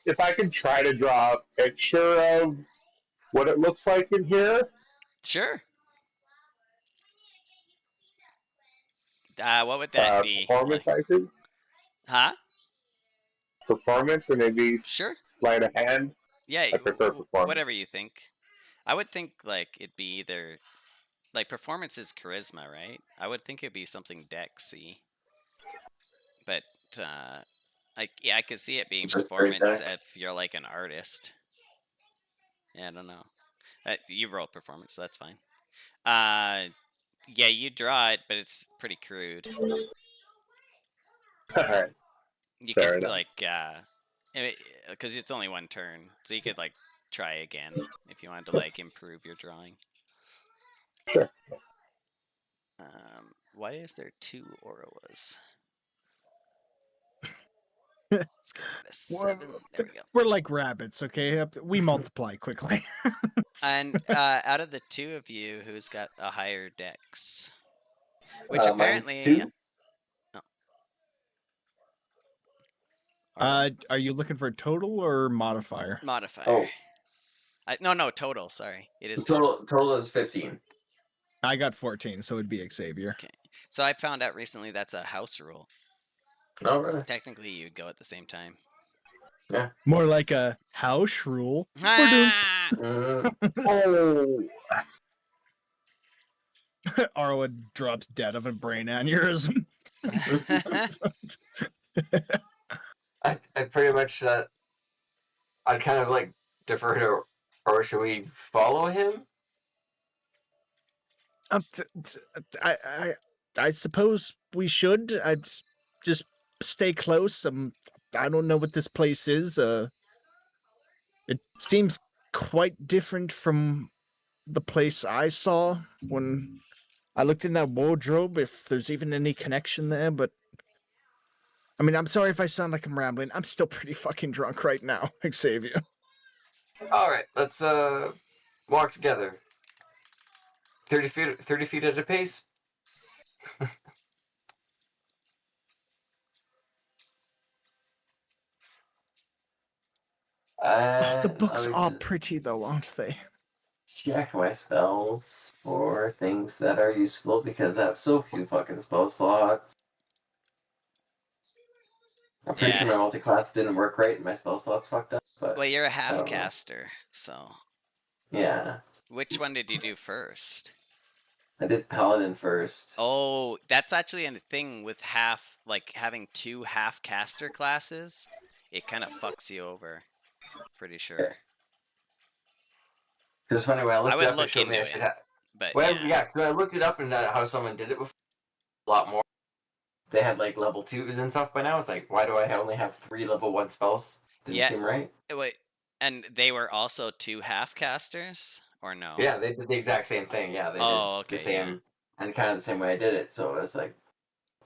C: If I can try to draw a picture of what it looks like in here.
A: Sure. What would that be?
C: Performance,
A: Like?
C: I think.
A: Huh?
C: Performance, or maybe
A: Sure.
C: sleight of hand.
A: Yeah,
C: I prefer performance.
A: whatever you think. I would think like it'd be either like performance is charisma, right? I would think it'd be something Dexy. But I could see it being
D: Just straight
A: performance
D: Dex.
A: if you're like an artist. Yeah, I don't know. You roll performance, so that's fine. Yeah, you draw it, but it's pretty crude.
C: All right.
A: You
C: Fair
A: could
C: enough.
A: like because it's only one turn, so you could like try again if you wanted to like improve your drawing.
C: Sure.
A: Why is there 2 Auroras? Let's get rid of 7. There we go.
B: We're like rabbits, okay? We multiply quickly.
A: And out of the 2 of you, who's got a higher dex? Which
D: Mine's
A: apparently.
D: 2.
A: Oh.
B: Are you looking for a total or modifier?
A: Modifier.
D: Oh.
A: No, total. Sorry, it is total.
D: Total is 15.
B: I got 14, so it'd be Xavior.
A: Okay. So I found out recently that's a house rule.
D: Oh, really?
A: Technically, you'd go at the same time.
D: Yeah.
B: More like a house rule.
A: Ah!
C: Oh.
B: Arwa drops dead of a brain aneurysm.
D: I pretty much I'd kind of like defer to, or should we follow him?
B: I suppose we should. I'd just stay close. I don't know what this place is. It seems quite different from the place I saw when I looked in that wardrobe, if there's even any connection there, but I mean, I'm sorry if I sound like I'm rambling. I'm still pretty fucking drunk right now, Xavier.
D: All right, let's walk together. 30 feet at a pace.
B: The books are pretty though, aren't they?
D: check my spells for things that are useful because I have so few fucking spell slots. I'm pretty sure
A: Yeah.
D: my multi-class didn't work right and my spell slots fucked up, but
A: Well, you're a
D: I
A: half
D: don't know.
A: caster, so
D: Yeah.
A: which one did you do first?
D: I did Paladin first.
A: Oh, that's actually a thing with having two half caster classes. It kind of fucks you over. Pretty sure.
D: It's funny, when I
A: I
D: looked it
A: would
D: up, it
A: look
D: showed me
A: into
D: I
A: it,
D: should have.
A: but
D: Well,
A: yeah.
D: yeah, because I looked it up and how someone did it before. A lot more. They had like level 2s and stuff by now. It's like, why do I only have 3 level 1 spells? Didn't
A: Yeah.
D: seem right.
A: Wait, and they were also two half casters, or no?
D: Yeah, they did the exact same thing. Yeah, they did
A: Oh,
D: the
A: okay, yeah.
D: same, and kind of the same way I did it. So I was like,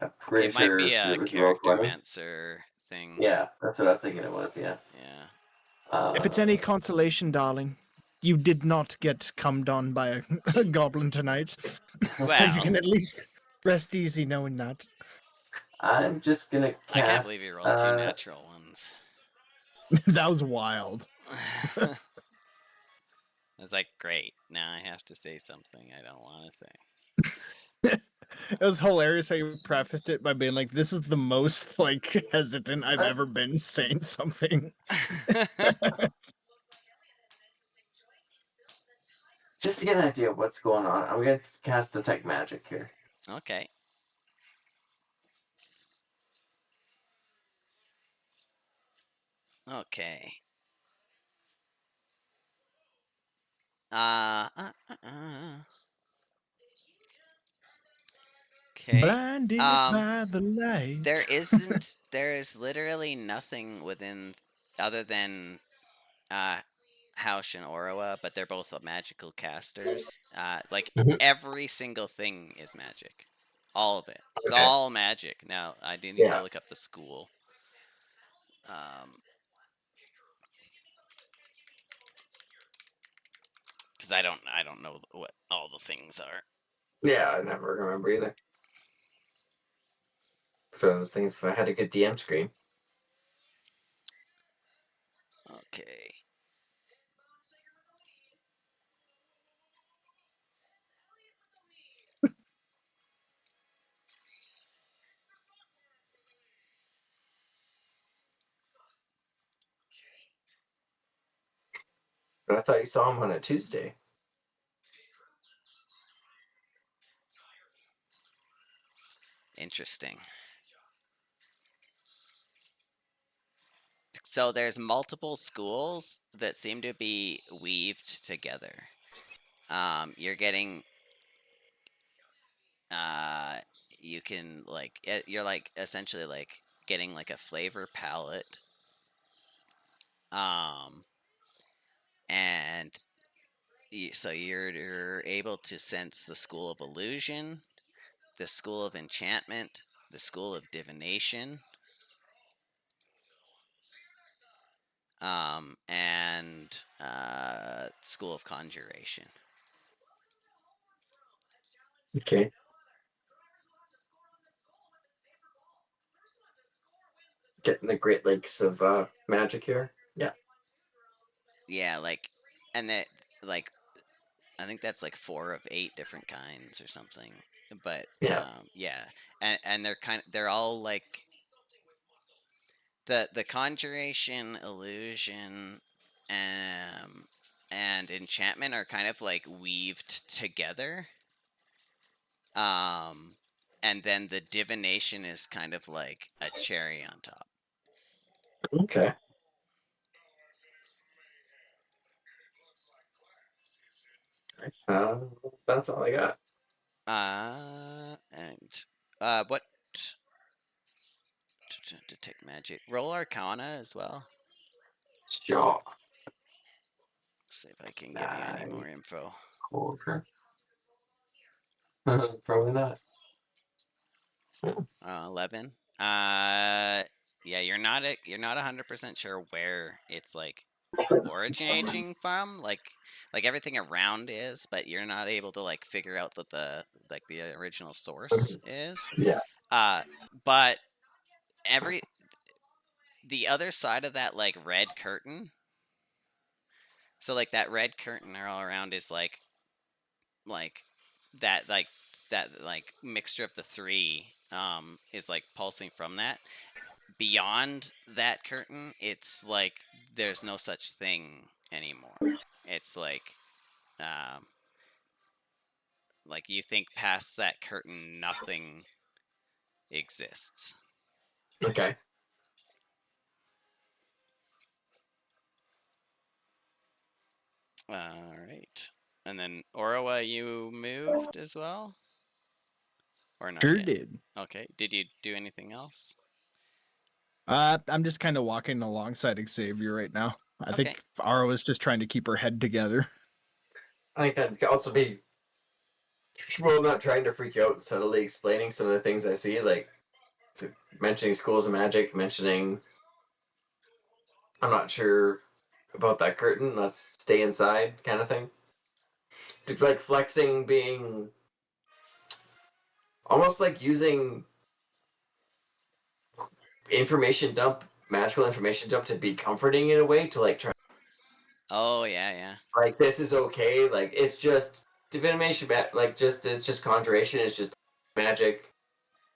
D: I'm pretty
A: It might
D: sure
A: be
D: it
A: a
D: was roll
A: character
D: 20.
A: mancer thing.
D: Yeah, that's what I was thinking it was. Yeah.
A: Yeah.
B: If it's any consolation, darling, you did not get cummed on by a goblin tonight. So you
A: Well,
B: can at least rest easy knowing that.
D: I'm just gonna cast.
A: I can't believe you rolled two natural ones.
B: That was wild.
A: I was like, great. Now I have to say something I don't want to say.
B: It was hilarious how you prefaced it by being like, "This is the most like hesitant I've ever been saying something."
D: Just to get an idea of what's going on, I'm gonna cast Detect Magic here.
A: Okay. Okay. Okay.
B: Blinded by the light.
A: There is literally nothing within other than Hausch and Orowa, but they're both magical casters. Like
D: Mhm.
A: every single thing is magic. All of it. It's
D: Okay.
A: all magic. Now I do need to
D: Yeah.
A: look up the school. Because I don't know what all the things are.
D: Yeah, I never remember either. So those things, if I had a good DM screen.
A: Okay.
D: But I thought you saw him on a Tuesday.
A: Interesting. So there's multiple schools that seem to be weaved together. You're getting you can you're like essentially like getting like a flavor palette. And so you're able to sense the school of illusion, the school of enchantment, the school of divination, and school of conjuration.
D: Okay. Getting the Great Lakes of magic here. Yeah.
A: Yeah, and that like I think that's like 4 of 8 different kinds or something. But
D: Yeah.
A: yeah, and they're all like the conjuration, illusion, and enchantment are kind of like weaved together. And then the divination is kind of like a cherry on top.
D: Okay. That's all I got.
A: And what detect magic? Roll Arcana as well.
D: Sure.
A: See if I can give you any more info.
D: Over. Probably not.
A: 11. Yeah, you're not 100% sure where it's like originating from. Like everything around is, but you're not able to like figure out that the original source is.
D: Yeah.
A: But the other side of that like red curtain So like that red curtain all around is like that like mixture of the three is like pulsing from that. Beyond that curtain, it's like there's no such thing anymore. It's um like you think past that curtain nothing exists.
D: Okay.
A: All right. And then Orawa, you moved as well? Or not
B: Sure
A: yet?
B: did.
A: Okay. Did you do anything else?
B: I'm just kind of walking alongside Xavier right now. I
A: Okay.
B: think Ara was just trying to keep her head together.
D: I think that could also be, well, not trying to freak you out, subtly explaining some of the things I see, like mentioning schools of magic, mentioning, I'm not sure about that curtain, let's stay inside kind of thing. Like flexing being almost like using magical information dump to be comforting in a way, to like try,
A: Oh, yeah.
D: like, this is okay, like it's just divination, like just it's just conjuration, it's just magic,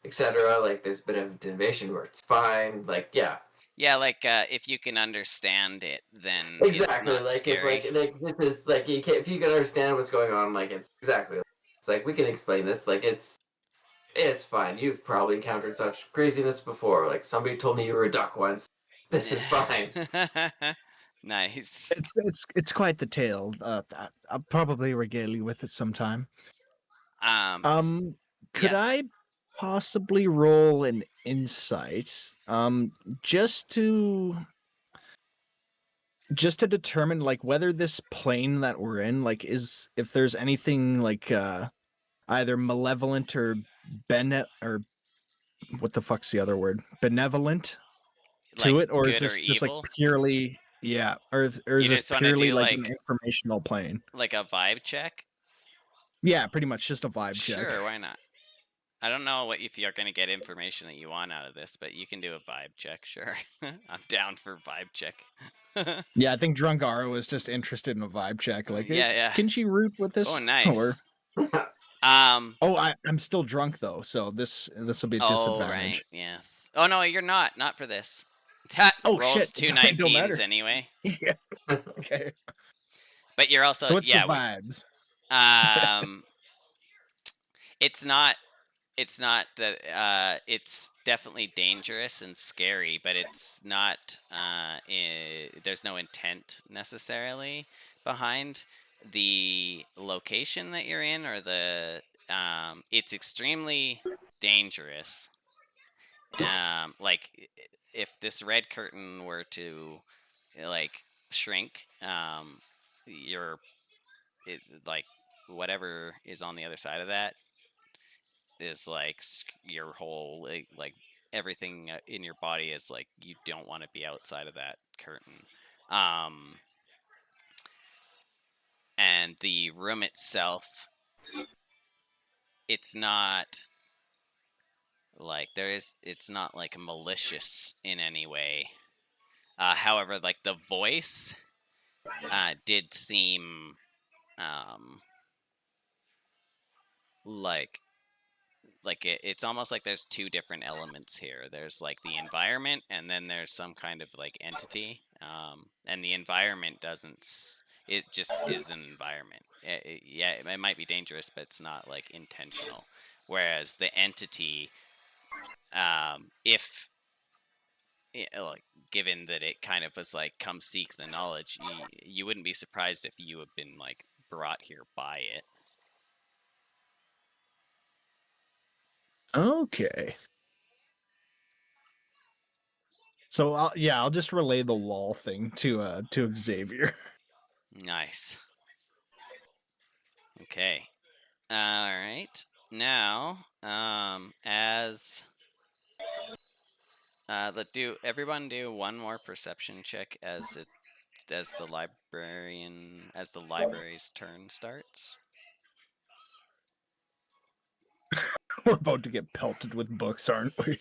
D: etc. Like there's a bit of divination where it's fine, like yeah.
A: Yeah, like if you can understand it, then it's
D: Exactly.
A: not
D: Like if
A: scary.
D: like this is like you can, if you can understand what's going on, like it's exactly. It's like we can explain this. Like it's fine. You've probably encountered such craziness before. Like somebody told me you were a duck once. This is fine.
A: Nice.
B: It's quite the tale. I'll probably regale you with it sometime. Could
A: Yeah.
B: I possibly roll an insight? Just to determine like whether this plane that we're in, like, is if there's anything like either malevolent or or what the fuck's the other word? Benevolent
A: Like
B: to it, or is
A: good or
B: this just like
A: evil?
B: purely or is
A: You
B: this
A: just want to
B: purely
A: do
B: like an informational plane?
A: like a vibe check?
B: Yeah, pretty much just a vibe check.
A: Sure, why not? I don't know what if you're going to get information that you want out of this, but you can do a vibe check, sure. I'm down for vibe check.
B: Yeah, I think Drunk Ara was just interested in a vibe check. Like,
A: Yeah.
B: can she root with this?
A: Oh,
B: Or
A: nice. Um
B: I'm still drunk though, so this will be a
A: Oh, right.
B: disadvantage.
A: Yes. Oh no, you're not. Not for this.
B: Oh
A: Rolls
B: shit!
A: two
B: It don't
A: 19s
B: matter.
A: anyway.
B: Yeah. Okay.
A: But you're also
B: So what's the
A: yeah,
B: vibes?
A: it's not that it's definitely dangerous and scary, but it's not there's no intent necessarily behind the location that you're in, or the it's extremely dangerous. Like if this red curtain were to like shrink, your like whatever is on the other side of that is like your whole like everything in your body is like you don't want to be outside of that curtain. Um, and the room itself, it's not like it's not like malicious in any way. However, like the voice did seem um, like it's almost like there's two different elements here. There's like the environment, and then there's some kind of like entity. And the environment doesn't. It just is an environment. Yeah, it might be dangerous, but it's not like intentional. Whereas the entity, if like given that it kind of was like come seek the knowledge, you wouldn't be surprised if you have been like brought here by it.
B: Okay. So I'll just relay the wall thing to Xavier.
A: Nice. Okay. All right. Now, as everyone do one more perception check as the library's turn starts.
B: We're about to get pelted with books, aren't we?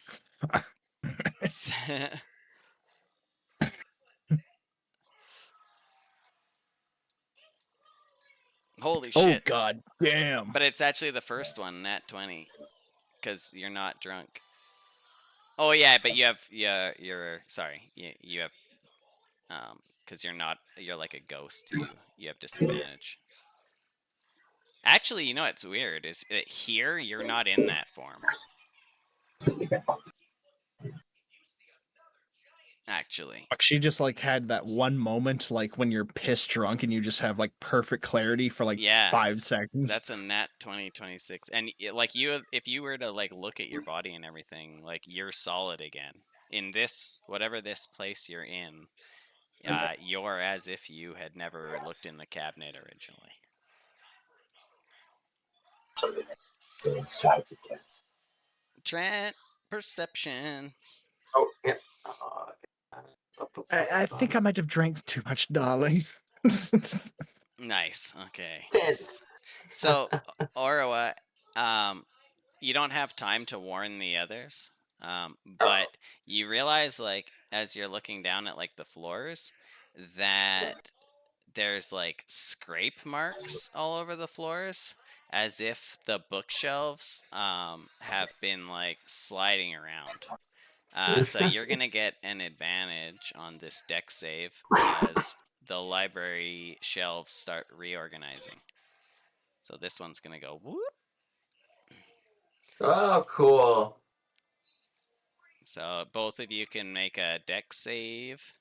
A: Holy
B: Oh
A: shit!
B: god damn.
A: But it's actually the first one, nat 20, because you're not drunk. Oh yeah, but you have you're sorry. You have because you're like a ghost. You have disadvantage. Actually, you know what's weird is that here you're not in that form. Actually,
B: Fuck, she just like had that one moment like when you're pissed drunk and you just have like perfect clarity for like
A: yeah,
B: 5 seconds.
A: that's a nat 2026, and like if you were to like look at your body and everything, like you're solid again in this whatever this place you're in. You're as if you had never looked in the cabinet originally.
C: Inside again.
A: Trent, perception.
D: Oh, yeah.
B: I think I might have drank too much, darling.
A: Nice. Okay.
D: 10.
A: So, Orawa, you don't have time to warn the others, but you realize, like, as you're looking down at like the floors, that there's like scrape marks all over the floors, as if the bookshelves have been like sliding around. So you're gonna get an advantage on this deck save as the library shelves start reorganizing. So this one's gonna go whoop.
D: Oh, cool.
A: So both of you can make a deck save.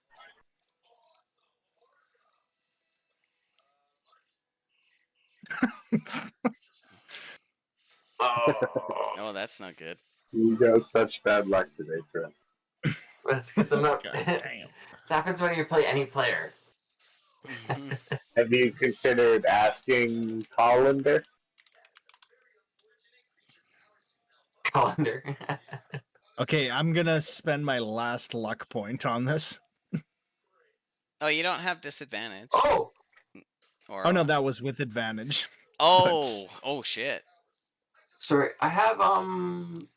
A: Oh, that's not good.
C: You got such bad luck today, Trent.
D: That's because I'm not.
B: God damn.
D: This happens when you play any player.
C: Have you considered asking Colander?
D: Calendar.
B: Okay, I'm gonna spend my last luck point on this.
A: Oh, you don't have disadvantage.
D: Oh!
A: Or
B: Oh no, that was with advantage.
A: oh shit.
D: Sorry, I have,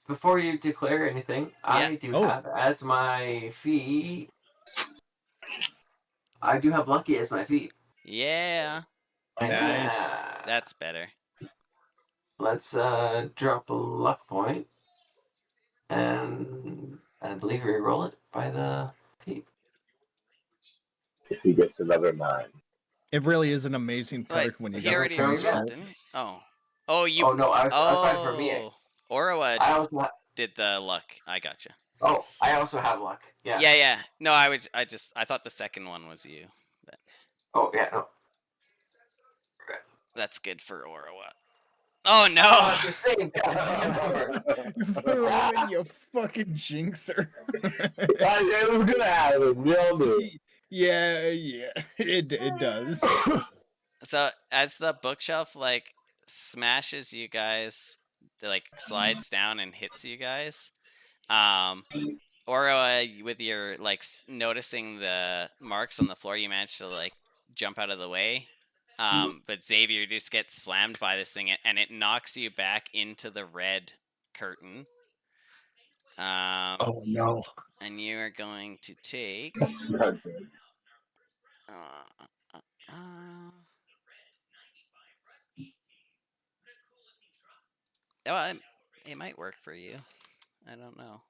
D: before you declare anything,
A: Yeah.
D: I do
B: Oh.
D: have as my feat. I do have lucky as my feat.
A: Yeah.
B: Nice.
D: Yeah.
A: That's better.
D: Let's drop a luck point, and I believe we roll it by the feat.
C: If he gets another 9.
B: It really is an amazing perk
A: Wait,
B: when you
A: he
B: got
A: already
D: points
A: rerolled,
D: back.
A: didn't he? Oh. Oh, you.
D: Oh no, aside from me,
A: Oh. Orawa
D: I also have.
A: did the luck. I gotcha.
D: Oh, I also have luck. Yeah.
A: Yeah. No, I thought the second one was you. But
D: Oh yeah. No.
A: that's good for Orawa. Oh no.
D: Oh, it's the same goddamn number.
B: Rowan, you fucking jinxer.
C: It was gonna happen. We all knew.
B: Yeah, it does.
A: So as the bookshelf like smashes you guys, like slides down and hits you guys, Oro, with your like noticing the marks on the floor, you manage to like jump out of the way. But Xavier just gets slammed by this thing, and it knocks you back into the red curtain.
B: Oh no.
A: And you are going to take.
C: That's not good.
A: Oh, it might work for you. I don't know.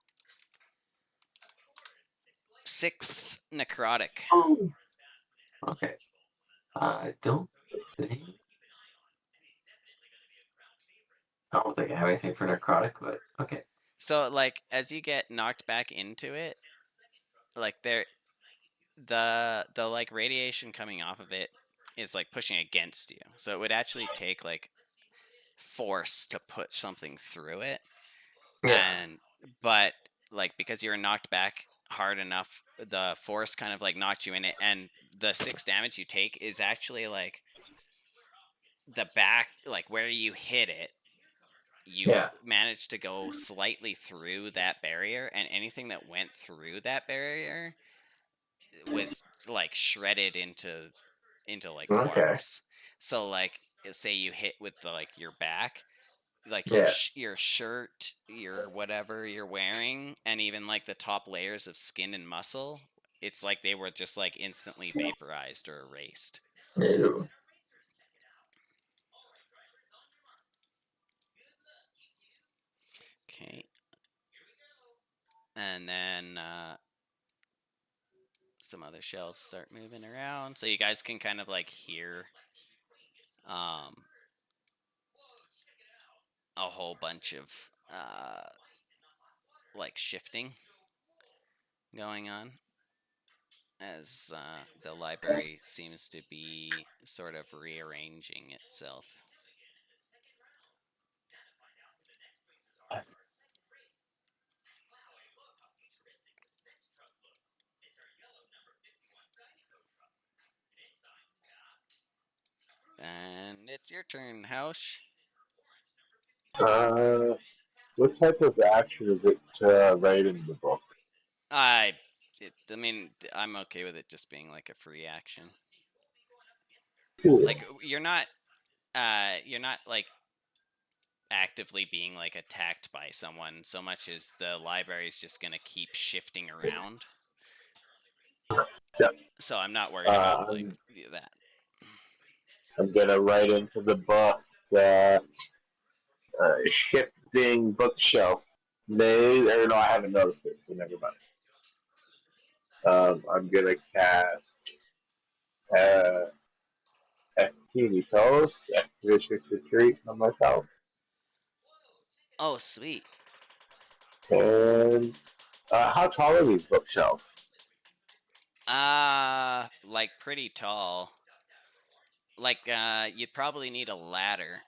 A: 6 necrotic.
D: Oh. Okay. I don't think. I don't think I have anything for necrotic, but okay.
A: So like as you get knocked back into it, like the like radiation coming off of it is like pushing against you. So it would actually take like force to put something through it.
D: Yeah.
A: But like because you're knocked back hard enough, the force kind of like knocked you in it, and the 6 damage you take is actually like the back, like where you hit it. You managed to go slightly through that barrier, and anything that went through that barrier was like shredded into like
D: Okay.
A: quarks. So like say you hit with the, like your back, like
D: Yeah.
A: your shirt, your whatever you're wearing, and even like the top layers of skin and muscle, it's like they were just like instantly vaporized or erased.
D: Ew.
A: and then some other shelves start moving around, so you guys can kind of like hear um, a whole bunch of like shifting going on as the library seems to be sort of rearranging itself. And it's your turn, Hausch.
C: What type of action is it right in the book?
A: I mean, I'm okay with it just being like a free action.
C: Cool.
A: Like you're not like actively being like attacked by someone so much as the library is just gonna keep shifting around.
C: Yep.
A: So I'm not worried about like
C: I'm,
A: that.
C: I'm gonna write into the book that shifting bookshelf may, or no, I haven't noticed it, so never mind. I'm gonna cast Expeditious Retreat on myself,
A: Oh, sweet.
C: and how tall are these bookshelves?
A: Like pretty tall. Like you'd probably need a ladder.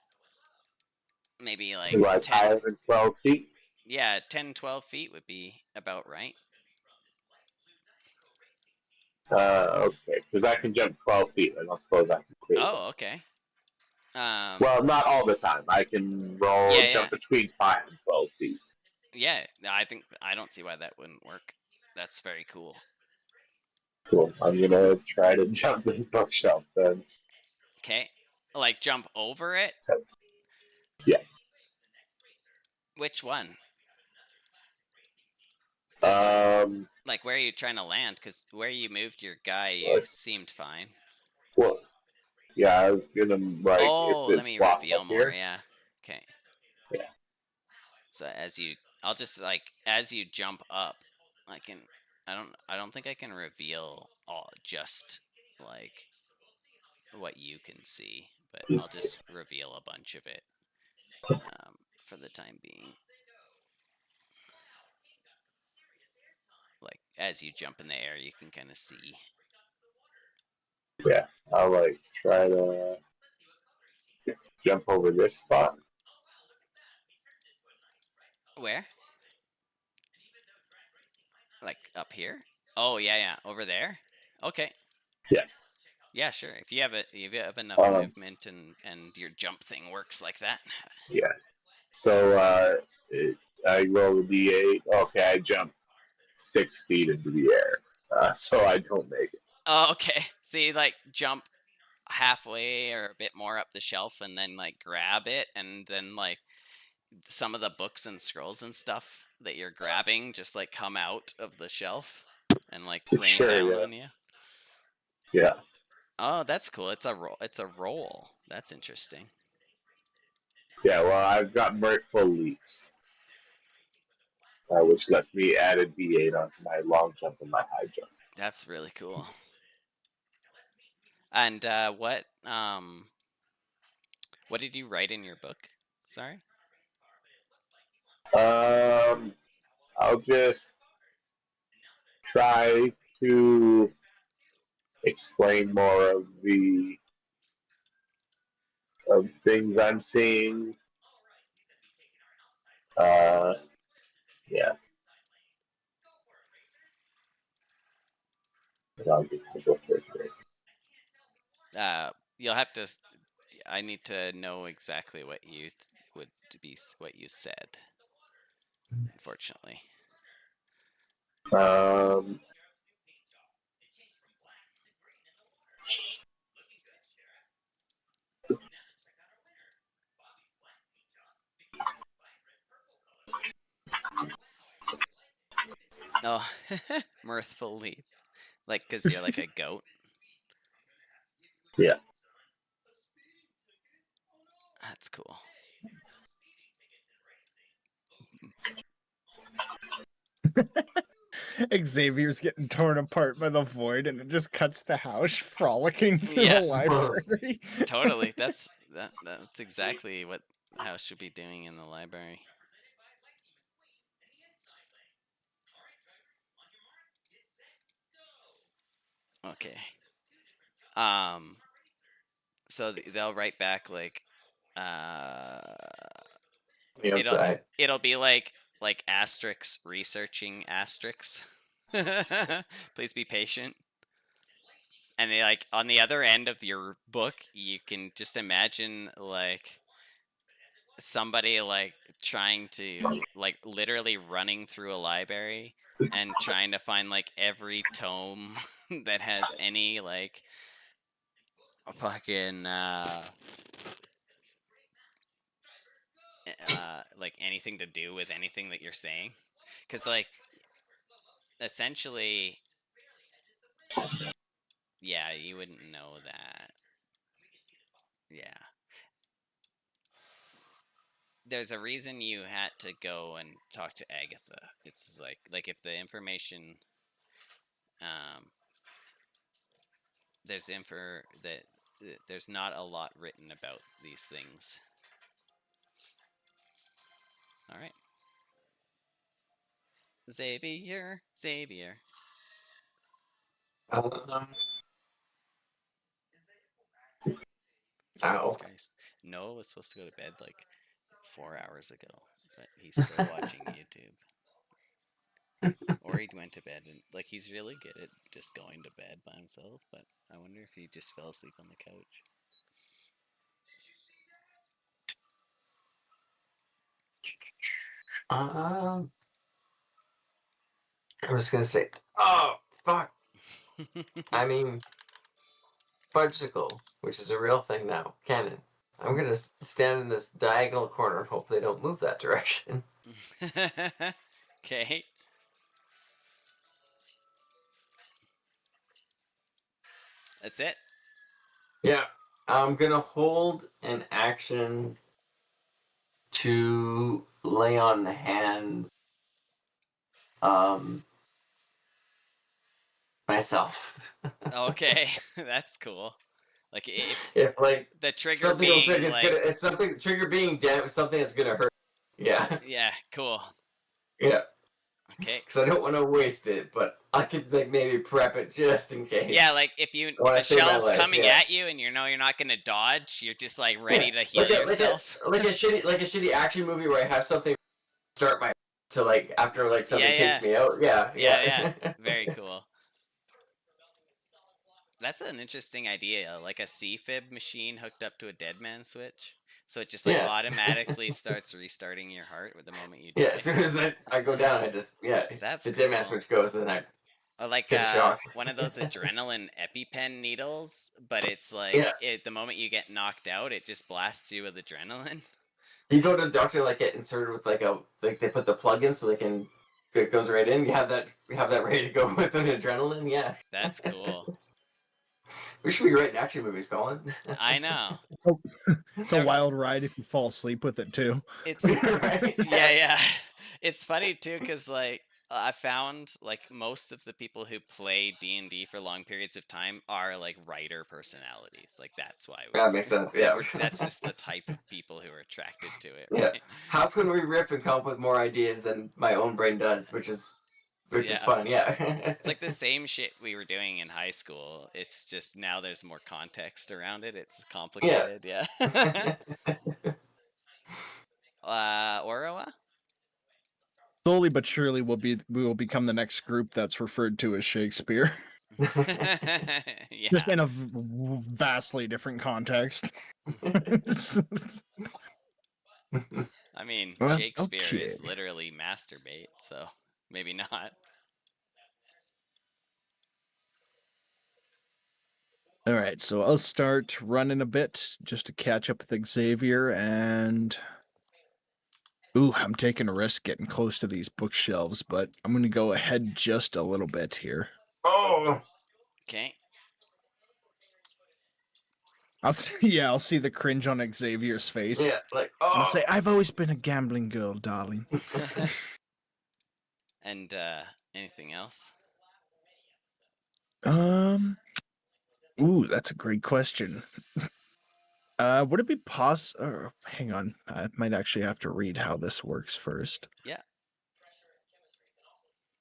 A: Maybe like
C: Like
A: 10,
C: higher than 12 feet?
A: yeah, 10, 12 feet would be about right.
C: Okay, because I can jump 12 feet, and I suppose I can clear them.
A: Oh, okay.
C: Well, not all the time. I can roll,
A: Yeah.
C: jump between 5 and 12 feet.
A: Yeah, I don't see why that wouldn't work. That's very cool.
C: Cool. I'm gonna try to jump this bookshelf then.
A: Okay. Like jump over it?
C: Yeah.
A: Which one? This one?
C: Um.
A: Like where are you trying to land? Because where you moved your guy, you seemed fine.
C: Well, yeah, I was gonna like if
A: Oh, let
C: this
A: me
C: flops up
A: reveal more.
C: here.
A: Yeah. Okay.
C: Yeah.
A: So I'll just like as you jump up, I don't think I can reveal all just like what you can see, but I'll just reveal a bunch of it for the time being. Like as you jump in the air, you can kind of see.
C: Yeah. I'll like try to jump over this spot.
A: Where? Like up here? Oh yeah, over there. Okay.
C: Yeah.
A: Yeah, sure. If you have enough movement and your jump thing works like that.
C: Yeah. So I roll a d8. Okay, I jump 6 feet into the air, so I don't make it.
A: Oh, okay. So you like jump halfway or a bit more up the shelf and then like grab it, and then like some of the books and scrolls and stuff that you're grabbing just like come out of the shelf and like rain
C: Sure.
A: down
C: Yeah.
A: on you.
C: Yeah.
A: Oh, that's cool. It's a roll. It's a roll. That's interesting.
C: Yeah. Well, I've got mirthful leaps, which lets me add a d8 onto my long jump and my high jump.
A: That's really cool. And what did you write in your book? Sorry.
C: I'll just try to explain more of the of things I'm seeing. Yeah. I'll just go for it.
A: You'll have to. I need to know exactly what you would be what you said. Unfortunately.
C: Um,
A: Oh, mirthful leaps. Like, cause you're like a goat.
C: yeah.
A: That's cool.
B: Xavier's getting torn apart by the void, and it just cuts to Hausch frolicking through
A: Yeah.
B: the library.
A: Totally. That's exactly what House should be doing in the library. Okay. Um. So they'll write back like, uh,
D: The
A: it'll
D: outside.
A: it'll be like asterisks researching asterisks. Please be patient. And they, like, on the other end of your book, you can just imagine like somebody like trying to like literally running through a library and trying to find like every tome that has any like fucking like anything to do with anything that you're saying, because like essentially, yeah, you wouldn't know that. Yeah, there's a reason you had to go and talk to Agatha. It's like if the information, um there's there's not a lot written about these things. All right. Xavier.
D: Um,
A: Jesus
D: ow.
A: Christ. Noah was supposed to go to bed like 4 hours ago, but he's still watching YouTube. Or he went to bed, and like he's really good at just going to bed by himself, but I wonder if he just fell asleep on the couch.
D: I'm just gonna say, oh fuck. I mean, fudgesicle, which is a real thing now, canon. I'm gonna stand in this diagonal corner and hope they don't move that direction.
A: Okay. That's it.
D: Yeah, I'm gonna hold an action to lay on hands myself.
A: Okay, that's cool. Like
D: If like
A: the trigger
D: something looks like
A: being
D: it's
A: like,
D: gonna, if something trigger being damaged, something that's gonna hurt. Yeah,
A: yeah, cool.
D: yeah.
A: Okay.
D: Because I don't want to waste it, but I could like maybe prep it just in case.
A: Yeah, like if
D: wanna
A: a
D: save my
A: shell's
D: life,
A: coming
D: yeah.
A: at you and you know you're not gonna dodge, you're just like ready to heal
D: like a,
A: yourself.
D: like a shitty action movie where I have something start my to like after like something
A: Yeah,
D: takes
A: yeah.
D: me out. Yeah.
A: Yeah. Very cool. That's an interesting idea, like a C-fib machine hooked up to a dead man switch. So it just like
D: Yeah.
A: automatically starts restarting your heart with the moment you die.
D: Yeah, as soon as I go down, I just
A: That's
D: the dead man
A: cool.
D: switch goes, and then I
A: Or like
D: get a shock.
A: one of those adrenaline EpiPen needles, but it's like the moment you get knocked out, it just blasts you with adrenaline.
D: You go to the doctor, like get inserted with like they put the plug in so they can it goes right in. You have that ready to go with an adrenaline. Yeah,
A: That's cool.
D: we should be writing action movies, Colin.
A: I know.
B: It's a wild ride if you fall asleep with it too.
A: It's
D: right?
A: yeah. It's funny too, because like I found like most of the people who play D&D for long periods of time are like writer personalities. Like that's why
D: That makes sense. Yeah,
A: that's just the type of people who are attracted to it.
D: Yeah.
A: Right?
D: How can we riff and come up with more ideas than my own brain does, which is fun. Yeah.
A: It's like the same shit we were doing in high school. It's just now there's more context around it. It's complicated. Yeah. Orowa?
B: Slowly but surely, we will become the next group that's referred to as Shakespeare.
A: Yeah.
B: Just in a vastly different context.
A: I mean,
B: Well,
A: Shakespeare is
B: okay.
A: literally masturbate, so maybe not.
B: All right, so I'll start running a bit just to catch up with Xavier, and ooh, I'm taking a risk getting close to these bookshelves, but I'm going to go ahead just a little bit here.
D: Oh.
A: Okay.
B: I'll see the cringe on Xavier's face.
D: Yeah, like
B: And I'll say, I've always been a gambling girl, darling.
A: And anything else?
B: Ooh, that's a great question. Would it be hang on, I might actually have to read how this works first.
A: Yeah.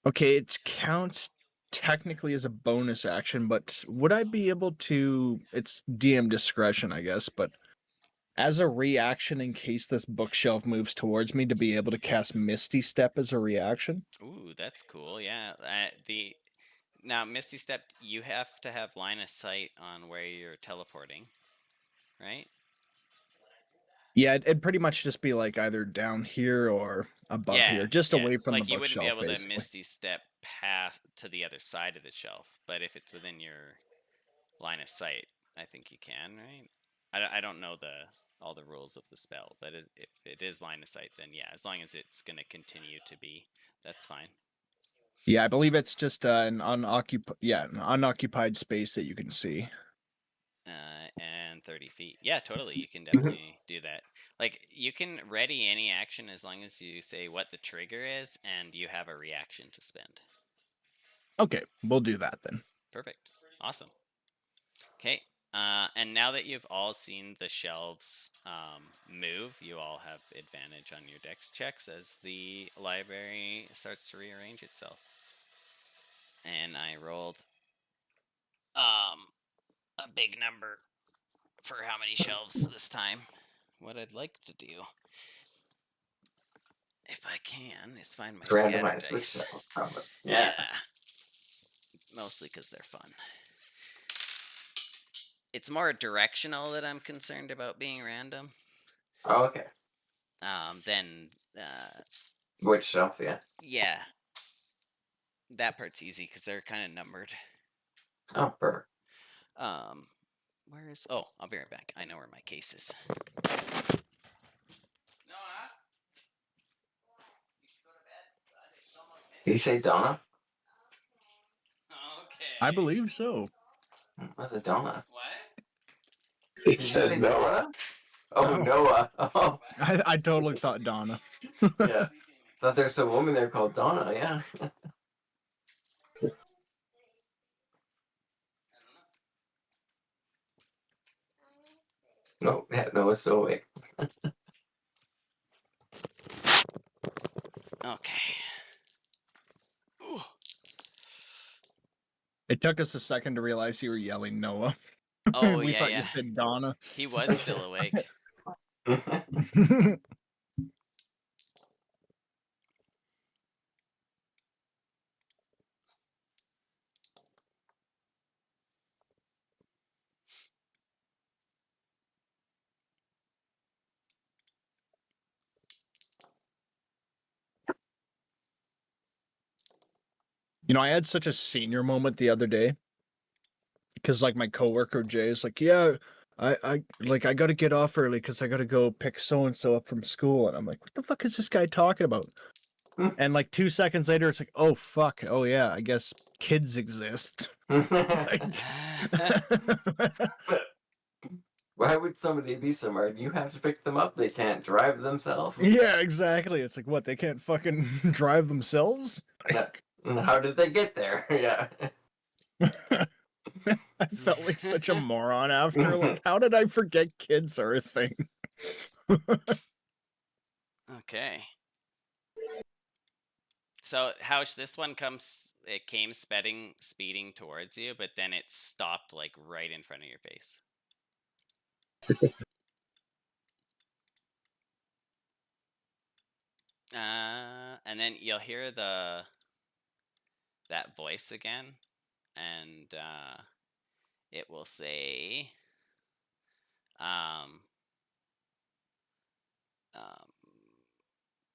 B: Okay, it counts technically as a bonus action, but would I be able to? It's DM discretion, I guess, but as a reaction in case this bookshelf moves towards me, to be able to cast Misty Step as a reaction?
A: Ooh, that's cool. Yeah. Now Misty Step, you have to have line of sight on where you're teleporting, right?
B: Yeah, it'd pretty much just be like either down here or above
A: Yeah,
B: here, just
A: yeah.
B: away from the
A: Like you wouldn't be
B: bookshelf,
A: able to
B: basically.
A: Misty Step past to the other side of the shelf, but if it's within your line of sight, I think you can, right? I don't know all the rules of the spell, but if it is line of sight, then yeah, as long as it's going to continue to be, that's fine.
B: Yeah, I believe it's just an unoccupied space that you can see.
A: And 30 feet. Yeah, totally. You can definitely do that. Like, you can ready any action as long as you say what the trigger is and you have a reaction to spend.
B: Okay, we'll do that then.
A: Perfect. Awesome. Okay. And now that you've all seen the shelves move, you all have advantage on your dex checks as the library starts to rearrange itself. And I rolled a big number for how many shelves this time. What I'd like to do, if I can, is find my scatter
D: Randomized with
A: dice.
D: stuff, probably. Yeah.
A: Mostly because they're fun. It's more directional that I'm concerned about being random.
D: Oh, okay.
A: Then,
D: Which shelf? Yeah.
A: yeah, that part's easy because they're kind of numbered.
D: Oh, perfect.
A: Where is? Oh, I'll be right back. I know where my case is.
D: Did you say Donna?
A: Okay.
B: I believe so.
D: What's a Donna?
A: What?
C: He
D: Did you
C: said
D: say
C: no.
D: Donna? Oh,
B: Oh.
D: Noah. Oh,
B: I totally thought Donna.
D: yeah. Thought there's a woman there called Donna. Yeah. No, yeah, Noah's still awake.
A: Okay. Ooh.
B: It took us a second to realize you were yelling Noah.
A: Oh,
B: We
A: yeah,
B: thought you
A: yeah.
B: said Donna.
A: He was still awake.
B: You know, I had such a senior moment the other day because, like, my coworker Jay is like, "Yeah, I got to get off early because I got to go pick so and so up from school," and I'm like, "What the fuck is this guy talking about?" And like 2 seconds later, it's like, "Oh fuck, oh yeah, I guess kids exist." Like,
D: Why would somebody be so smart? You have to pick them up. They can't drive themselves.
B: yeah, exactly. It's like, what, they can't fucking drive themselves?
D: How did they get there? Yeah.
B: I felt like such a moron after. Like, how did I forget kids are a thing?
A: Okay. So Houch, this one it came speeding towards you, but then it stopped like right in front of your face. And then you'll hear that voice again, and it will say, um,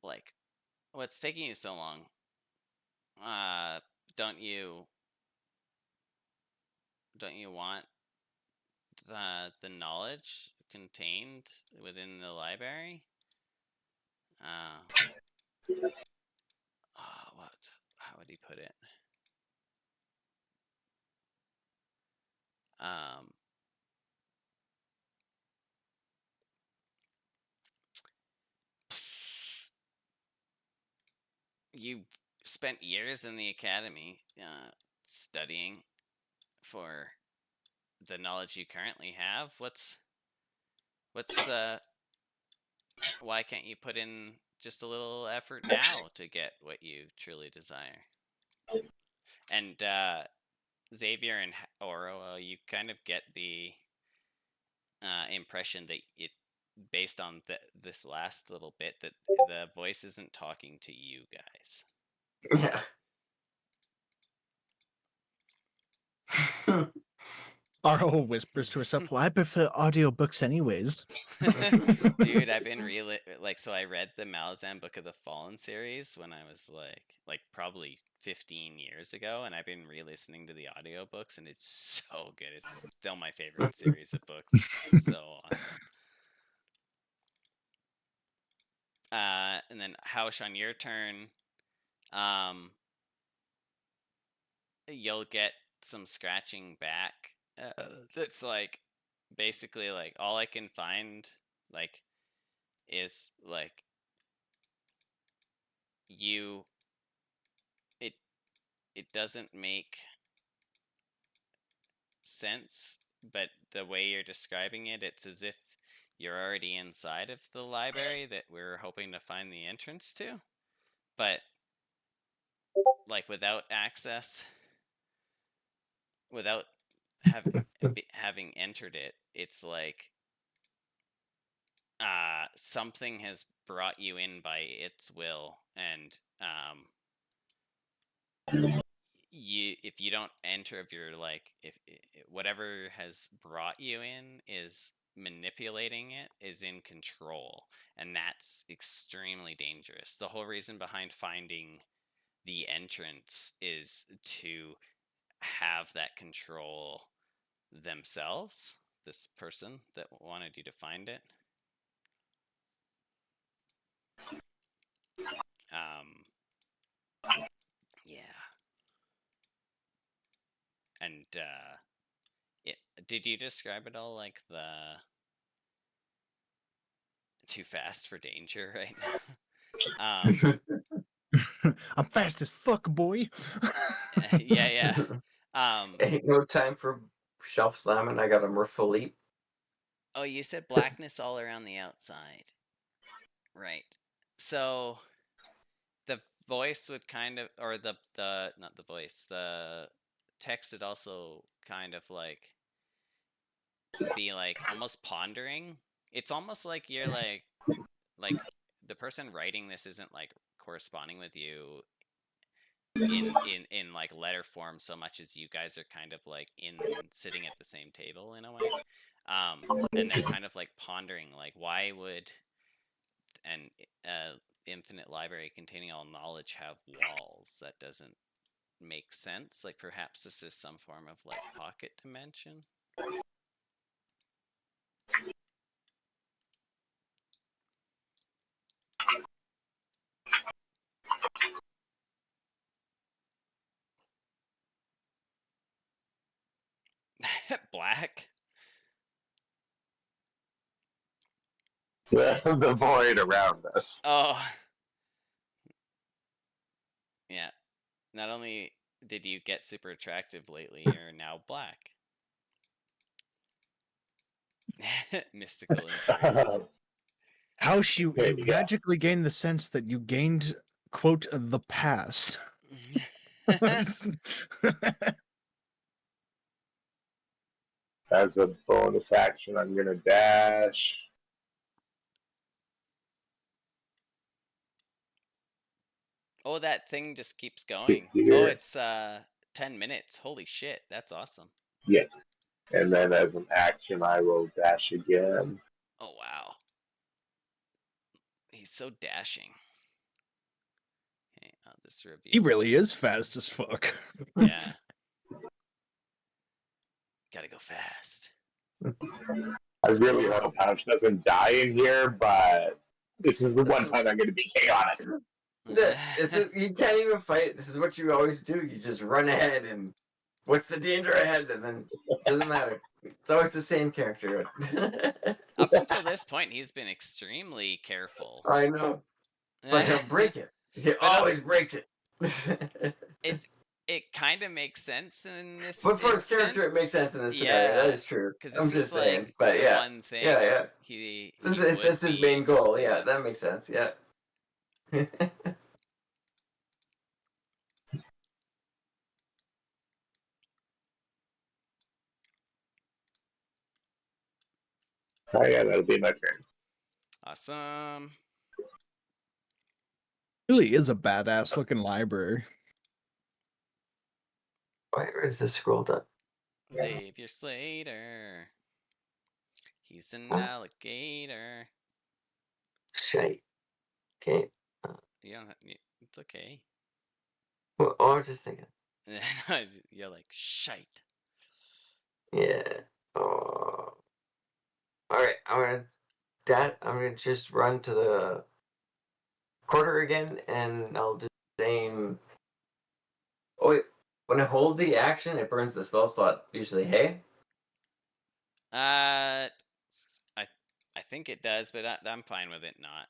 A: like, what's taking you so long? Don't you want the knowledge contained within the library? What? How would he put it? Um, you spent years in the academy studying for the knowledge you currently have. What's why can't you put in just a little effort now to get what you truly desire? And Xavier and Oro, you kind of get the impression that it, based on this last little bit, that the voice isn't talking to you guys.
D: Yeah.
B: Aro whispers to herself, well, I prefer audiobooks anyways.
A: Dude, I've been so I read the Malazan Book of the Fallen series when I was like probably 15 years ago, and I've been re-listening to the audiobooks, and it's so good. It's still my favorite series of books. It's so awesome. And then Haush, on your turn, you'll get some scratching back. That's like basically like all I can find like is like you. It doesn't make sense, but the way you're describing it, it's as if you're already inside of the library that we're hoping to find the entrance to, but like without access, without having entered it, it's like something has brought you in by its will, and if you don't enter, if you're like, if whatever has brought you in is manipulating it, is in control, and that's extremely dangerous. The whole reason behind finding the entrance is to have that control themselves, this person that wanted you to find it. Yeah. And did you describe it all like the too fast for danger right now?
B: I'm fast as fuck, boy.
A: Yeah.
D: Ain't no time for shelf slamming. I got a mirthful leap.
A: Oh, you said blackness all around the outside. Right. So the voice would kind of, or the not the voice, the text would also kind of like be like almost pondering. It's almost like you're like the person writing this isn't like corresponding with you in like letter form so much as you guys are kind of like sitting at the same table in a way, and they're kind of like pondering like, why would an infinite library containing all knowledge have walls? That doesn't make sense. Like perhaps this is some form of like pocket dimension. Black.
C: The void around us.
A: Oh. Yeah. Not only did you get super attractive lately, you're now black. Mystical interior.
B: How you
C: There you go.
B: magically gained the sense that you gained, quote, the pass.
C: As a bonus action, I'm gonna dash.
A: Oh, that thing just keeps going.
C: Here.
A: Oh, it's 10 minutes. Holy shit, that's awesome.
C: Yes. And then as an action, I will dash again.
A: Oh, wow. He's so dashing. Okay, I'll just review.
B: He really is fast as fuck.
A: Yeah. Gotta go fast.
C: I really hope Pouch doesn't die in here, but this is the one time I'm going to be chaotic.
D: You can't even fight. This is what you always do. You just run ahead and what's the danger ahead, and then it doesn't matter. It's always the same character.
A: Up until this point, he's been extremely careful.
D: I know. But he'll break it. He always breaks it.
A: It kind of makes sense in this
D: But for his character, it makes
A: instance.
D: sense in this scenario. That is true.
A: Because
D: I'm
A: this
D: just
A: is like
D: saying. But
A: the
D: yeah.
A: one thing
D: Yeah.
A: he
D: This
A: would
D: is his
A: be
D: main goal.
A: interested
D: Yeah,
A: in.
D: that makes sense. Yeah.
C: Oh yeah, that'll be my turn.
A: Awesome.
B: Really is a badass looking library.
D: Where is this scrolled up?
A: Xavier Slater. He's an alligator.
D: Shite. Okay.
A: You don't have, it's okay.
D: Well, I was just thinking.
A: You're like, shite.
D: Yeah. Oh. All right. I'm gonna just run to the quarter again, and I'll do the same. Oh wait. When I hold the action, it burns the spell slot. Usually, hey.
A: I think it does, but I'm fine with it not.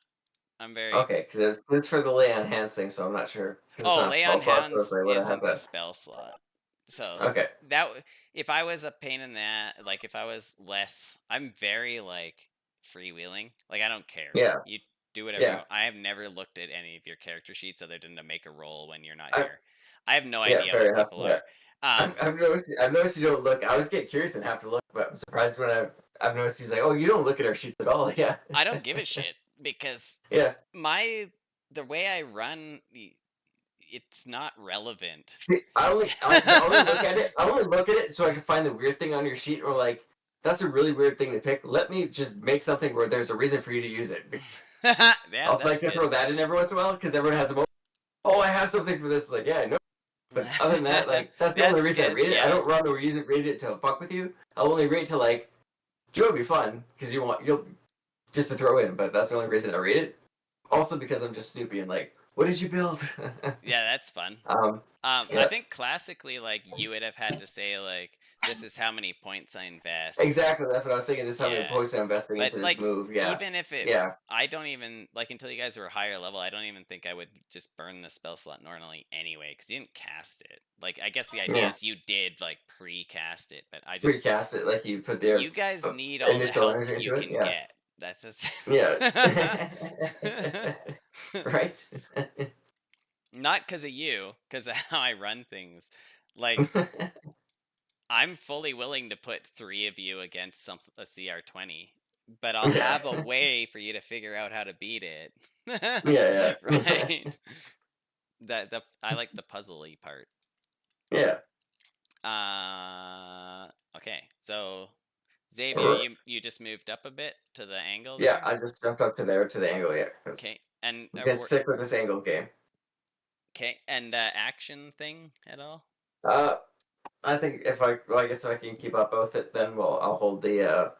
A: I'm very.
D: Okay, because it's for the lay on hands thing, so I'm not sure. Because it's
A: Oh,
D: not a
A: lay
D: spell
A: on
D: slot, so it's
A: hands
D: like, what I have
A: isn't a
D: to.
A: spell slot. So
D: Okay.
A: that if I was a pain in that, like if I was less, I'm very like freewheeling. Like I don't care.
D: Yeah.
A: You do whatever you
D: Yeah.
A: want. I have never looked at any of your character sheets other than to make a roll when you're not
D: I,
A: here. I have no
D: yeah.
A: idea
D: Fair
A: what
D: enough.
A: people
D: Yeah.
A: are.
D: I've noticed you don't look. I always get curious and have to look, but I'm surprised when I've noticed he's like, oh, you don't look at our sheets at all. Yeah.
A: I don't give a shit because
D: Yeah.
A: the way I run, it's not relevant.
D: See, I only look at it. I only look at it so I can find the weird thing on your sheet, or like, that's a really weird thing to pick. Let me just make something where there's a reason for you to use it.
A: Yeah,
D: I'll
A: that's
D: like to
A: good.
D: throw that in every once in a while because everyone has a moment. Oh, I have something for this. Like, yeah, I know. But other than that, like, that's the only
A: That's
D: reason I
A: good,
D: read it. I
A: yeah.
D: don't run or read it to fuck with you. I'll only read it to like, it'll be fun because you'll just to throw in. But that's the only reason I read it. Also because I'm just Snoopy and like, what did you build?
A: Yeah, that's fun.
D: Yeah.
A: I think classically, like you would have had to say like, this is how many points I invest.
D: Exactly. That's what I was thinking. This is how many
A: Yeah.
D: points I'm investing
A: But
D: into
A: like,
D: this move. Yeah.
A: even if it,
D: Yeah.
A: I don't even like until you guys were higher level. I don't even think I would just burn the spell slot normally anyway because you didn't cast it. Like, I guess the idea
D: Yeah.
A: is you did like pre-cast it, but I just
D: Recast it like you put their
A: you guys need all the
D: initial
A: help
D: energy
A: you
D: into it.
A: can
D: Yeah.
A: get. That's just
D: Yeah. Right.
A: not because of you, because of how I run things. Like, I'm fully willing to put 3 of you against a CR20, but I'll have a way for you to figure out how to beat it.
D: Yeah.
A: Right. I like the puzzly part.
D: Yeah.
A: Okay. So Xavier, you just moved up a bit to the angle
D: Yeah,
A: there.
D: I just jumped up to there to the angle. Yeah.
A: Okay. And
D: I'm gonna stick with this angle game.
A: okay, and action thing at all?
D: I think if I guess if I can keep up with it, then I'll hold the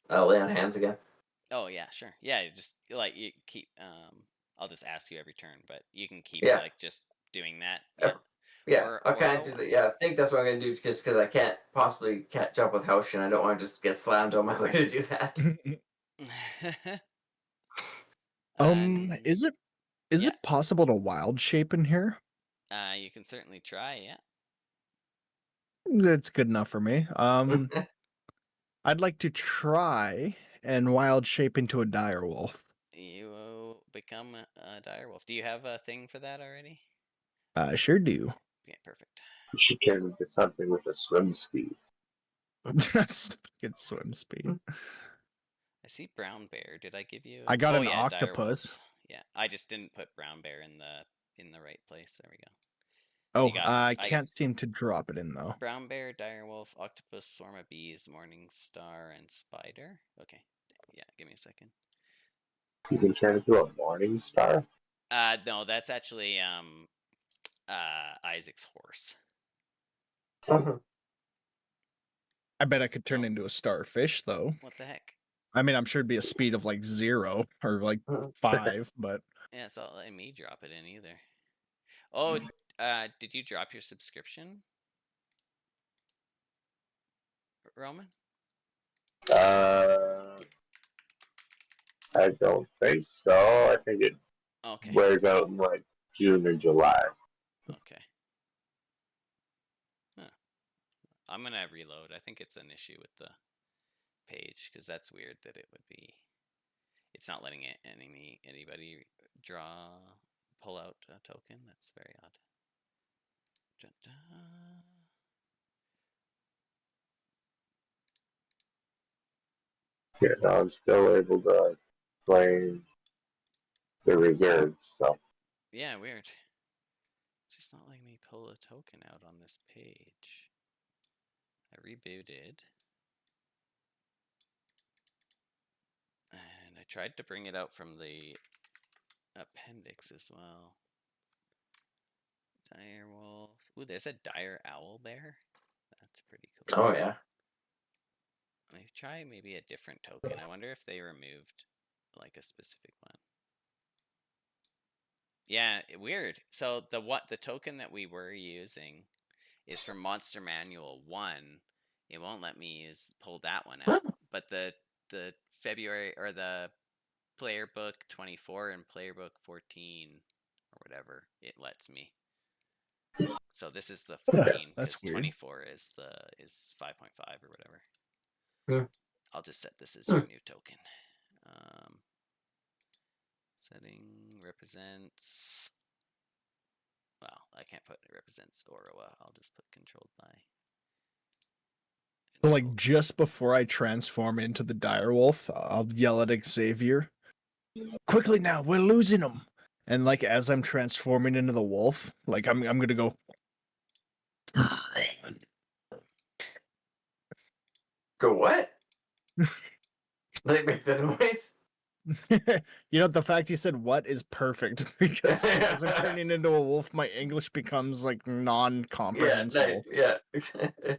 D: lay on hands again.
A: Oh yeah, sure. Yeah, you just like you keep. I'll just ask you every turn, but you can keep
D: Yeah.
A: like just doing that.
D: Yeah. Yeah,
A: Or,
D: I
A: or
D: can't
A: go.
D: do that. Yeah, I think that's what I'm gonna do just because I can't possibly catch up with Hausch, and I don't want to just get slammed on my way to do that.
B: Is it
A: yeah.
B: possible to wild shape in here?
A: You can certainly try. Yeah.
B: That's good enough for me. I'd like to try and wild shape into a dire wolf.
A: You become a direwolf. Do you have a thing for that already?
B: I sure do.
A: Yeah, perfect.
C: You should turn into something with a swim speed.
B: Good swim speed.
A: I see brown bear. Did I give you?
B: I got
A: oh,
B: an
A: yeah,
B: octopus.
A: direwolf. Yeah, I just didn't put brown bear in the right place. There we go.
B: Oh,
A: So
B: I can't seem to drop it in though.
A: Brown bear, direwolf, octopus, swarm of bees, morning star, and spider. Okay, yeah. Give me a second.
C: You can turn into a morning star.
A: No, that's actually Isaac's horse.
B: I bet I could turn into a starfish though.
A: What the heck?
B: I mean, I'm sure it'd be a speed of like 0 or like 5, but
A: yeah, it's not letting me drop it in either. Oh, did you drop your subscription, Roman?
C: I don't think so. I think it
A: Okay.
C: wears out in like June or July.
A: Okay. Huh. I'm gonna reload. I think it's an issue with the page because that's weird that it would be. It's not letting anybody pull out a token. That's very odd. Da-da.
C: Yeah, no, I'm still able to claim the reserves. So
A: Yeah, weird. It's just not letting me pull a token out on this page. I rebooted. And I tried to bring it out from the appendix as well. Dire wolf. Ooh, there's a dire owl bear. That's pretty cool.
D: Oh yeah.
A: Let me try maybe a different token. I wonder if they removed like a specific one. Yeah, weird. So the token that we were using is from Monster Manual 1. It won't let me pull that one out. But the February or the Player Book 24 and Player Book 14 or whatever, it lets me. So this is the 14 because 24 is 5.5 or whatever.
D: Yeah.
A: I'll just set this as your new token. Setting represents. Well, I can't put it represents Orowa. I'll just put controlled by.
B: So, like, just before I transform into the direwolf, I'll yell at Xavier, "Quickly now, we're losing him!" And like as I'm transforming into the wolf, like I'm gonna go.
D: Go what? Like make the noise?
B: You know, the fact you said "what" is perfect because as I'm turning into a wolf, my English becomes like non-comprehensible.
D: Yeah, nice. Yeah.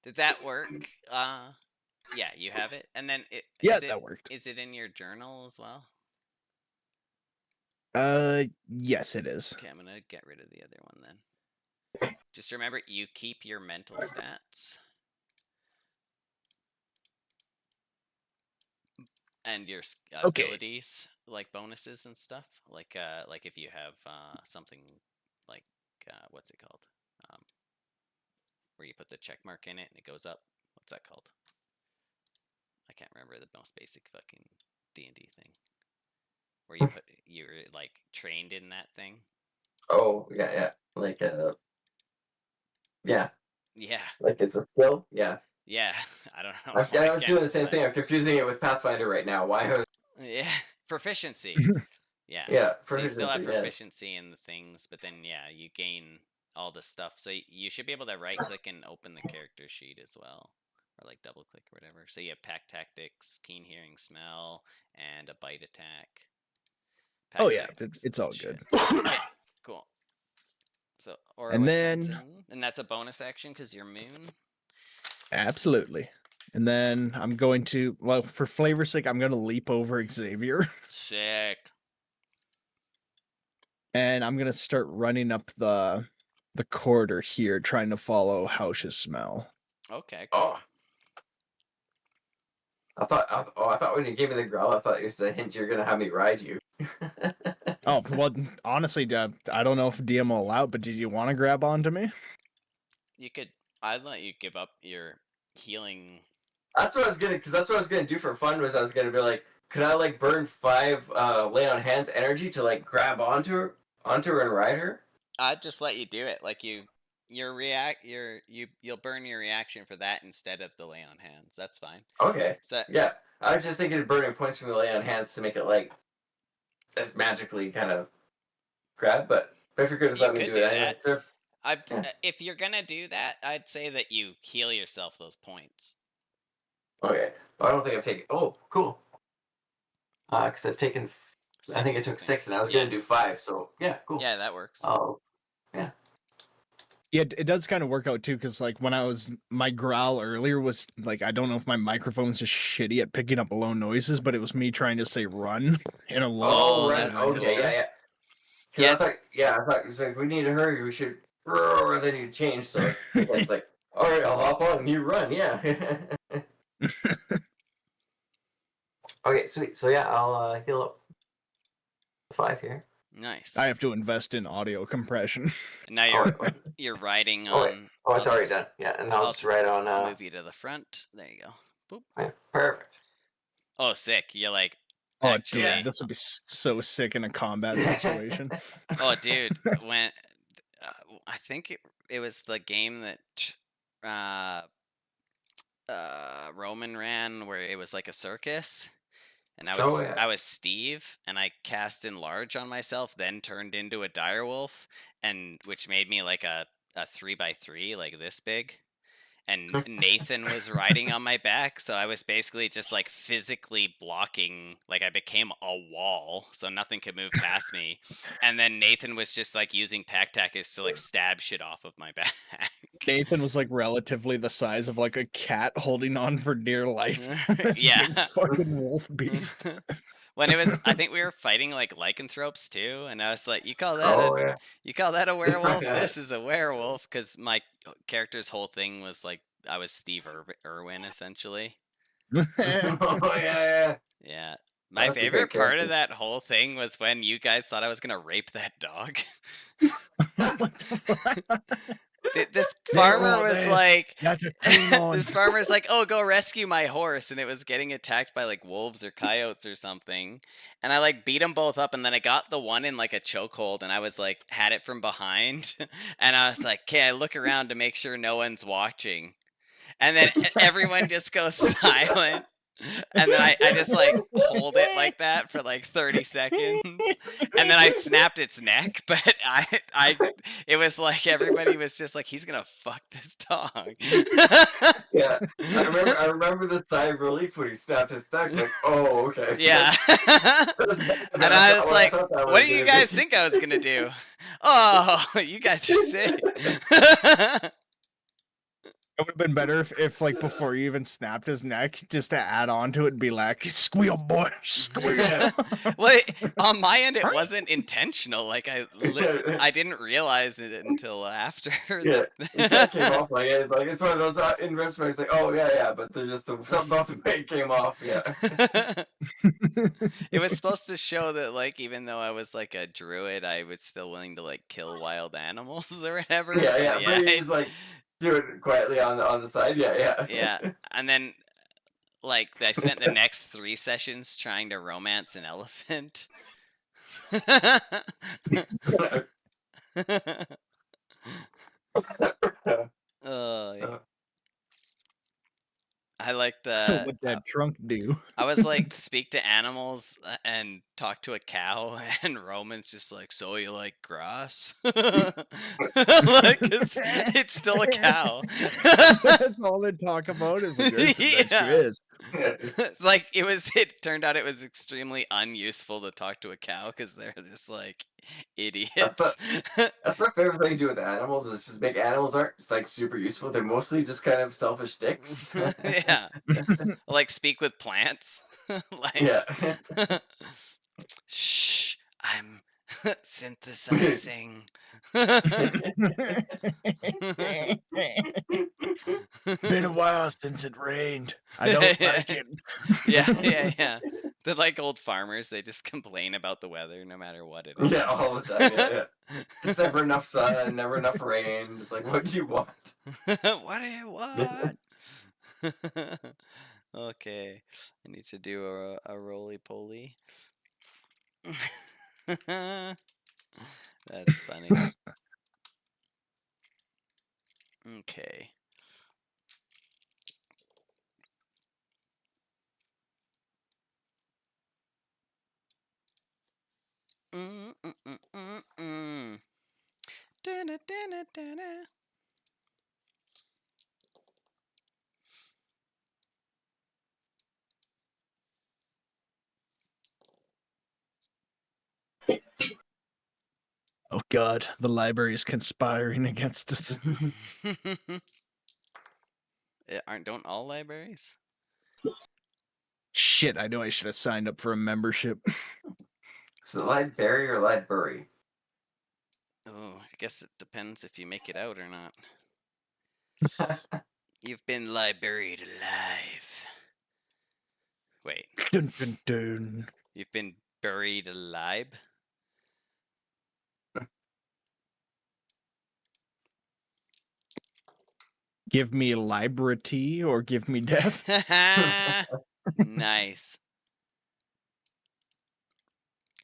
A: Did that work? Yeah, you have it, and then
B: That worked.
A: Is it in your journal as well?
B: Yes, it is.
A: Okay, I'm gonna get rid of the other one then. Just remember, you keep your mental stats. And your abilities, like bonuses and stuff, like if you have something like what's it called, where you put the check mark in it and it goes up. What's that called? I can't remember the most basic fucking D&D thing. Where you put you're like trained in that thing.
D: Oh yeah, like yeah.
A: Yeah.
D: Like it's a skill. Yeah.
A: Yeah, I don't know.
D: I was doing the same thing. I'm confusing it with Pathfinder right now. Why?
A: Yeah, proficiency. Yeah.
D: Yeah,
A: So you still have
D: proficiency, yes.
A: proficiency in the things, but then yeah, you gain all the stuff. So you should be able to right click and open the character sheet as well, or like double click or whatever. So you have pack tactics, keen hearing, smell, and a bite attack.
B: Pack tactics it's all good.
A: Okay, cool. So or
B: and then
A: and that's a bonus action because you're moon.
B: Absolutely. And then I'm going to, well, for flavor's sake, I'm going to leap over Xavier.
A: Sick.
B: And I'm going to start running up the corridor here, trying to follow Hausch's smell.
A: Okay, cool.
D: Oh. I thought when you gave me the growl, I thought it was a hint you're gonna have me ride you.
B: Oh, well, honestly, I don't know if DM will allow it, but did you want to grab onto me?
A: You could. I'd let you give up your healing.
D: That's what I was gonna do for fun. Was I was gonna be like, could I like burn 5 lay on hands energy to like grab onto her and ride her?
A: I'd just let you do it. Like you'll burn your reaction for that instead of the lay on hands. That's fine.
D: Okay.
A: So
D: yeah, I was just thinking of burning points from the lay on hands to make it like as magically kind of grab. But if you're good with letting me do it anyway, sure.
A: If you're gonna do that, I'd say that you heal yourself those points.
D: Okay. Well, I don't think I've taken. Oh, cool. Because I've taken. I think I took 6, and I was gonna do 5. So yeah, cool.
A: Yeah, that works.
D: Oh, yeah.
B: Yeah, it does kind of work out too, because like when my growl earlier was like, I don't know if my microphone's just shitty at picking up low noises, but it was me trying to say "run" in a low.
D: Oh, right. Okay, yeah. I thought it was like we need to hurry. We should. And then you change, so it's like, all right, I'll hop on and you run. Yeah. Okay, sweet. So yeah, I'll heal up 5 here.
A: Nice.
B: I have to invest in audio compression.
A: And now
D: Oh,
A: you're riding
D: oh, wait.
A: on.
D: Oh, it's
A: I'll
D: already
A: just-
D: done. Yeah, and I'll
A: I'll
D: just write on.
A: Move you to the front. There you go. Boop.
D: Yeah, perfect.
A: Oh, sick! You like
B: Oh,
A: actually.
B: dude, this would be so sick in a combat situation.
A: Oh, dude, when I think it was the game that uh, Roman ran where it was like a circus, and
D: Oh, yeah.
A: I was Steve, and I cast enlarge on myself, then turned into a direwolf, and which made me like a 3x3, like this big. And Nathan was riding on my back, so I was basically just like physically blocking, like I became a wall, so nothing could move past me. And then Nathan was just like using Pactacus to like stab shit off of my back.
B: Nathan was like relatively the size of like a cat holding on for dear life. This
A: Yeah.
B: big fucking wolf beast.
A: When it was, I think we were fighting like lycanthropes too, and I was like, you call that
D: Oh,
A: a werewolf?
D: Yeah.
A: This is a werewolf, because my character's whole thing was like I was Steve Irwin essentially.
D: Oh, yeah.
A: Yeah. My
D: That's a great
A: favorite part
D: character.
A: of that whole thing was when you guys thought I was gonna rape that dog. This farmer was like,
B: That's a clean one.
A: this farmer's like, oh, go rescue my horse, and it was getting attacked by like wolves or coyotes or something, and I like beat them both up, and then I got the one in like a chokehold, and I was like had it from behind, and I was like, okay, I look around to make sure no one's watching, and then everyone just goes silent. And then I just like hold it like that for like 30 seconds, and then I snapped its neck. But it was like everybody was just like, he's gonna fuck this dog.
D: Yeah, I remember the sigh of relief when he snapped his neck. Like, oh, okay.
A: Yeah. And I was like, what do you guys think I was gonna do? Oh, you guys are sick.
B: It would have been better if like before you even snapped his neck, just to add on to it and be like, squeal, boy, squeal.
A: Well, on my end, it wasn't intentional. Like I didn't realize it until after.
D: Yeah, it kind of came off like it. It's one of those in retrospect. It's like, oh yeah, but there's just something about the way it came off. Yeah.
A: It was supposed to show that like even though I was like a druid, I was still willing to like kill wild animals or whatever.
D: Yeah.
A: But
D: But he's like do it quietly on the side. Yeah.
A: Yeah, and then like I spent the next 3 sessions trying to romance an elephant. Oh, yeah. I like the.
B: What that trunk do?
A: I was like speak to animals and talk to a cow, and Roman's just like, so you like grass? Like it's still a cow.
B: That's all they talk about is like, this is
A: Yeah.
B: is.
A: It's like it turned out it was extremely unuseful to talk to a cow because they're just like idiots.
D: That's my favorite thing to do with animals is just make animals aren't just, like super useful. They're mostly just kind of selfish dicks.
A: Yeah. Like speak with plants. Like,
D: Yeah.
A: shh, I'm synthesizing.
B: Been a while since it rained. I don't like it.
A: Yeah. They're like old farmers. They just complain about the weather no matter what it is.
D: Yeah, all the time. Yeah. It's never enough sun, never enough rain. It's like, what do you want?
A: What do you want? Okay, I need to do a roly poly. That's funny. Okay. Da-na-da-na-da-na.
B: Oh God, the library is conspiring against us.
A: Don't all libraries?
B: Shit, I know I should have signed up for a membership.
D: Is it Library or Library?
A: Oh, I guess it depends if you make it out or not. You've been buried alive. Wait.
B: Dun, dun, dun.
A: You've been buried alive?
B: Give me liberty or give me death.
A: Nice.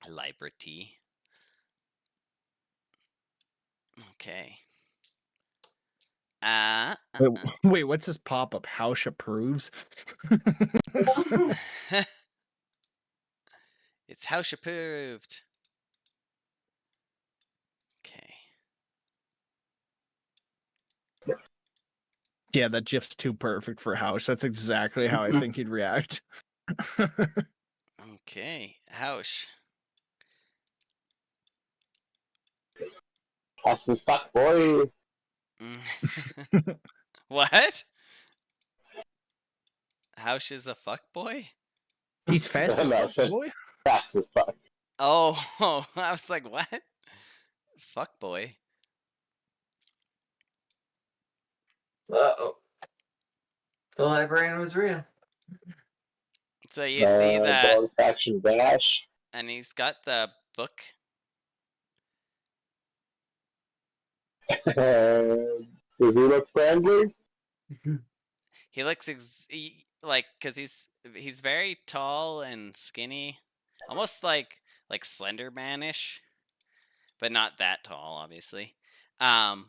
A: Liberty. Okay.
B: Wait, what's this pop-up? House approves?
A: It's house approved. Okay.
B: Yeah, that gif's too perfect for House. That's exactly how I think he'd react.
A: Okay. House.
C: That's the stuck boy.
A: What? House is a fuck boy?
B: He's fast as
C: No,
B: fuck,
C: so
B: boy.
C: fast as fuck.
A: Oh, I was like, what? Fuck boy.
D: Uh-oh. The librarian was real.
A: So you see that,
C: Bonus action dash.
A: and he's got the book.
C: Does he look friendly?
A: He looks like, cause he's very tall and skinny, almost like Slender Man-ish, but not that tall, obviously. And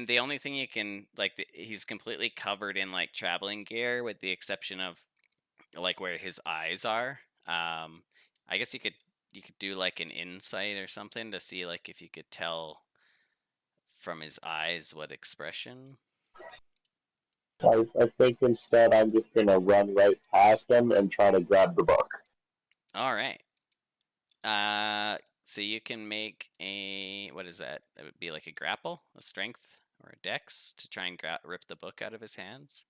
A: the only thing you can he's completely covered in like traveling gear, with the exception of like where his eyes are. I guess you could do like an insight or something to see like if you could tell from his eyes what expression.
C: I think instead I'm just gonna run right past him and try to grab the book.
A: All right. So you can make a, what is that? It would be like a grapple, a strength, or a dex to try and rip the book out of his hands.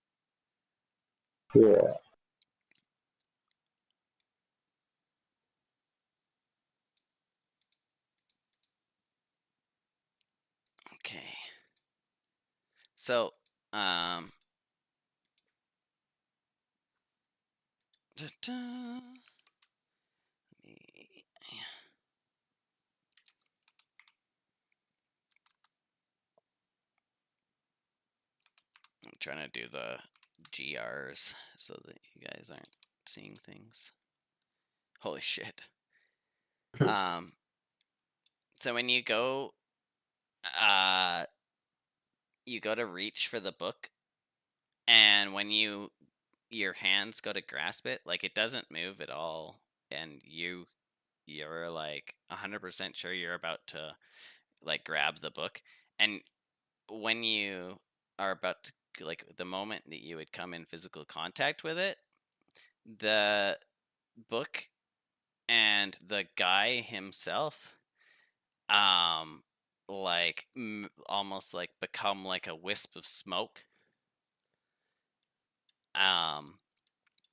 C: Yeah.
A: Okay. So, da-da. I'm trying to do the GRs so that you guys aren't seeing things. Holy shit. So when you go to reach for the book, and when your hands go to grasp it, like it doesn't move at all, and you're like 100% sure you're about to like grab the book, and when you are about to, like the moment that you would come in physical contact with it, the book and the guy himself like almost like become like a wisp of smoke, um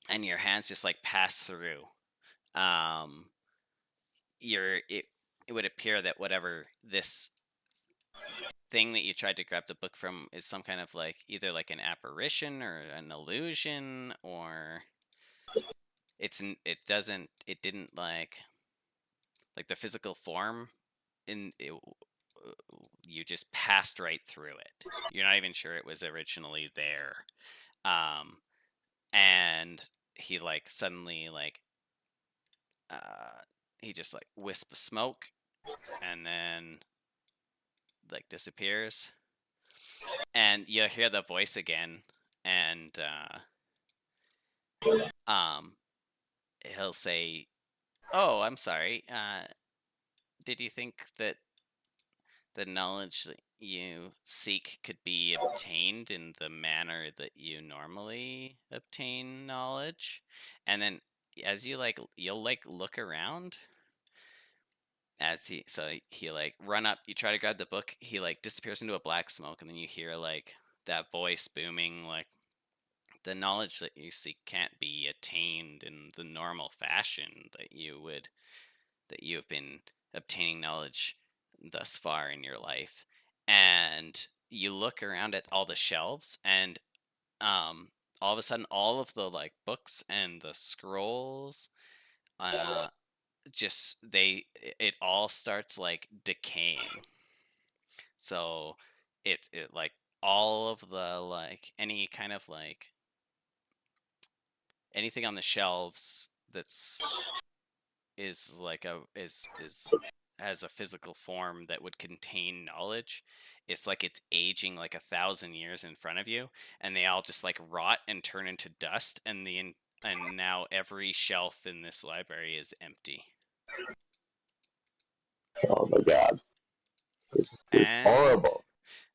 A: and your hands just like pass through. um it would appear that whatever this thing that you tried to grab the book from is some kind of like either like an apparition or an illusion, or it didn't like the physical form in it, you just passed right through it. You're not even sure it was originally there. um and he like suddenly like he just like wisp of smoke and then like disappears, and you hear the voice again, and um he'll say, "Oh, I'm sorry, did you think that the knowledge that you seek could be obtained in the manner that you normally obtain knowledge?" And then as you'll like look around, as he like run up, you try to grab the book, he like disappears into a black smoke, and then you hear like that voice booming like, "The knowledge that you seek can't be attained in the normal fashion that you have been obtaining knowledge thus far in your life." And you look around at all the shelves, and um all of a sudden all of the like books and the scrolls, uh just it all starts like decaying. So it like all of the like any kind of like anything on the shelves that's is like a is has a physical form that would contain knowledge. It's like it's aging like 1,000 years in front of you, and they all just like rot and turn into dust, and now every shelf in this library is empty.
C: Oh my god. This is
A: And
C: horrible.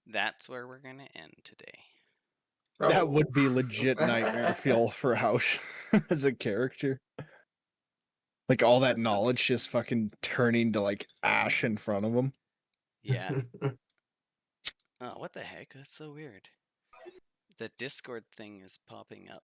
A: that's where we're gonna end today.
B: That
D: Oh.
B: would be legit nightmare fuel for Hausch as a character. Like all that knowledge just fucking turning to like ash in front of him.
A: Yeah. Oh, what the heck? That's so weird. The Discord thing is popping up.